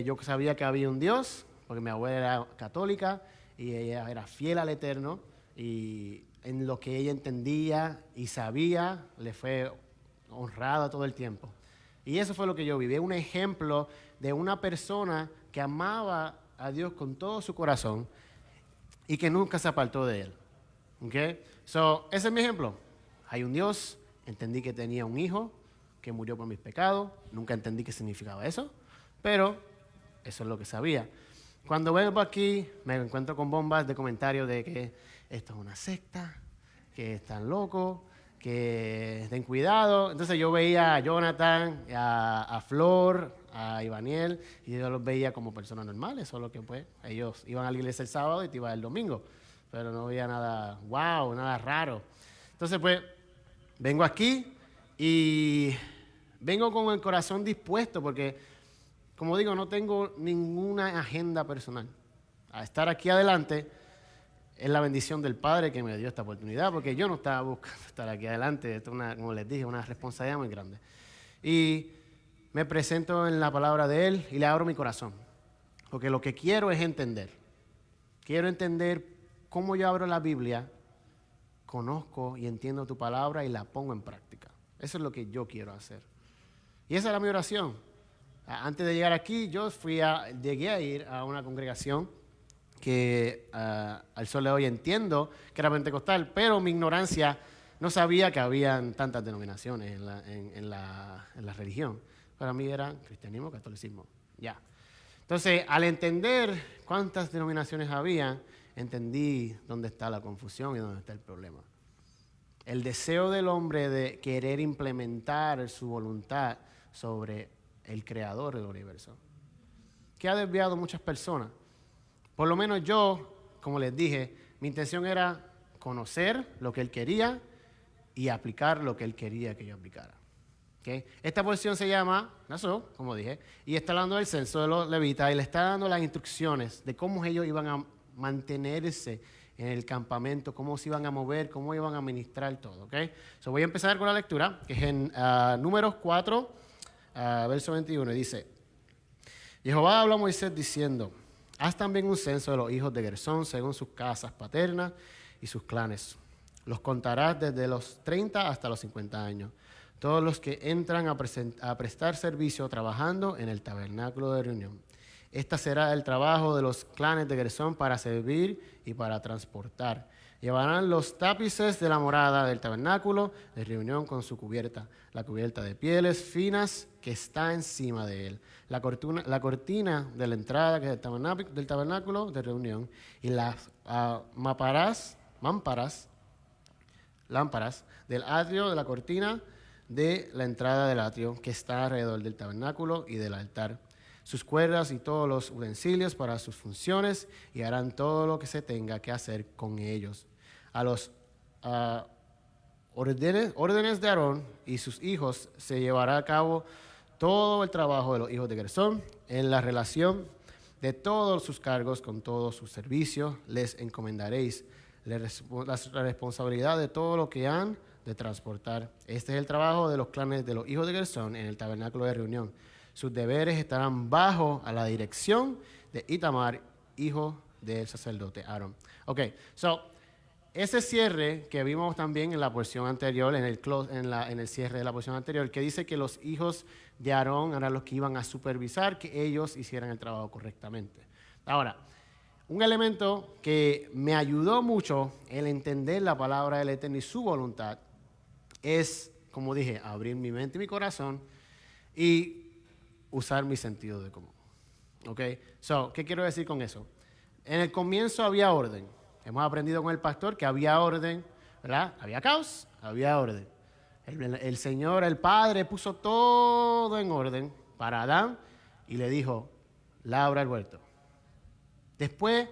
Yo sabía que había un Dios, porque mi abuela era católica y ella era fiel al Eterno, y en lo que ella entendía y sabía, le fue honrada todo el tiempo. Y eso fue lo que yo viví, un ejemplo de una persona que amaba a Dios con todo su corazón y que nunca se apartó de Él. ¿Okay? Ese es mi ejemplo. Hay un Dios, entendí que tenía un hijo que murió por mis pecados, nunca entendí qué significaba eso, pero eso es lo que sabía. Cuando vengo aquí, me encuentro con bombas de comentarios de que esto es una secta, que están locos, que ten cuidado. Entonces yo veía a Jonathan, a Flor, a Ivaniel, y yo los veía como personas normales, solo que pues ellos iban a la iglesia el sábado y te iban el domingo, pero no había nada wow, nada raro. Entonces pues vengo aquí y vengo con el corazón dispuesto porque, como digo, no tengo ninguna agenda personal. A estar aquí adelante es la bendición del Padre que me dio esta oportunidad, porque yo no estaba buscando estar aquí adelante. Esto es como les dije, una responsabilidad muy grande. Y me presento en la palabra de Él y le abro mi corazón, porque lo que quiero es entender. Quiero entender cómo yo abro la Biblia, conozco y entiendo tu palabra y la pongo en práctica. Eso es lo que yo quiero hacer. Y esa era mi oración. Antes de llegar aquí, yo llegué a ir a una congregación que al sol de hoy entiendo que era pentecostal, pero mi ignorancia no sabía que habían tantas denominaciones en la religión. Para mí era cristianismo, catolicismo, ya. Entonces, al entender cuántas denominaciones había, entendí dónde está la confusión y dónde está el problema. El deseo del hombre de querer implementar su voluntad sobre el creador del universo, que ha desviado muchas personas. Por lo menos yo, como les dije, mi intención era conocer lo que Él quería y aplicar lo que Él quería que yo aplicara. ¿Ok? ¿Okay? Esta porción se llama Naso, como dije, y está hablando del censo de los levitas y le está dando las instrucciones de cómo ellos iban a mantenerse en el campamento, cómo se iban a mover, cómo iban a administrar todo. ¿Okay? So voy a empezar con la lectura, que es en Números 4, verso 21, y dice: Jehová habló a Moisés diciendo: haz también un censo de los hijos de Gersón según sus casas paternas y sus clanes. Los contarás desde los 30 hasta los 50 años. Todos los que entran a prestar servicio trabajando en el tabernáculo de reunión. Este será el trabajo de los clanes de Gersón para servir y para transportar. Llevarán los tapices de la morada del tabernáculo de reunión con su cubierta, la cubierta de pieles finas que está encima de él, la cortina de la entrada que es del tabernáculo de reunión y las lámparas del atrio de la cortina de la entrada del atrio que está alrededor del tabernáculo y del altar, sus cuerdas y todos los utensilios para sus funciones, y harán todo lo que se tenga que hacer con ellos. A los órdenes de Aarón y sus hijos se llevará a cabo todo el trabajo de los hijos de Gersón en la relación de todos sus cargos con todos sus servicios. Les encomendaréis la responsabilidad de todo lo que han de transportar. Este es el trabajo de los clanes de los hijos de Gersón en el tabernáculo de reunión. Sus deberes estarán bajo a la dirección de Itamar, hijo del sacerdote Aarón. Ok, so ese cierre que vimos también en la porción anterior, en el cierre de la porción anterior, que dice que los hijos de Aarón eran los que iban a supervisar que ellos hicieran el trabajo correctamente. Ahora, un elemento que me ayudó mucho en entender la palabra del Eterno y su voluntad es, como dije, abrir mi mente y mi corazón y usar mi sentido de común. ¿Ok? So, ¿qué quiero decir con eso? En el comienzo había orden. Hemos aprendido con el pastor que había orden, ¿verdad? Había caos, había orden. El Señor, el Padre, puso todo en orden para Adán y le dijo: labra el huerto. Después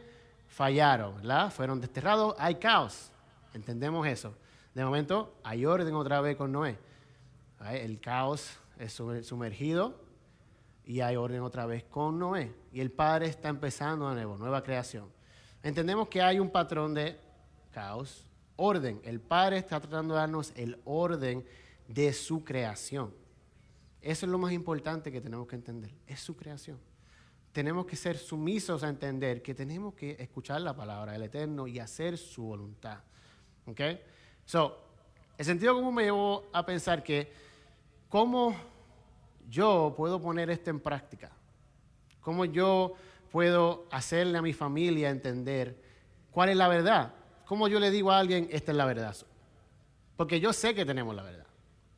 fallaron, ¿verdad? Fueron desterrados, hay caos. Entendemos eso. De momento hay orden otra vez con Noé. El caos es sumergido y hay orden otra vez con Noé. Y el Padre está empezando de nuevo, nueva creación. Entendemos que hay un patrón de caos, orden. El Padre está tratando de darnos el orden de su creación. Eso es lo más importante que tenemos que entender. Es su creación. Tenemos que ser sumisos a entender que tenemos que escuchar la palabra del Eterno y hacer su voluntad. ¿Ok? So, el sentido común me llevó a pensar que cómo yo puedo poner esto en práctica. Cómo yo puedo hacerle a mi familia entender cuál es la verdad. Cómo yo le digo a alguien, esta es la verdad. Porque yo sé que tenemos la verdad.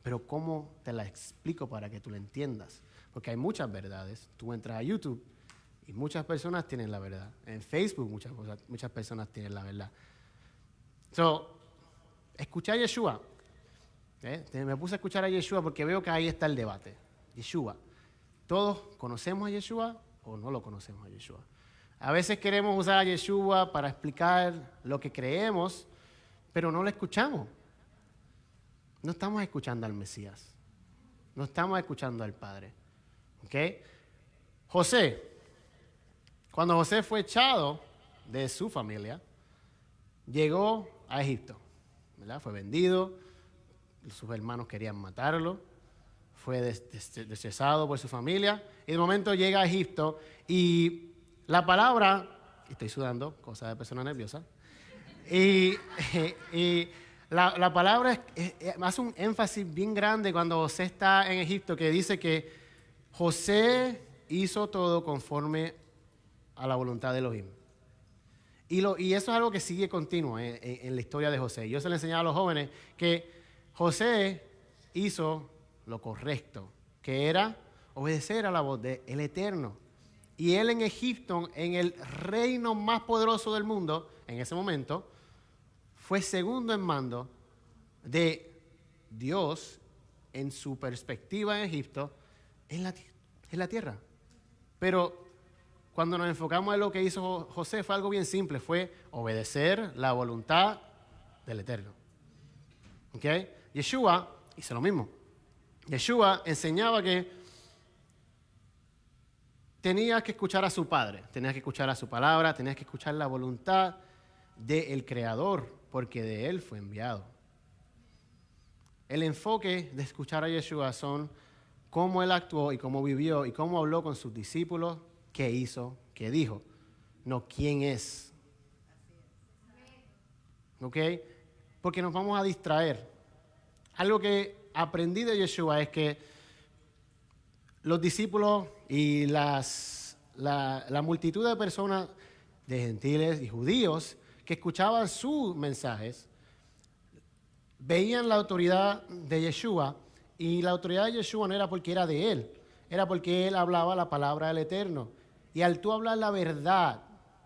Pero cómo te la explico para que tú la entiendas. Porque hay muchas verdades. Tú entras a YouTube y muchas personas tienen la verdad. En Facebook muchas personas tienen la verdad. So, escuché a Yeshua. Me puse a escuchar a Yeshua porque veo que ahí está el debate. Yeshua. ¿Todos conocemos a Yeshua o no lo conocemos a Yeshua? A veces queremos usar a Yeshua para explicar lo que creemos, pero no lo escuchamos. No estamos escuchando al Mesías. No estamos escuchando al Padre. ¿Ok? José. Cuando José fue echado de su familia, llegó a Egipto, ¿verdad? Fue vendido, sus hermanos querían matarlo, fue destrozado por su familia, y de momento llega a Egipto, y la palabra, estoy sudando, cosa de persona nerviosa, y la palabra hace un énfasis bien grande cuando José está en Egipto, que dice que José hizo todo conforme a la voluntad de Elohim. Y eso es algo que sigue continuo en la historia de José. Yo se le enseñaba a los jóvenes que José hizo lo correcto, que era obedecer a la voz del Eterno. Y él en Egipto, en el reino más poderoso del mundo, en ese momento, fue segundo en mando de Dios en su perspectiva en Egipto, en la tierra. Pero cuando nos enfocamos en lo que hizo José, fue algo bien simple, fue obedecer la voluntad del Eterno. ¿Ok? Yeshua hizo lo mismo. Yeshua enseñaba que tenías que escuchar a su Padre, tenías que escuchar a su palabra, tenías que escuchar la voluntad del Creador, porque de Él fue enviado. El enfoque de escuchar a Yeshua son cómo Él actuó y cómo vivió y cómo habló con sus discípulos, qué hizo, qué dijo, no quién es. ¿Ok? Porque nos vamos a distraer. Algo que aprendí de Yeshua es que los discípulos y la multitud de personas, de gentiles y judíos, que escuchaban sus mensajes, veían la autoridad de Yeshua, y la autoridad de Yeshua no era porque era de él, era porque él hablaba la palabra del Eterno. Y al tú hablar la verdad,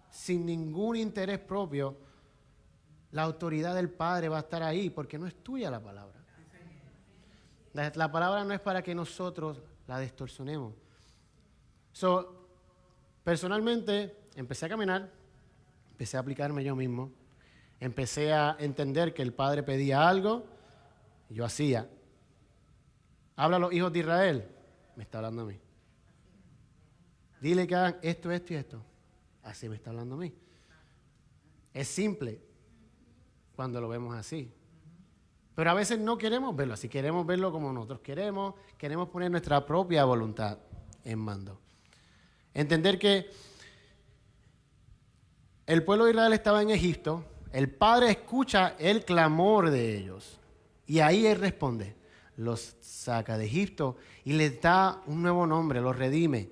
sin ningún interés propio, la autoridad del Padre va a estar ahí, porque no es tuya la palabra. La palabra no es para que nosotros la distorsionemos. Personalmente, empecé a caminar, empecé a aplicarme yo mismo, empecé a entender que el Padre pedía algo, y yo hacía. Habla a los hijos de Israel, me está hablando a mí. Dile que hagan esto, esto y esto. Así me está hablando a mí. Es simple cuando lo vemos así. Pero a veces no queremos verlo así, queremos verlo como nosotros queremos poner nuestra propia voluntad en mando. Entender que el pueblo de Israel estaba en Egipto, el Padre escucha el clamor de ellos y ahí Él responde, los saca de Egipto y les da un nuevo nombre, los redime,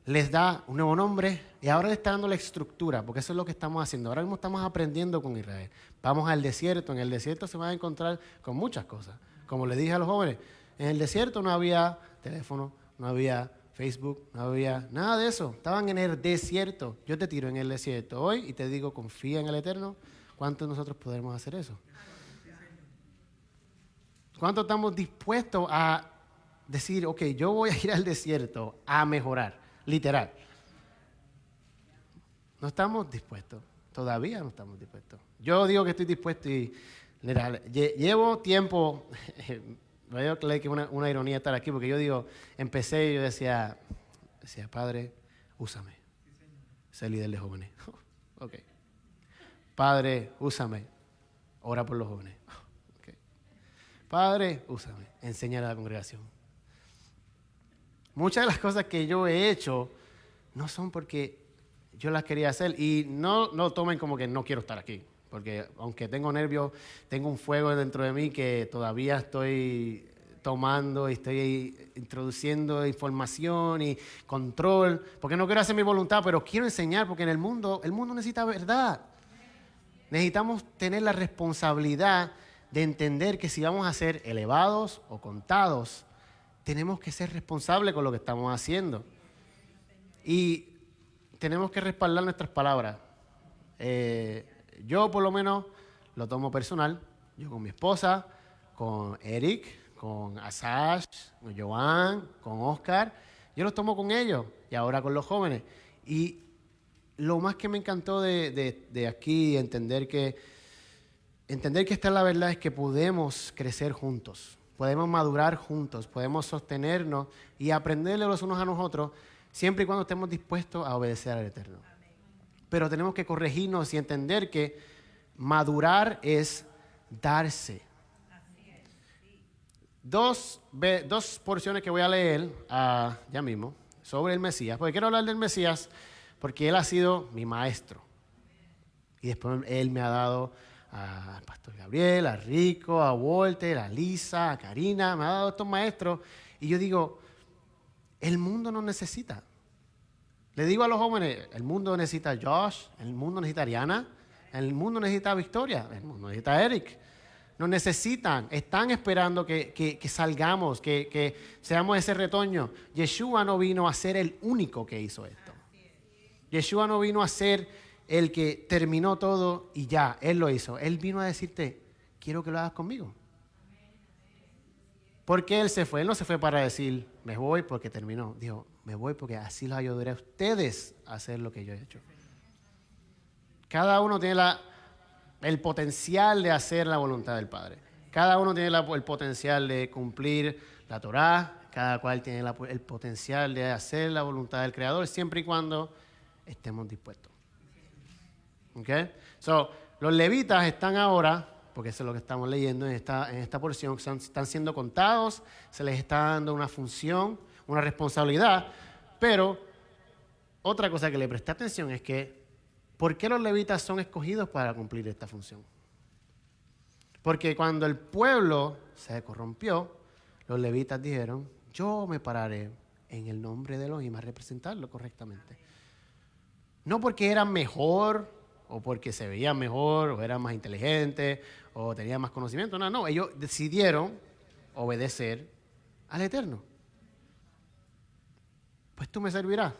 les da un nuevo nombre y ahora le está dando la estructura, porque eso es lo que estamos haciendo. Ahora mismo estamos aprendiendo con Israel. Vamos al desierto, en el desierto se van a encontrar con muchas cosas. Como les dije a los jóvenes, en el desierto no había teléfono, no había Facebook, no había nada de eso. Estaban en el desierto. Yo te tiro en el desierto hoy y te digo, confía en el Eterno. ¿Cuántos de nosotros podemos hacer eso? ¿Cuántos estamos dispuestos a decir, ok, yo voy a ir al desierto a mejorar? Literal. No estamos dispuestos. Todavía no estamos dispuestos. Yo digo que estoy dispuesto y llevo tiempo. Veo que es una ironía estar aquí porque yo digo, empecé y yo decía, Padre, úsame. Ser líder de jóvenes. Ok. Padre, úsame. Ora por los jóvenes. Okay. Padre, úsame. Enseñar a la congregación. Muchas de las cosas que yo he hecho no son porque yo las quería hacer y no tomen como que no quiero estar aquí, porque aunque tengo nervios, tengo un fuego dentro de mí que todavía estoy tomando y estoy introduciendo información y control, porque no quiero hacer mi voluntad, pero quiero enseñar porque en el mundo necesita verdad. Necesitamos tener la responsabilidad de entender que si vamos a ser elevados o contados, tenemos que ser responsables con lo que estamos haciendo. Y tenemos que respaldar nuestras palabras. Yo por lo menos lo tomo personal. Yo con mi esposa, con Eric, con Asash, con Joan, con Oscar. Yo los tomo con ellos y ahora con los jóvenes. Y lo más que me encantó de aquí, entender que esta es la verdad, es que podemos crecer juntos. Podemos madurar juntos, podemos sostenernos y aprenderle los unos a nosotros, siempre y cuando estemos dispuestos a obedecer al Eterno. Pero tenemos que corregirnos y entender que madurar es darse. Dos porciones que voy a leer ya mismo sobre el Mesías, porque quiero hablar del Mesías porque Él ha sido mi maestro. Y después Él me ha dado al pastor Gabriel, a Rico, a Walter, a Lisa, a Karina, me ha dado estos maestros. Y yo digo, el mundo nos necesita. Le digo a los jóvenes, el mundo necesita a Josh, el mundo necesita a Ariana, el mundo necesita a Victoria, el mundo necesita a Eric. Nos necesitan, están esperando que salgamos, que seamos ese retoño. Yeshua no vino a ser el único que hizo esto. Yeshua no vino a ser el que terminó todo y ya, Él lo hizo. Él vino a decirte, quiero que lo hagas conmigo. ¿Por qué Él se fue? Él no se fue para decir, me voy porque terminó. Dijo, me voy porque así los ayudaré a ustedes a hacer lo que yo he hecho. Cada uno tiene el potencial de hacer la voluntad del Padre. Cada uno tiene el potencial de cumplir la Torá, cada cual tiene el potencial de hacer la voluntad del Creador siempre y cuando estemos dispuestos. ¿Ok? So, los levitas están ahora, porque eso es lo que estamos leyendo en esta porción, están siendo contados, se les está dando una función, una responsabilidad, pero otra cosa que le presté atención es que, ¿por qué los levitas son escogidos para cumplir esta función? Porque cuando el pueblo se corrompió, los levitas dijeron, yo me pararé en el nombre de Elohim a representarlo correctamente. No porque eran mejor, o porque se veían mejor, o eran más inteligentes, o tenían más conocimiento. No, ellos decidieron obedecer al Eterno. Pues tú me servirás.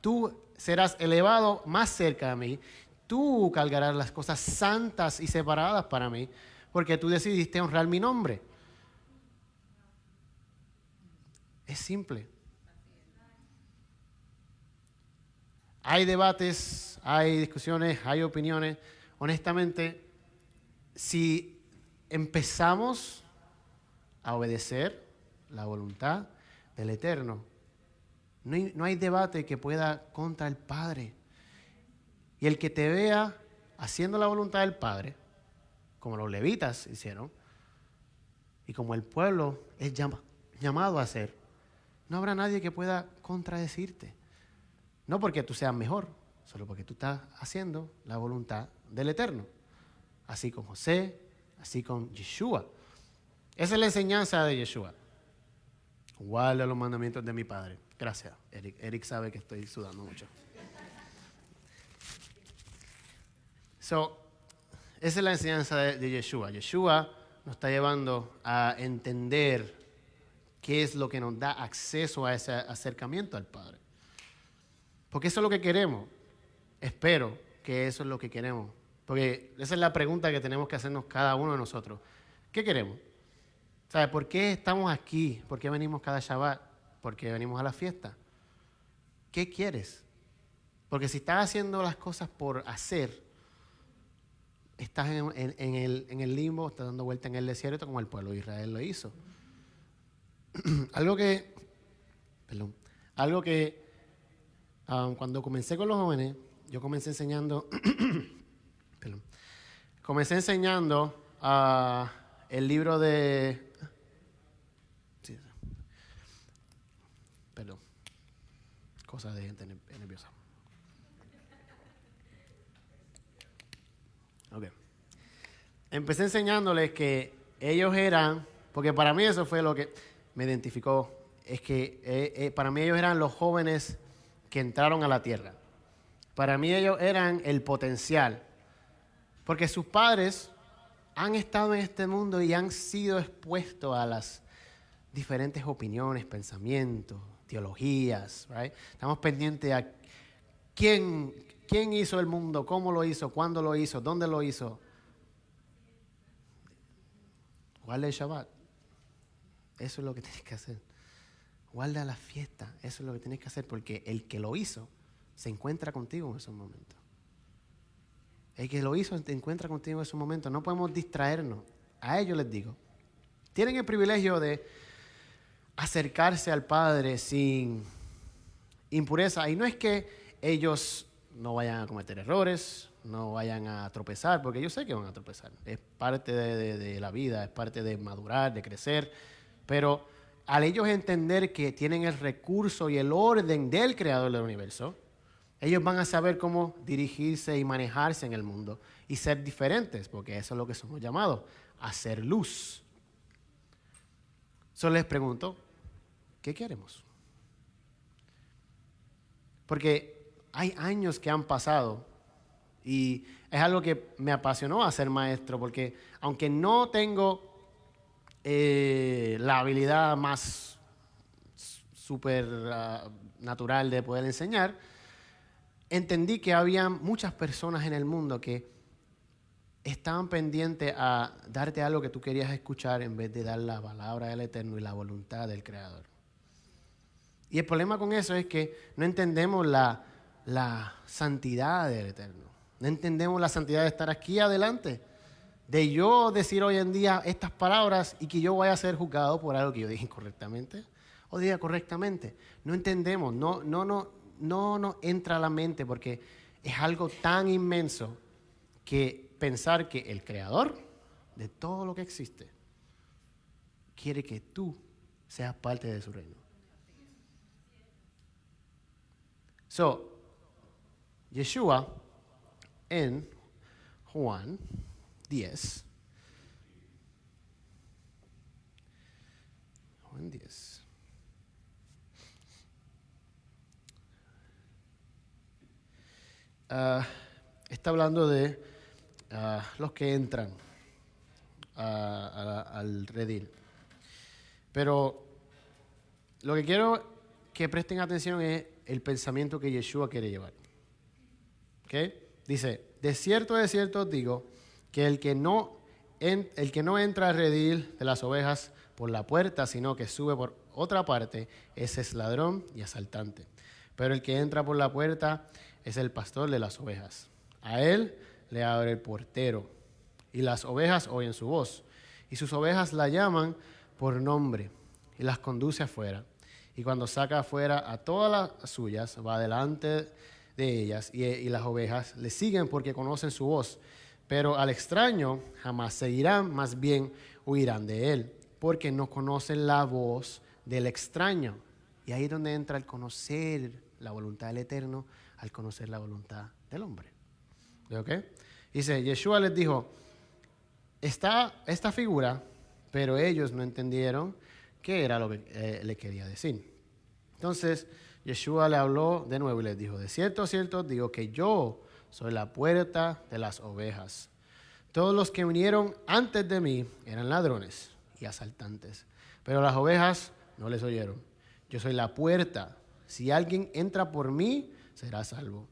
Tú serás elevado más cerca de mí. Tú cargarás las cosas santas y separadas para mí, porque tú decidiste honrar mi nombre. Es simple. Hay debates, hay discusiones, hay opiniones. Honestamente, si empezamos a obedecer la voluntad del Eterno, no hay debate que pueda contra el Padre. Y el que te vea haciendo la voluntad del Padre, como los levitas hicieron, y como el pueblo es llamado a hacer, no habrá nadie que pueda contradecirte. No porque tú seas mejor, solo porque tú estás haciendo la voluntad del Eterno. Así con José, así con Yeshua. Esa es la enseñanza de Yeshua. Guarda los mandamientos de mi Padre. Gracias, Eric. Eric sabe que estoy sudando mucho. Esa es la enseñanza de Yeshua. Yeshua nos está llevando a entender qué es lo que nos da acceso a ese acercamiento al Padre. Porque eso es lo que queremos. Espero que eso es lo que queremos. Porque esa es la pregunta que tenemos que hacernos cada uno de nosotros. ¿Qué queremos? ¿Sabes? ¿Por qué estamos aquí? ¿Por qué venimos cada Shabbat? ¿Por qué venimos a la fiesta? ¿Qué quieres? Porque si estás haciendo las cosas por hacer, estás en el limbo, estás dando vuelta en el desierto como el pueblo de Israel lo hizo. Algo que cuando comencé con los jóvenes, yo comencé enseñando, el libro de, cosas de gente nerviosa. Ok. Empecé enseñándoles que ellos eran, porque para mí eso fue lo que me identificó, es que para mí ellos eran los jóvenes que entraron a la tierra. Para mí ellos eran el potencial, porque sus padres han estado en este mundo y han sido expuestos a las diferentes opiniones, pensamientos, teologías, right? Estamos pendientes a quién hizo el mundo, cómo lo hizo, cuándo lo hizo, dónde lo hizo. Guarda el Shabbat. Eso es lo que tienes que hacer. Guarda la fiesta. Eso es lo que tienes que hacer porque el que lo hizo se encuentra contigo en esos momentos. El que lo hizo se encuentra contigo en esos momentos. No podemos distraernos. A ellos les digo, tienen el privilegio de acercarse al Padre sin impureza. Y no es que ellos no vayan a cometer errores, no vayan a tropezar, porque yo sé que van a tropezar. Es parte de la vida, es parte de madurar, de crecer. Pero al ellos entender que tienen el recurso y el orden del Creador del universo, ellos van a saber cómo dirigirse y manejarse en el mundo y ser diferentes, porque eso es lo que somos llamados, a ser luz. Solo les pregunto, ¿qué queremos? Porque hay años que han pasado y es algo que me apasionó a ser maestro, porque aunque no tengo la habilidad más súper natural de poder enseñar, entendí que había muchas personas en el mundo que estaban pendientes a darte algo que tú querías escuchar en vez de dar la palabra del Eterno y la voluntad del Creador. Y el problema con eso es que no entendemos la santidad del Eterno. No entendemos la santidad de estar aquí adelante, de yo decir hoy en día estas palabras y que yo vaya a ser juzgado por algo que yo dije incorrectamente o diga correctamente. No entendemos, no nos entra a la mente porque es algo tan inmenso que pensar que el creador de todo lo que existe quiere que tú seas parte de su reino. So, Yeshua en Juan 10, Juan 10, está hablando de los que entran al redil. Pero lo que quiero que presten atención es el pensamiento que Yeshua quiere llevar. ¿Okay? Dice, de cierto os digo, que el que no entra al redil de las ovejas por la puerta, sino que sube por otra parte, ese es ladrón y asaltante. Pero el que entra por la puerta es el pastor de las ovejas. A él le abre el portero, y las ovejas oyen su voz, y sus ovejas la llaman por nombre, y las conduce afuera. Y cuando saca afuera a todas las suyas, va delante de ellas, y las ovejas le siguen porque conocen su voz. Pero al extraño jamás seguirán, más bien huirán de él, porque no conocen la voz del extraño. Y ahí es donde entra el conocer la voluntad del Eterno, al conocer la voluntad del hombre. ¿Ok? Dice, Yeshua les dijo, está esta figura, pero ellos no entendieron qué era lo que le quería decir. Entonces, Yeshua le habló de nuevo y les dijo, de cierto os digo que yo soy la puerta de las ovejas. Todos los que vinieron antes de mí eran ladrones y asaltantes, pero las ovejas no les oyeron. Yo soy la puerta. Si alguien entra por mí, será salvo.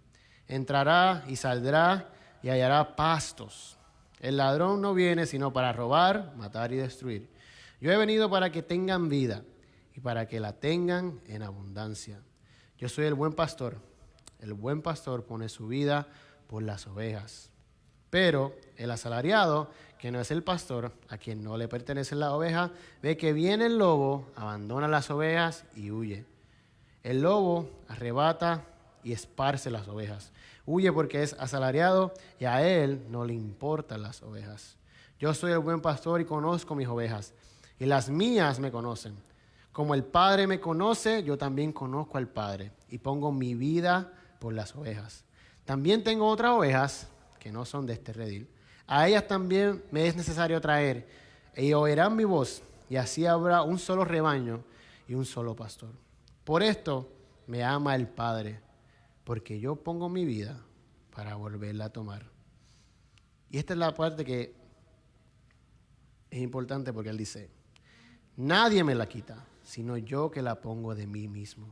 Entrará y saldrá y hallará pastos. El ladrón no viene sino para robar, matar y destruir. Yo he venido para que tengan vida y para que la tengan en abundancia. Yo soy el buen pastor. El buen pastor pone su vida por las ovejas. Pero el asalariado, que no es el pastor, a quien no le pertenece la oveja, ve que viene el lobo, abandona las ovejas y huye. El lobo arrebata y esparce las ovejas. Huye porque es asalariado y a él no le importan las ovejas. Yo soy el buen pastor y conozco mis ovejas, y las mías me conocen. Como el Padre me conoce, yo también conozco al Padre, y pongo mi vida por las ovejas. También tengo otras ovejas que no son de este redil. A ellas también me es necesario traer, y oirán mi voz, y así habrá un solo rebaño y un solo pastor. Por esto me ama el Padre, porque yo pongo mi vida para volverla a tomar. Y esta es la parte que es importante porque él dice, nadie me la quita, sino yo que la pongo de mí mismo.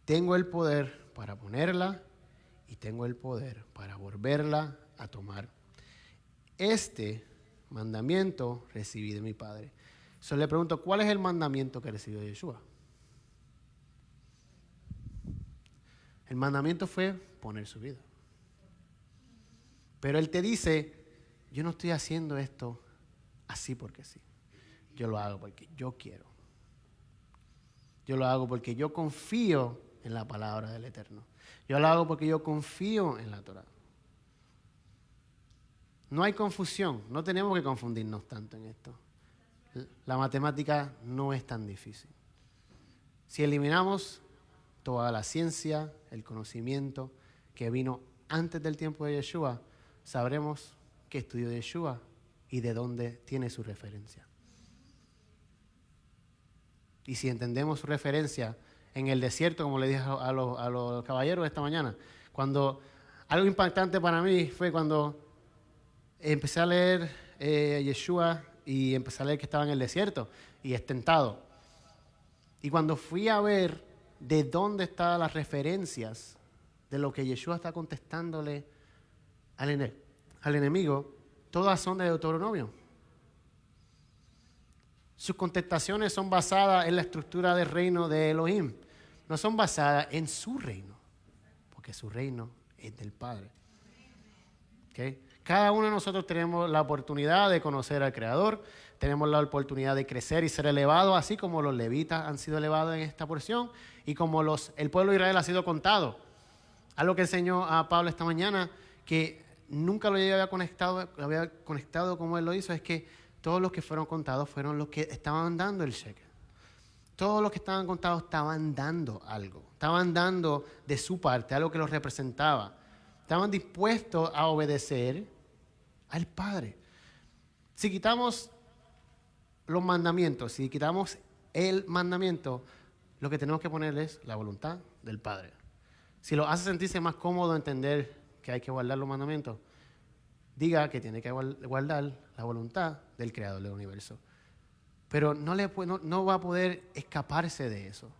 Tengo el poder para ponerla y tengo el poder para volverla a tomar. Este mandamiento recibí de mi Padre. Entonces le pregunto, ¿cuál es el mandamiento que recibió de Yeshua? El mandamiento fue poner su vida. Pero él te dice, yo no estoy haciendo esto así porque sí. Yo lo hago porque yo quiero. Yo lo hago porque yo confío en la palabra del Eterno. Yo lo hago porque yo confío en la Torah. No hay confusión, no tenemos que confundirnos tanto en esto. La matemática no es tan difícil. Si eliminamos toda la ciencia, el conocimiento que vino antes del tiempo de Yeshua, sabremos qué estudió Yeshua y de dónde tiene su referencia. Y si entendemos su referencia en el desierto, como le dije a los caballeros esta mañana, cuando algo impactante para mí fue cuando empecé a leer Yeshua y empecé a leer que estaba en el desierto y es tentado. Y cuando fui a ver de dónde estaban las referencias de lo que Yeshua está contestándole al enemigo, todas son de Deuteronomio. Sus contestaciones son basadas en la estructura del reino de Elohim. No son basadas en su reino, porque su reino es del Padre. ¿Okay? Cada uno de nosotros tenemos la oportunidad de conocer al Creador, tenemos la oportunidad de crecer y ser elevados, así como los levitas han sido elevados en esta porción y como el pueblo de Israel ha sido contado. Algo que enseñó a Pablo esta mañana, que nunca lo había conectado como él lo hizo, es que todos los que fueron contados fueron los que estaban dando el shekel. Todos los que estaban contados estaban dando algo, estaban dando de su parte, algo que los representaba. Estaban dispuestos a obedecer al Padre. Si quitamos los mandamientos, si quitamos el mandamiento, lo que tenemos que ponerle es la voluntad del Padre. Si lo hace sentirse más cómodo entender que hay que guardar los mandamientos, diga que tiene que guardar la voluntad del Creador del universo. Pero no va a poder escaparse de eso.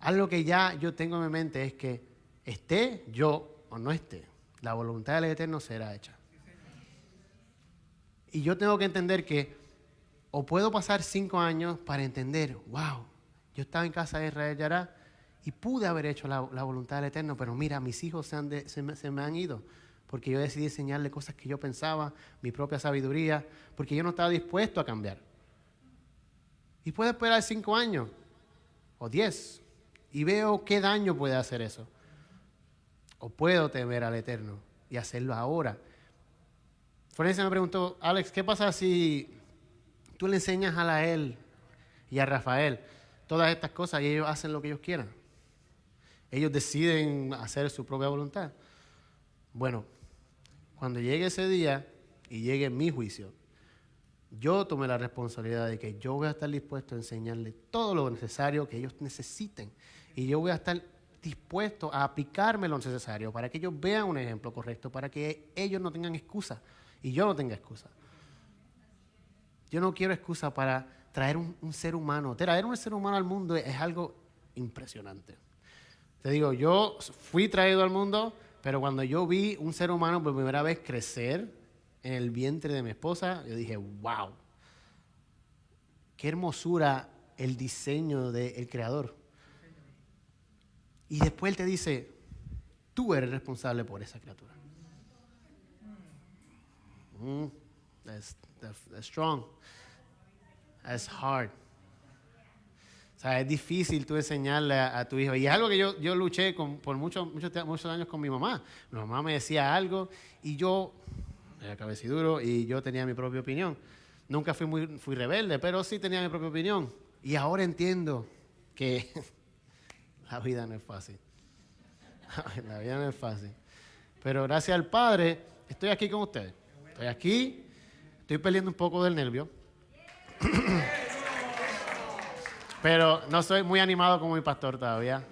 Algo que ya yo tengo en mi mente es que esté yo o no esté, la voluntad del Eterno será hecha. Y yo tengo que entender que o puedo pasar 5 años para entender, wow, yo estaba en casa de Israel Yará y pude haber hecho la voluntad del Eterno, pero mira, mis hijos se me han ido porque yo decidí enseñarle cosas que yo pensaba, mi propia sabiduría, porque yo no estaba dispuesto a cambiar. Y puedo esperar 5 años o 10 y veo qué daño puede hacer eso. O puedo temer al Eterno y hacerlo ahora. Florencia me preguntó, Alex, ¿qué pasa si tú le enseñas a Lael y a Rafael todas estas cosas y ellos hacen lo que ellos quieran? Ellos deciden hacer su propia voluntad. Bueno, cuando llegue ese día y llegue mi juicio, yo tomé la responsabilidad de que yo voy a estar dispuesto a enseñarle todo lo necesario que ellos necesiten. Y yo voy a estar dispuesto a aplicarme lo necesario para que ellos vean un ejemplo correcto, para que ellos no tengan excusa y yo no tenga excusa. Yo no quiero excusa para traer un ser humano. Traer un ser humano al mundo es algo impresionante. Te digo, yo fui traído al mundo, pero cuando yo vi un ser humano por primera vez crecer en el vientre de mi esposa, yo dije, wow, qué hermosura el diseño del Creador. Y después Él te dice, tú eres responsable por esa criatura. That's strong. That's hard. O sea, es difícil tú enseñarle a tu hijo. Y es algo que yo luché por muchos años con mi mamá. Mi mamá me decía algo y yo era cabeciduro y yo tenía mi propia opinión. Nunca fui rebelde, pero sí tenía mi propia opinión. Y ahora entiendo que la vida no es fácil. La vida no es fácil. Pero gracias al Padre, estoy aquí con ustedes. Estoy aquí, estoy perdiendo un poco del nervio. Pero no soy muy animado como mi pastor todavía.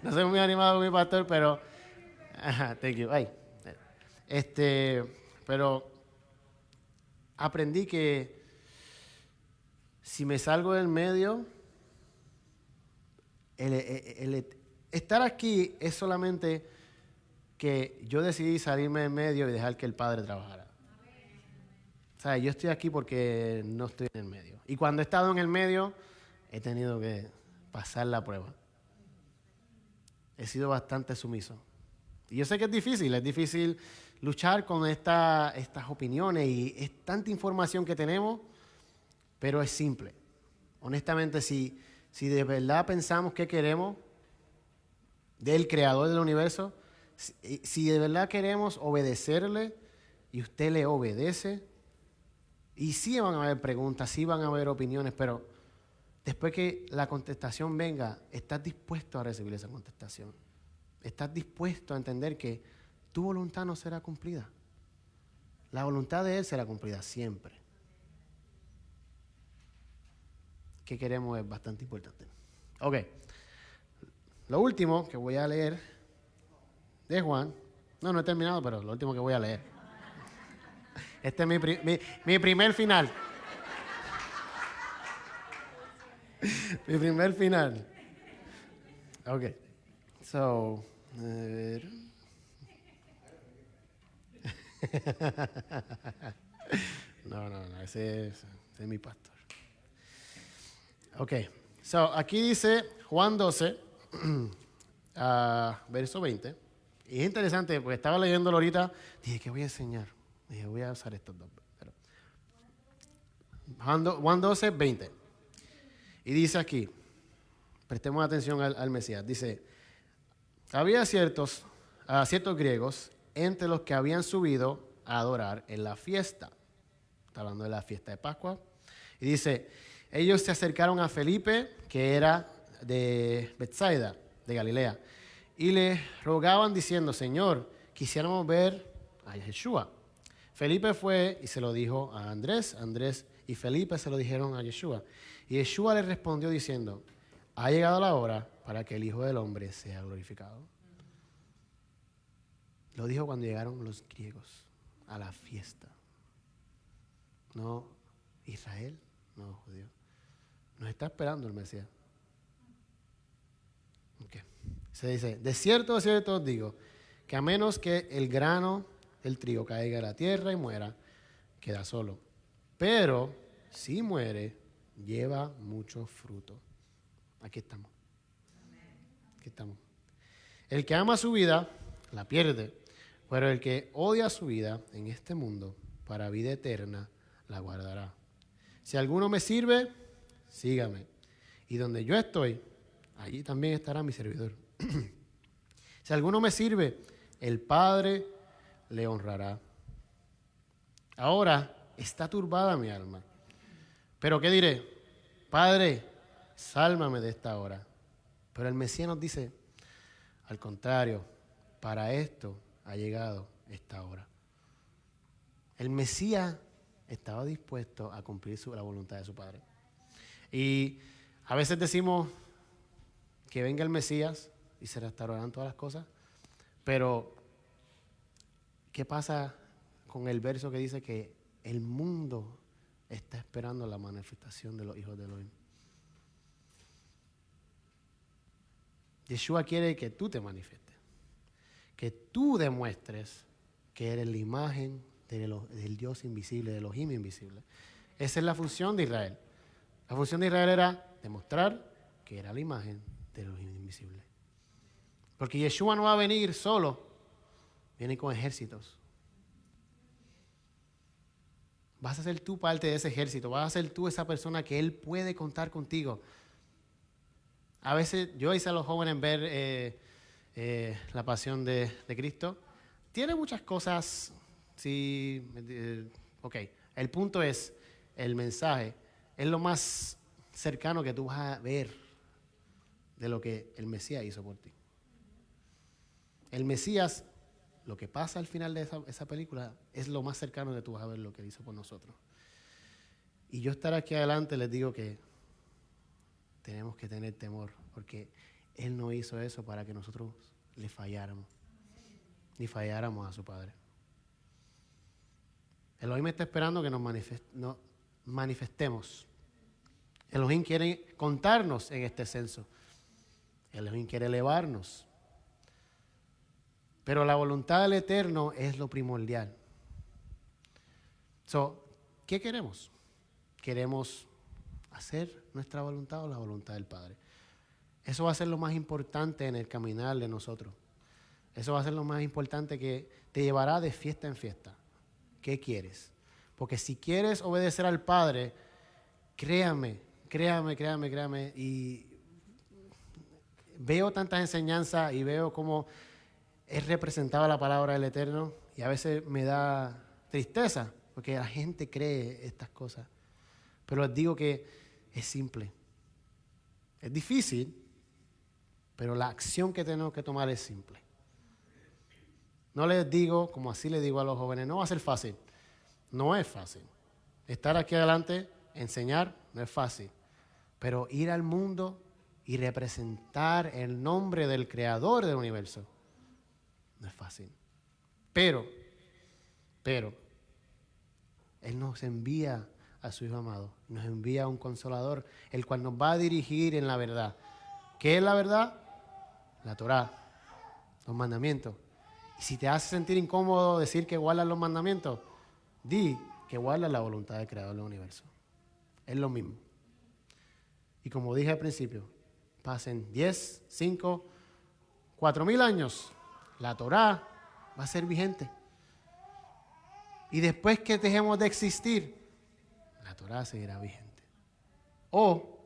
No soy muy animado como mi pastor, pero... thank you. Ay. Pero aprendí que si me salgo del medio, estar aquí es solamente que yo decidí salirme del medio y dejar que el Padre trabajara. O sea, yo estoy aquí porque no estoy en el medio. Y cuando he estado en el medio, he tenido que pasar la prueba. He sido bastante sumiso. Y yo sé que es difícil luchar con estas opiniones y es tanta información que tenemos, pero es simple. Honestamente, si de verdad pensamos que queremos del Creador del universo, si de verdad queremos obedecerle y usted le obedece, y sí van a haber preguntas, sí van a haber opiniones, pero después que la contestación venga, estás dispuesto a recibir esa contestación. Estás dispuesto a entender que tu voluntad no será cumplida. La voluntad de Él será cumplida siempre. ¿Qué queremos? Es bastante importante. Ok. Lo último que voy a leer de Juan, no he terminado, pero lo último que voy a leer. Este es mi primer final. Mi primer final. Ok. So, a ver. No, ese es mi pastor. Ok. So, aquí dice Juan 12. verso 20. Y es interesante, porque estaba leyéndolo ahorita, dije, ¿qué voy a enseñar? Dije, voy a usar estos dos. Juan 12, 20. Y dice aquí, prestemos atención al Mesías, dice, había ciertos griegos entre los que habían subido a adorar en la fiesta. Está hablando de la fiesta de Pascua. Y dice, ellos se acercaron a Felipe, que era de Betsaida, de Galilea, y le rogaban diciendo, Señor, quisiéramos ver a Yeshua. Felipe fue y se lo dijo a Andrés. Andrés y Felipe se lo dijeron a Yeshua. Y Yeshua le respondió diciendo, ha llegado la hora para que el Hijo del Hombre sea glorificado. Lo dijo cuando llegaron los griegos a la fiesta. No Israel, no judíos. Nos está esperando el Mesías. Okay. Se dice, de cierto os digo, que a menos que el grano del trigo caiga a la tierra y muera, queda solo. Pero si muere, lleva mucho fruto. Aquí estamos. Aquí estamos. El que ama su vida, la pierde. Pero el que odia su vida en este mundo, para vida eterna, la guardará. Si alguno me sirve, sígame. Y donde yo estoy, allí también estará mi servidor. Si alguno me sirve, el Padre le honrará. Ahora está turbada mi alma. Pero ¿qué diré? Padre, sálvame de esta hora. Pero el Mesías nos dice, al contrario, para esto ha llegado esta hora. El Mesías estaba dispuesto a cumplir la voluntad de su Padre. Y a veces decimos que venga el Mesías y se restaurarán todas las cosas, pero ¿qué pasa con el verso que dice que el mundo está esperando la manifestación de los hijos de Elohim? Yeshua quiere que tú te manifiestes, que tú demuestres que eres la imagen del Dios invisible, de Elohim invisible. Esa es la función de Israel. La función de Israel era demostrar que era la imagen del Elohim invisible. Porque Yeshua no va a venir solo, viene con ejércitos. Vas a ser tú parte de ese ejército, vas a ser tú esa persona que Él puede contar contigo. A veces yo hice a los jóvenes ver la pasión de Cristo. Tiene muchas cosas, sí, ok. El punto es, el mensaje es lo más cercano que tú vas a ver de lo que el Mesías hizo por ti. El Mesías, lo que pasa al final de esa película, es lo más cercano que tú vas a ver lo que hizo por nosotros. Y yo estar aquí adelante les digo que tenemos que tener temor, porque Él no hizo eso para que nosotros le falláramos, ni falláramos a su Padre. Elohim está esperando que nos manifestemos. Elohim quiere contarnos en este censo. Elohim quiere elevarnos. Pero la voluntad del Eterno es lo primordial. ¿Qué queremos? ¿Queremos hacer nuestra voluntad o la voluntad del Padre? Eso va a ser lo más importante en el caminar de nosotros. Eso va a ser lo más importante que te llevará de fiesta en fiesta. ¿Qué quieres? Porque si quieres obedecer al Padre, créame, y veo tantas enseñanzas y veo cómo es representada la palabra del Eterno y a veces me da tristeza porque la gente cree estas cosas. Pero les digo que es simple. Es difícil, pero la acción que tenemos que tomar es simple. No les digo, como así les digo a los jóvenes, no va a ser fácil. No es fácil. Estar aquí adelante, enseñar, no es fácil. Pero ir al mundo y representar el nombre del Creador del universo, no es fácil. Pero, Él nos envía a su Hijo amado, nos envía a un Consolador, el cual nos va a dirigir en la verdad. ¿Qué es la verdad? La Torá, los mandamientos. Y si te hace sentir incómodo decir que guardas los mandamientos, di que guardas la voluntad del Creador del universo. Es lo mismo. Y como dije al principio, pasen 10, 5, 4,000 años, la Torá va a ser vigente. Y después que dejemos de existir, la Torá seguirá vigente. O,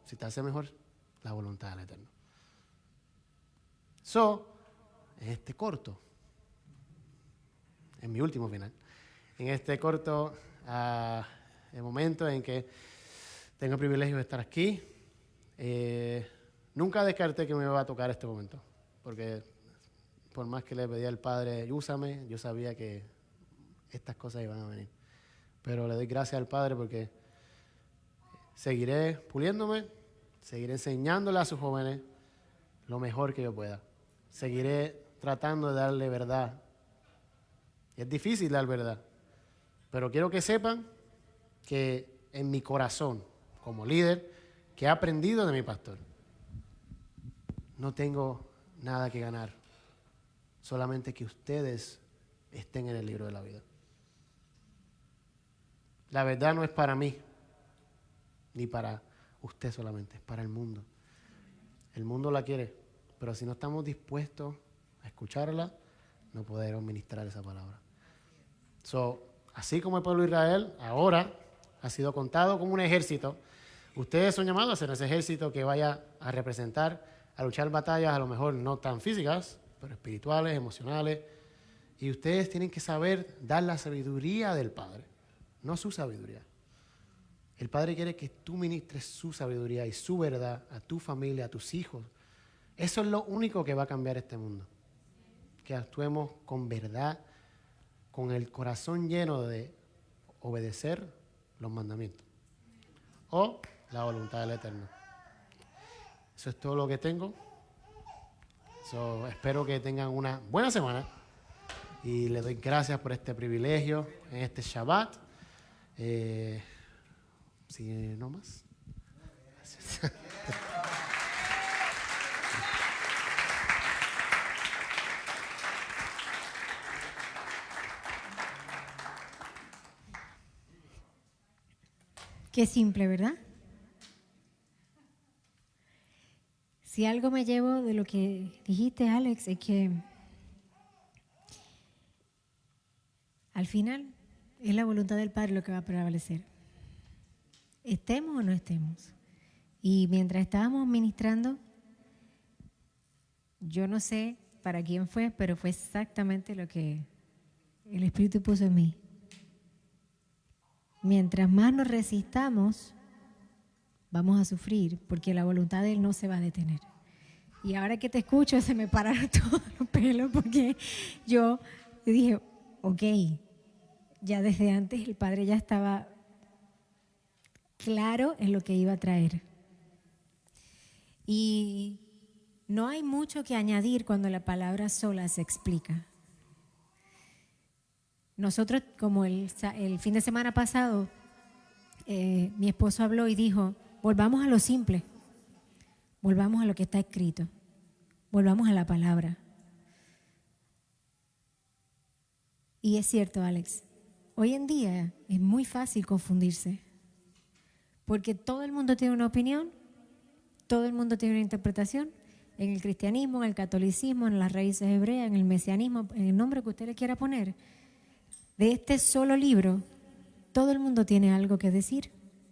si te hace mejor, la voluntad del Eterno. En este corto, en mi último final, en este corto el momento en que tengo el privilegio de estar aquí, nunca descarté que me iba a tocar este momento, porque por más que le pedí al Padre, úsame, yo sabía que estas cosas iban a venir. Pero le doy gracias al Padre porque seguiré puliéndome, seguiré enseñándole a sus jóvenes lo mejor que yo pueda. Seguiré tratando de darle verdad. Es difícil dar verdad, pero quiero que sepan que en mi corazón, como líder, que he aprendido de mi pastor, no tengo nada que ganar, solamente que ustedes estén en el libro de la vida. La verdad no es para mí, ni para usted solamente, es para el mundo. El mundo la quiere, pero si no estamos dispuestos a escucharla, no podremos ministrar esa palabra. Así como el pueblo de Israel ahora ha sido contado como un ejército, ustedes son llamados a ser ese ejército que vaya a representar, a luchar batallas a lo mejor no tan físicas, pero espirituales, emocionales. Y ustedes tienen que saber dar la sabiduría del Padre, no su sabiduría. El Padre quiere que tú ministres su sabiduría y su verdad a tu familia, a tus hijos. Eso es lo único que va a cambiar este mundo. Que actuemos con verdad, con el corazón lleno de obedecer los mandamientos o la voluntad del Eterno. Eso es todo lo que tengo. Espero que tengan una buena semana y les doy gracias por este privilegio en este Shabbat. Si no más. Gracias. Qué simple, ¿verdad? Si algo me llevo de lo que dijiste, Alex, es que al final es la voluntad del Padre lo que va a prevalecer. Estemos o no estemos. Y mientras estábamos ministrando, yo no sé para quién fue, pero fue exactamente lo que el Espíritu puso en mí. Mientras más nos resistamos, vamos a sufrir, porque la voluntad de Él no se va a detener. Y ahora que te escucho, se me pararon todos los pelos, porque yo dije, ok, ya desde antes el Padre ya estaba claro en lo que iba a traer. Y no hay mucho que añadir cuando la palabra sola se explica. Nosotros, como el fin de semana pasado, mi esposo habló y dijo, volvamos a lo simple, volvamos a lo que está escrito, volvamos a la palabra. Y es cierto, Alex, hoy en día es muy fácil confundirse, porque todo el mundo tiene una opinión, todo el mundo tiene una interpretación, en el cristianismo, en el catolicismo, en las raíces hebreas, en el mesianismo, en el nombre que usted le quiera poner. De este solo libro, todo el mundo tiene algo que decir,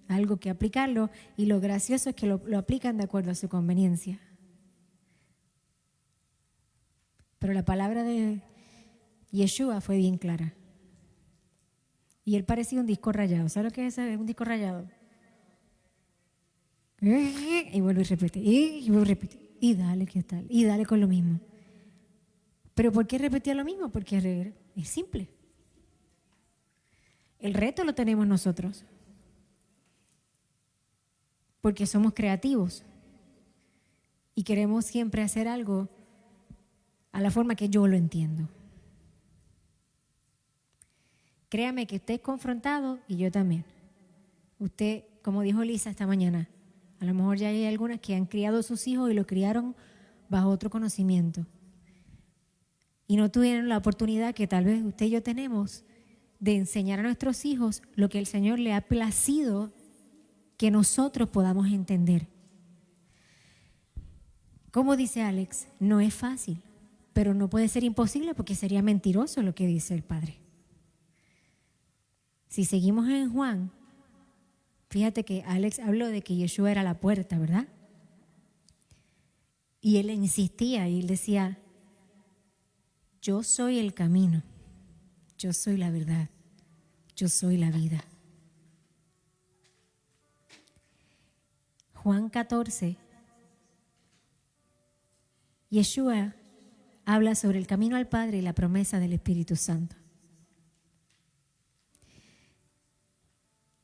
algo que aplicarlo, y lo gracioso es que lo aplican de acuerdo a su conveniencia. Pero la palabra de Yeshua fue bien clara. Y él parecía un disco rayado. ¿Sabes lo que es un disco rayado? Y vuelve y repite, y vuelve y repite. Y dale, ¿qué tal? Y dale con lo mismo. ¿Pero por qué repetía lo mismo? Porque es simple. El reto lo tenemos nosotros, porque somos creativos y queremos siempre hacer algo a la forma que yo lo entiendo. Créame que usted es confrontado y yo también. Usted, como dijo Lisa esta mañana, a lo mejor ya hay algunas que han criado a sus hijos y los criaron bajo otro conocimiento y no tuvieron la oportunidad que tal vez usted y yo tenemos de enseñar a nuestros hijos lo que el Señor le ha placido que nosotros podamos entender. Como dice Alex, no es fácil, pero no puede ser imposible porque sería mentiroso lo que dice el Padre. Si seguimos en Juan, fíjate que Alex habló de que Yeshua era la puerta, ¿verdad? Y él insistía y él decía, yo soy el camino, yo soy la verdad, yo soy la vida. Juan 14, Yeshua habla sobre el camino al Padre y la promesa del Espíritu Santo.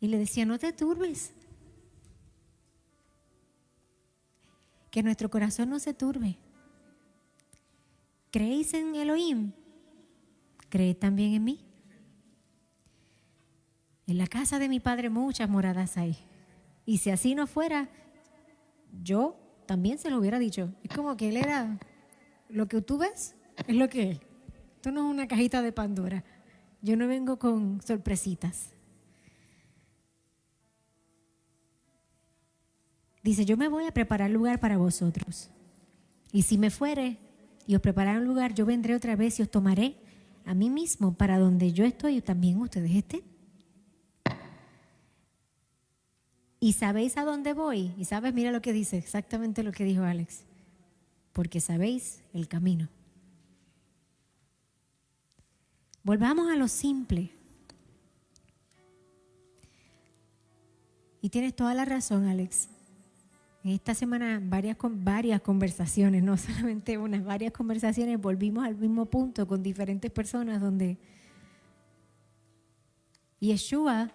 Y le decía, no te turbes, que nuestro corazón no se turbe. ¿Creéis en Elohim? Creed también en mí. En la casa de mi Padre muchas moradas hay. Y si así no fuera, yo también se lo hubiera dicho. Es como que él era, lo que tú ves es lo que es. Esto no es una cajita de Pandora. Yo no vengo con sorpresitas. Dice, yo me voy a preparar lugar para vosotros. Y si me fuere y os prepararé un lugar, yo vendré otra vez y os tomaré a mí mismo para donde yo estoy y también ustedes estén. ¿Y sabéis a dónde voy? Y sabes, mira lo que dice, exactamente lo que dijo Alex. Porque sabéis el camino. Volvamos a lo simple. Y tienes toda la razón, Alex. En esta semana varias conversaciones, no solamente unas, varias conversaciones, volvimos al mismo punto con diferentes personas donde Yeshua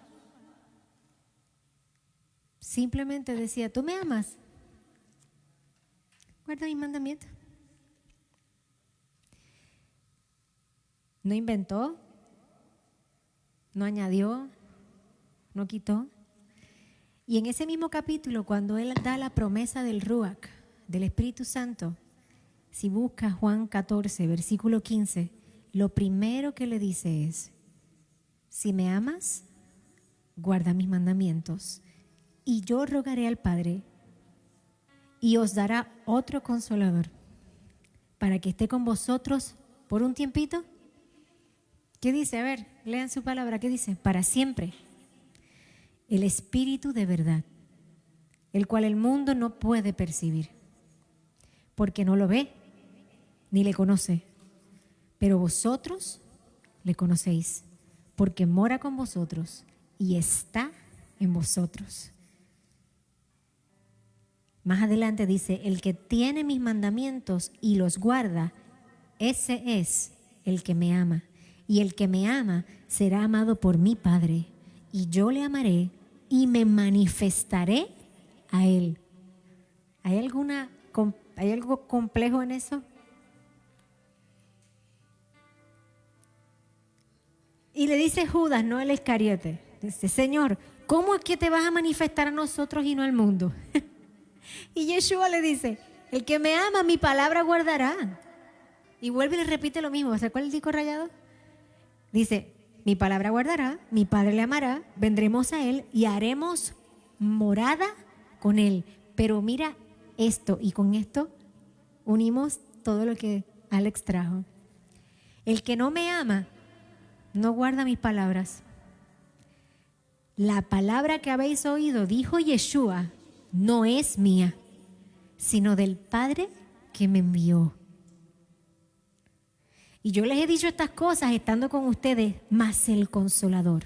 simplemente decía, ¿tú me amas? Guarda mis mandamientos. No inventó, no añadió, no quitó. Y en ese mismo capítulo, cuando él da la promesa del Ruach, del Espíritu Santo, si buscas Juan 14, versículo 15, lo primero que le dice es, si me amas, guarda mis mandamientos, y yo rogaré al Padre, y os dará otro consolador, para que esté con vosotros por un tiempito. ¿Qué dice? A ver, lean su palabra, ¿qué dice? Para siempre. El Espíritu de verdad, el cual el mundo no puede percibir, porque no lo ve ni le conoce, pero vosotros le conocéis, porque mora con vosotros y está en vosotros. Más adelante dice, el que tiene mis mandamientos y los guarda, ese es el que me ama, y el que me ama será amado por mi Padre, y yo le amaré y me manifestaré a él. ¿Hay algo complejo en eso? Y le dice Judas, no el Iscariote, dice, Señor, ¿cómo es que te vas a manifestar a nosotros y no al mundo? Y Yeshua le dice, el que me ama, mi palabra guardará. Y vuelve y le repite lo mismo. ¿Se acuerda el disco rayado? Dice, mi palabra guardará, mi Padre le amará, vendremos a él y haremos morada con él. Pero mira esto, y con esto unimos todo lo que Alex trajo. El que no me ama, no guarda mis palabras. La palabra que habéis oído, dijo Yeshua, no es mía, sino del Padre que me envió. Y yo les he dicho estas cosas estando con ustedes, más el Consolador,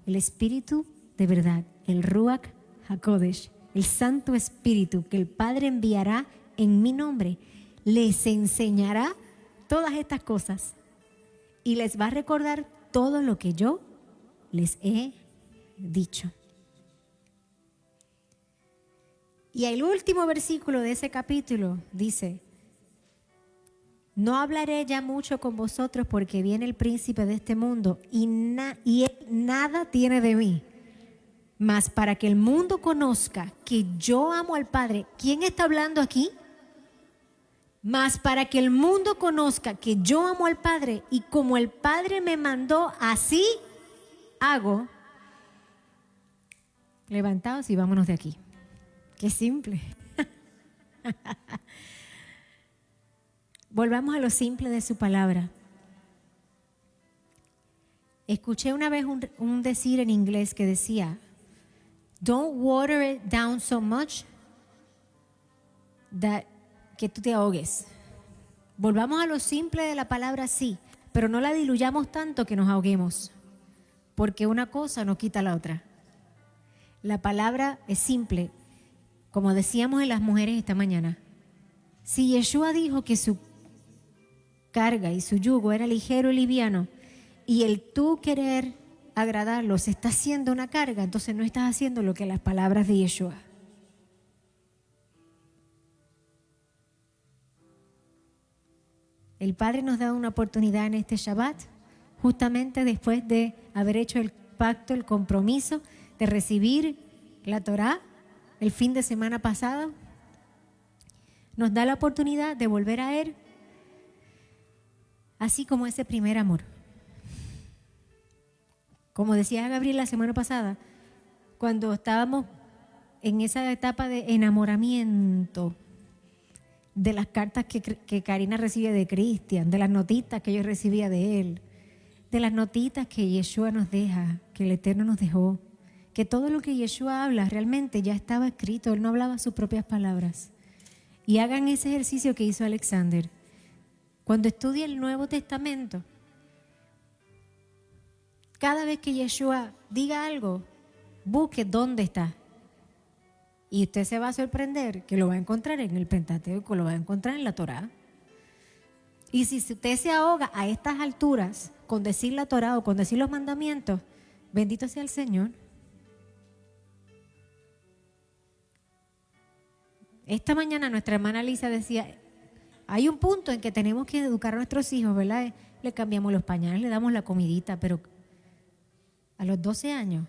el Espíritu de verdad, el Ruach HaKodesh, el Santo Espíritu que el Padre enviará en mi nombre, les enseñará todas estas cosas y les va a recordar todo lo que yo les he dicho. Y el último versículo de ese capítulo dice, no hablaré ya mucho con vosotros porque viene el príncipe de este mundo y él nada tiene de mí. Mas para que el mundo conozca que yo amo al Padre. ¿Quién está hablando aquí? Mas para que el mundo conozca que yo amo al Padre y como el Padre me mandó, así hago. Levantaos y vámonos de aquí. Qué simple. Volvamos a lo simple de su palabra. Escuché una vez un decir en inglés que decía, don't water it down so much que tú te ahogues. Volvamos a lo simple de la palabra sí, pero no la diluyamos tanto que nos ahoguemos, porque una cosa no quita la otra. La palabra es simple, como decíamos en las mujeres esta mañana. Si Yeshua dijo que su carga y su yugo era ligero y liviano, y el tú querer agradarlo se está haciendo una carga, entonces no estás haciendo lo que las palabras de Yeshua. El Padre nos da una oportunidad en este Shabbat, justamente después de haber hecho el pacto, el compromiso de recibir la Torá el fin de semana pasado. Nos da la oportunidad de volver a Él, así como ese primer amor. Como decía Gabriel la semana pasada, cuando estábamos en esa etapa de enamoramiento, de las cartas que Karina recibía de Cristian, de las notitas que yo recibía de él, de las notitas que Yeshua nos deja, que el Eterno nos dejó, que todo lo que Yeshua habla realmente ya estaba escrito, él no hablaba sus propias palabras. Y hagan ese ejercicio que hizo Alexander. Cuando estudie el Nuevo Testamento, cada vez que Yeshua diga algo, busque dónde está. Y usted se va a sorprender que lo va a encontrar en el Pentateuco, lo va a encontrar en la Torá. Y si usted se ahoga a estas alturas con decir la Torá o con decir los mandamientos, bendito sea el Señor. Esta mañana nuestra hermana Lisa decía, hay un punto en que tenemos que educar a nuestros hijos, ¿verdad? Le cambiamos los pañales, le damos la comidita, pero a los 12 años,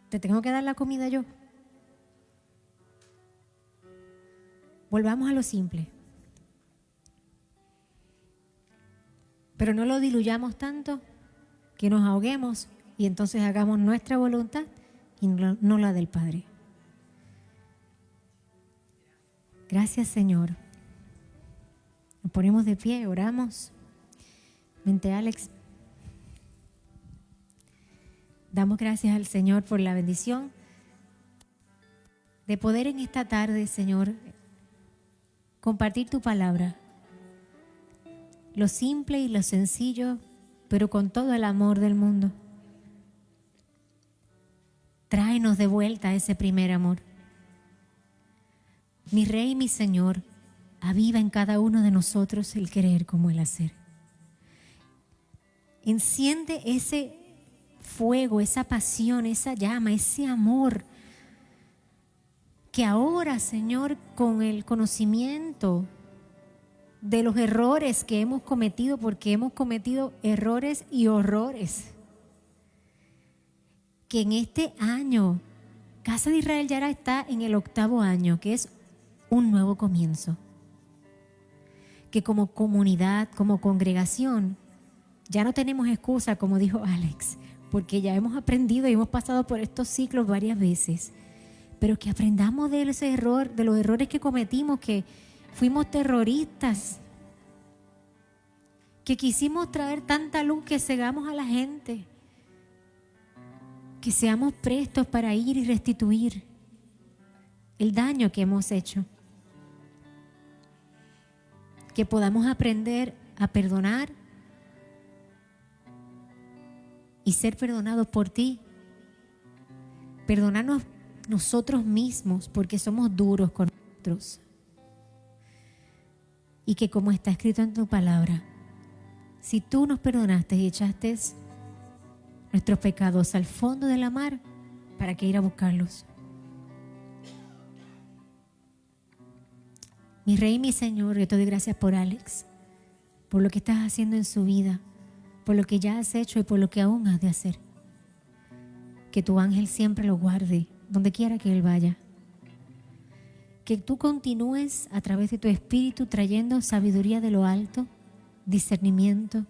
¿te tengo que dar la comida yo? Volvamos a lo simple. Pero no lo diluyamos tanto que nos ahoguemos y entonces hagamos nuestra voluntad y no la del Padre. Gracias, Señor. Nos ponemos de pie, oramos. Vente, Alex. Damos gracias al Señor por la bendición de poder en esta tarde, Señor, compartir tu palabra. Lo simple y lo sencillo, pero con todo el amor del mundo. Tráenos de vuelta a ese primer amor. Mi Rey y mi Señor, aviva en cada uno de nosotros el querer como el hacer. Enciende ese fuego, esa pasión, esa llama, ese amor que ahora, Señor, con el conocimiento de los errores que hemos cometido, porque hemos cometido errores y horrores, que en este año Casa de Israel ya está en el 8º año, que es un nuevo comienzo, que como comunidad, como congregación, ya no tenemos excusa, como dijo Alex, porque ya hemos aprendido y hemos pasado por estos ciclos varias veces, pero que aprendamos de ese error, de los errores que cometimos, que fuimos terroristas, que quisimos traer tanta luz que cegamos a la gente, que seamos prestos para ir y restituir el daño que hemos hecho, que podamos aprender a perdonar y ser perdonados por ti, perdonarnos nosotros mismos porque somos duros con nosotros, y que como está escrito en tu palabra, si tú nos perdonaste y echaste nuestros pecados al fondo de la mar, ¿para qué ir a buscarlos? Mi Rey y mi Señor, yo te doy gracias por Alex, por lo que estás haciendo en su vida, por lo que ya has hecho y por lo que aún has de hacer. Que tu ángel siempre lo guarde donde quiera que él vaya. Que tú continúes a través de tu espíritu trayendo sabiduría de lo alto, discernimiento.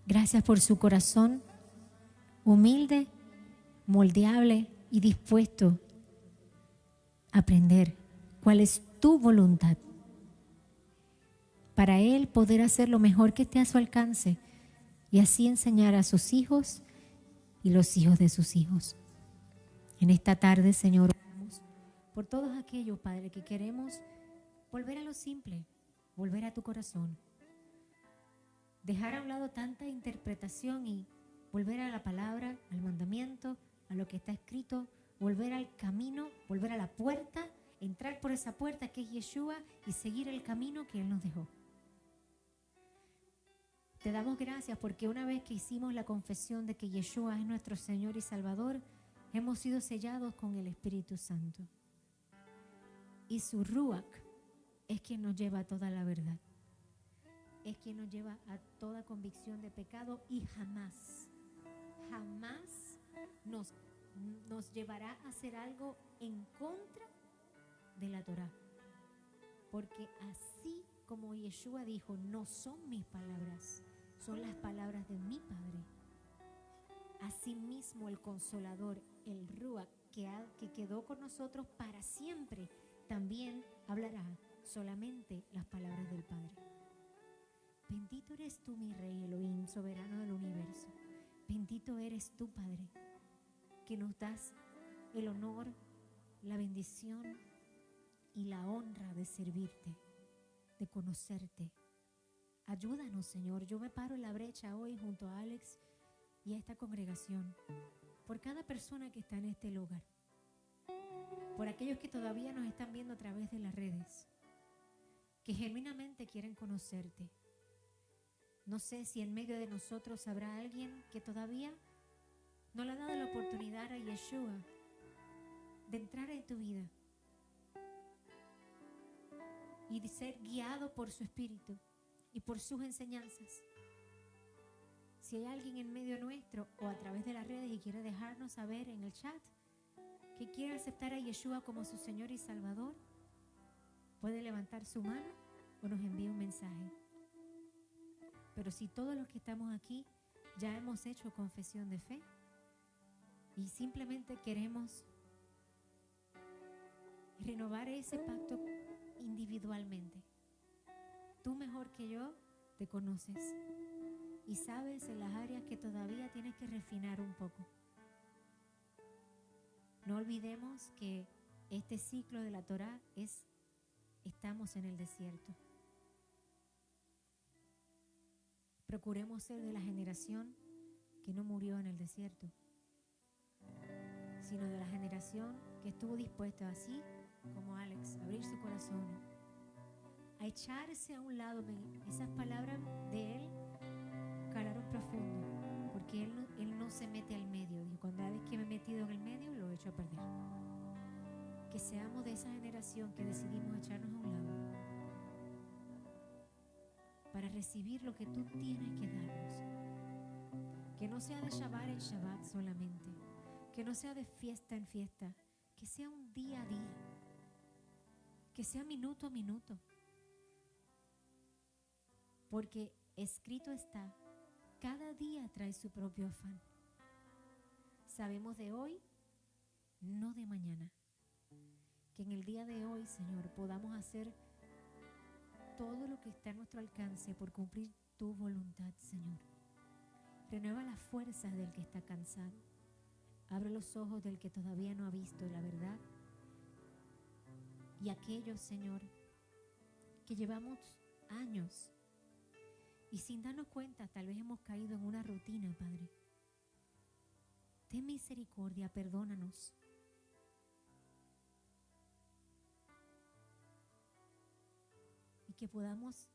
Gracias por su corazón humilde, moldeable y dispuesto a aprender cuál es tu voluntad, para Él poder hacer lo mejor que esté a su alcance y así enseñar a sus hijos y los hijos de sus hijos. En esta tarde, Señor, oramos por todos aquellos, Padre, que queremos volver a lo simple, volver a tu corazón, dejar a un lado tanta interpretación y volver a la palabra, al mandamiento, a lo que está escrito, volver al camino, volver a la puerta, entrar por esa puerta que es Yeshua y seguir el camino que Él nos dejó. Te damos gracias porque una vez que hicimos la confesión de que Yeshua es nuestro Señor y Salvador, hemos sido sellados con el Espíritu Santo. Y su Ruach es quien nos lleva a toda la verdad. Es quien nos lleva a toda convicción de pecado y jamás nos llevará a hacer algo en contra de la Torá. Porque así como Yeshua dijo, no son mis palabras, son las palabras de mi Padre. Asimismo el Consolador, el Ruach, que quedó con nosotros para siempre, también hablará solamente las palabras del Padre. Bendito eres tú, mi Rey Elohim, soberano del universo. Bendito eres tú, Padre, que nos das el honor, la bendición y la honra de servirte, de conocerte. Ayúdanos, Señor. Yo me paro en la brecha hoy junto a Alex y a esta congregación, por cada persona que está en este lugar, por aquellos que todavía nos están viendo a través de las redes, que genuinamente quieren conocerte. No sé si en medio de nosotros habrá alguien que todavía no le ha dado la oportunidad a Yeshua de entrar en tu vida y de ser guiado por su Espíritu y por sus enseñanzas. Si hay alguien en medio nuestro o a través de las redes y quiere dejarnos saber en el chat que quiere aceptar a Yeshua como su Señor y Salvador, puede levantar su mano o nos envía un mensaje. Pero si todos los que estamos aquí ya hemos hecho confesión de fe y simplemente queremos renovar ese pacto individualmente, tú mejor que yo te conoces y sabes en las áreas que todavía tienes que refinar un poco. No olvidemos que este ciclo de la Torá estamos en el desierto. Procuremos ser de la generación que no murió en el desierto, sino de la generación que estuvo dispuesta, así como Alex, a abrir su corazón, a echarse a un lado. Esas palabras de él calaron profundo, porque él no se mete al medio. Y cada vez que me he metido en el medio, lo he hecho a perder. Que seamos de esa generación que decidimos echarnos a un lado para recibir lo que tú tienes que darnos. Que no sea de Shabbat en Shabbat solamente, que no sea de fiesta en fiesta, que sea un día a día, que sea minuto a minuto. Porque escrito está, cada día trae su propio afán. Sabemos de hoy, no de mañana. Que en el día de hoy, Señor, podamos hacer todo lo que está a nuestro alcance por cumplir tu voluntad, Señor. Renueva las fuerzas del que está cansado. Abre los ojos del que todavía no ha visto la verdad. Y aquellos, Señor, que llevamos años y sin darnos cuenta, tal vez hemos caído en una rutina, Padre. Ten misericordia, perdónanos. Y que podamos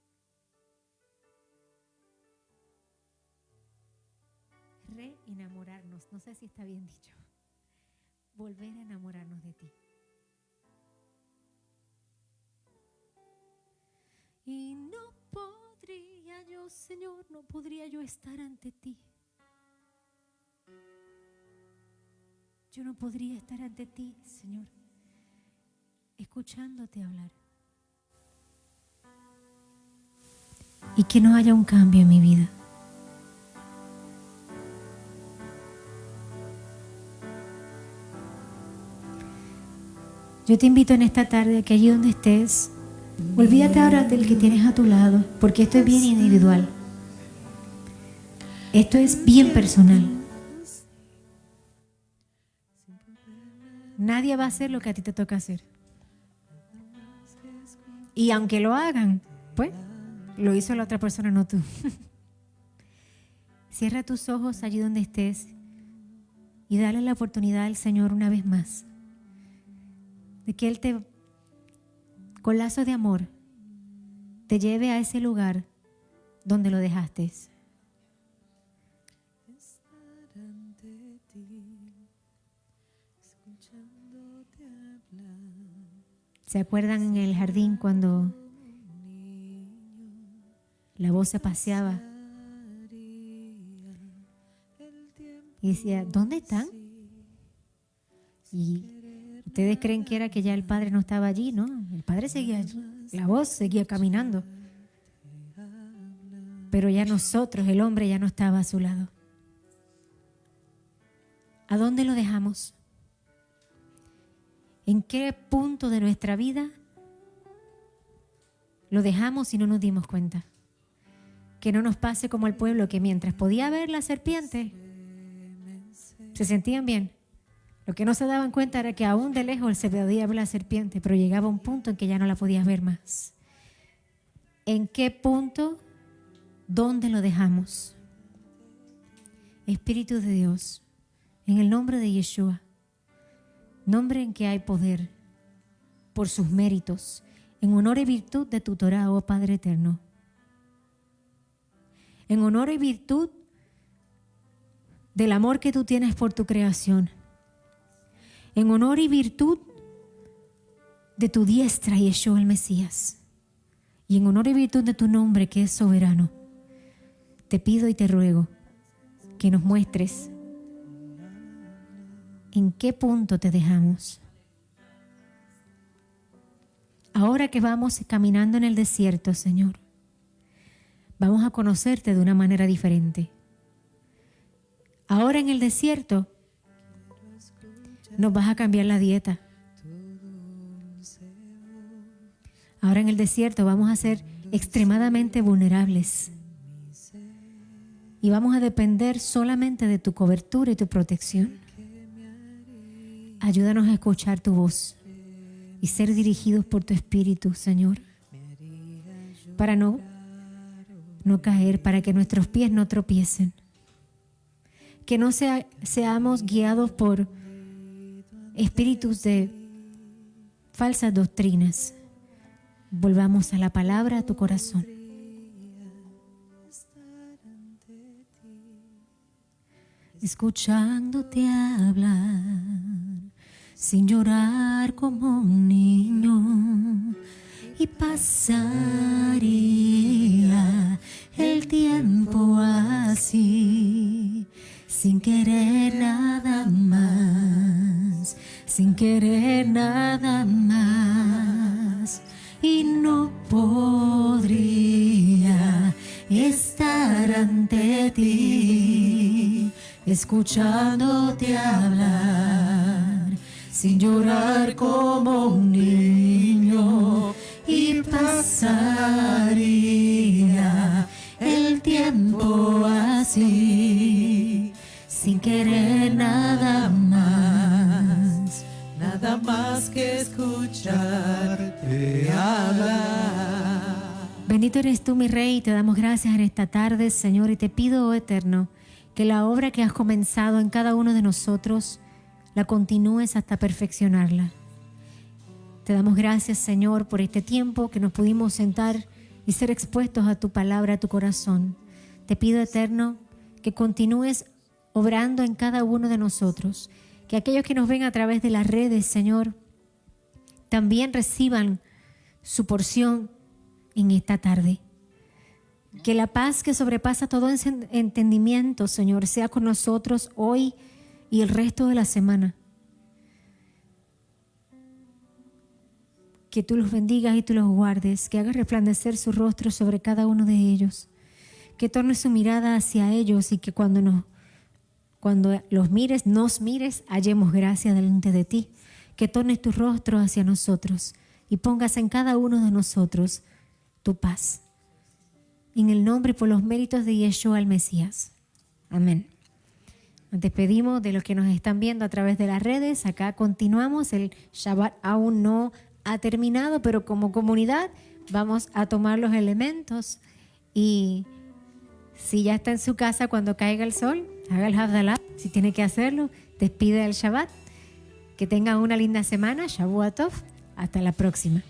reenamorarnos, no sé si está bien dicho, volver a enamorarnos de ti. Y no podría yo, Señor, no podría yo estar ante ti. Yo no podría estar ante ti, Señor, escuchándote hablar. Y que no haya un cambio en mi vida. Yo te invito en esta tarde a que allí donde estés, olvídate ahora del que tienes a tu lado, porque esto es bien individual. Esto es bien personal. Nadie va a hacer lo que a ti te toca hacer. Y aunque lo hagan, pues, lo hizo la otra persona, no tú. Cierra tus ojos allí donde estés y dale la oportunidad al Señor una vez más de que Él te, con lazos de amor, te lleve a ese lugar donde lo dejaste. ¿Se acuerdan en el jardín cuando la voz se paseaba y decía, ¿dónde están? Y ustedes creen que era que ya el Padre no estaba allí, ¿no? El Padre seguía allí, la voz seguía caminando. Pero ya nosotros, el hombre ya no estaba a su lado. ¿A dónde lo dejamos? ¿En qué punto de nuestra vida lo dejamos y no nos dimos cuenta? Que no nos pase como al pueblo que mientras podía ver la serpiente, se sentían bien. Lo que no se daban cuenta era que aún de lejos se podía ver la serpiente, pero llegaba un punto en que ya no la podías ver más. ¿En qué punto? ¿Dónde lo dejamos? Espíritu de Dios, en el nombre de Yeshua, nombre en que hay poder, por sus méritos, en honor y virtud de tu Torah, oh Padre eterno. En honor y virtud del amor que tú tienes por tu creación. En honor y virtud de tu diestra, Yeshua el Mesías. Y en honor y virtud de tu nombre que es soberano. Te pido y te ruego que nos muestres en qué punto te dejamos. Ahora que vamos caminando en el desierto, Señor, vamos a conocerte de una manera diferente. Ahora en el desierto nos vas a cambiar la dieta. Ahora en el desierto vamos a ser extremadamente vulnerables. Y vamos a depender solamente de tu cobertura y tu protección. Ayúdanos a escuchar tu voz y ser dirigidos por tu Espíritu, Señor. Para no caer, para que nuestros pies no tropiecen. Que no seamos guiados por espíritus de falsas doctrinas. Volvamos a la palabra, a tu corazón. Escuchándote hablar, sin llorar como un niño, y pasaría el tiempo así, sin querer nada más, sin querer nada más, y no podría estar ante ti, escuchándote hablar, sin llorar como un niño, y pasaría el tiempo así, sin querer nada más que escucharte hablar. Bendito eres tú, mi Rey, y te damos gracias en esta tarde, Señor, y te pido, oh Eterno, que la obra que has comenzado en cada uno de nosotros la continúes hasta perfeccionarla. Te damos gracias, Señor, por este tiempo que nos pudimos sentar y ser expuestos a tu palabra, a tu corazón. Te pido, Eterno, que continúes obrando en cada uno de nosotros, que aquellos que nos ven a través de las redes, Señor, también reciban su porción en esta tarde. Que la paz que sobrepasa todo entendimiento, Señor, sea con nosotros hoy y el resto de la semana. Que tú los bendigas y tú los guardes, que hagas resplandecer su rostro sobre cada uno de ellos, que tornes su mirada hacia ellos y que cuando los mires, nos mires, hallemos gracia delante de ti, que tornes tu rostro hacia nosotros y pongas en cada uno de nosotros tu paz. En el nombre y por los méritos de Yeshua el Mesías. Amén. Nos despedimos de los que nos están viendo a través de las redes. Acá continuamos. El Shabbat aún no ha terminado, pero como comunidad vamos a tomar los elementos. Y si ya está en su casa cuando caiga el sol, haga el Havdalah. Si tiene que hacerlo, despide el Shabbat. Que tengan una linda semana. Shavua Tov. Hasta la próxima.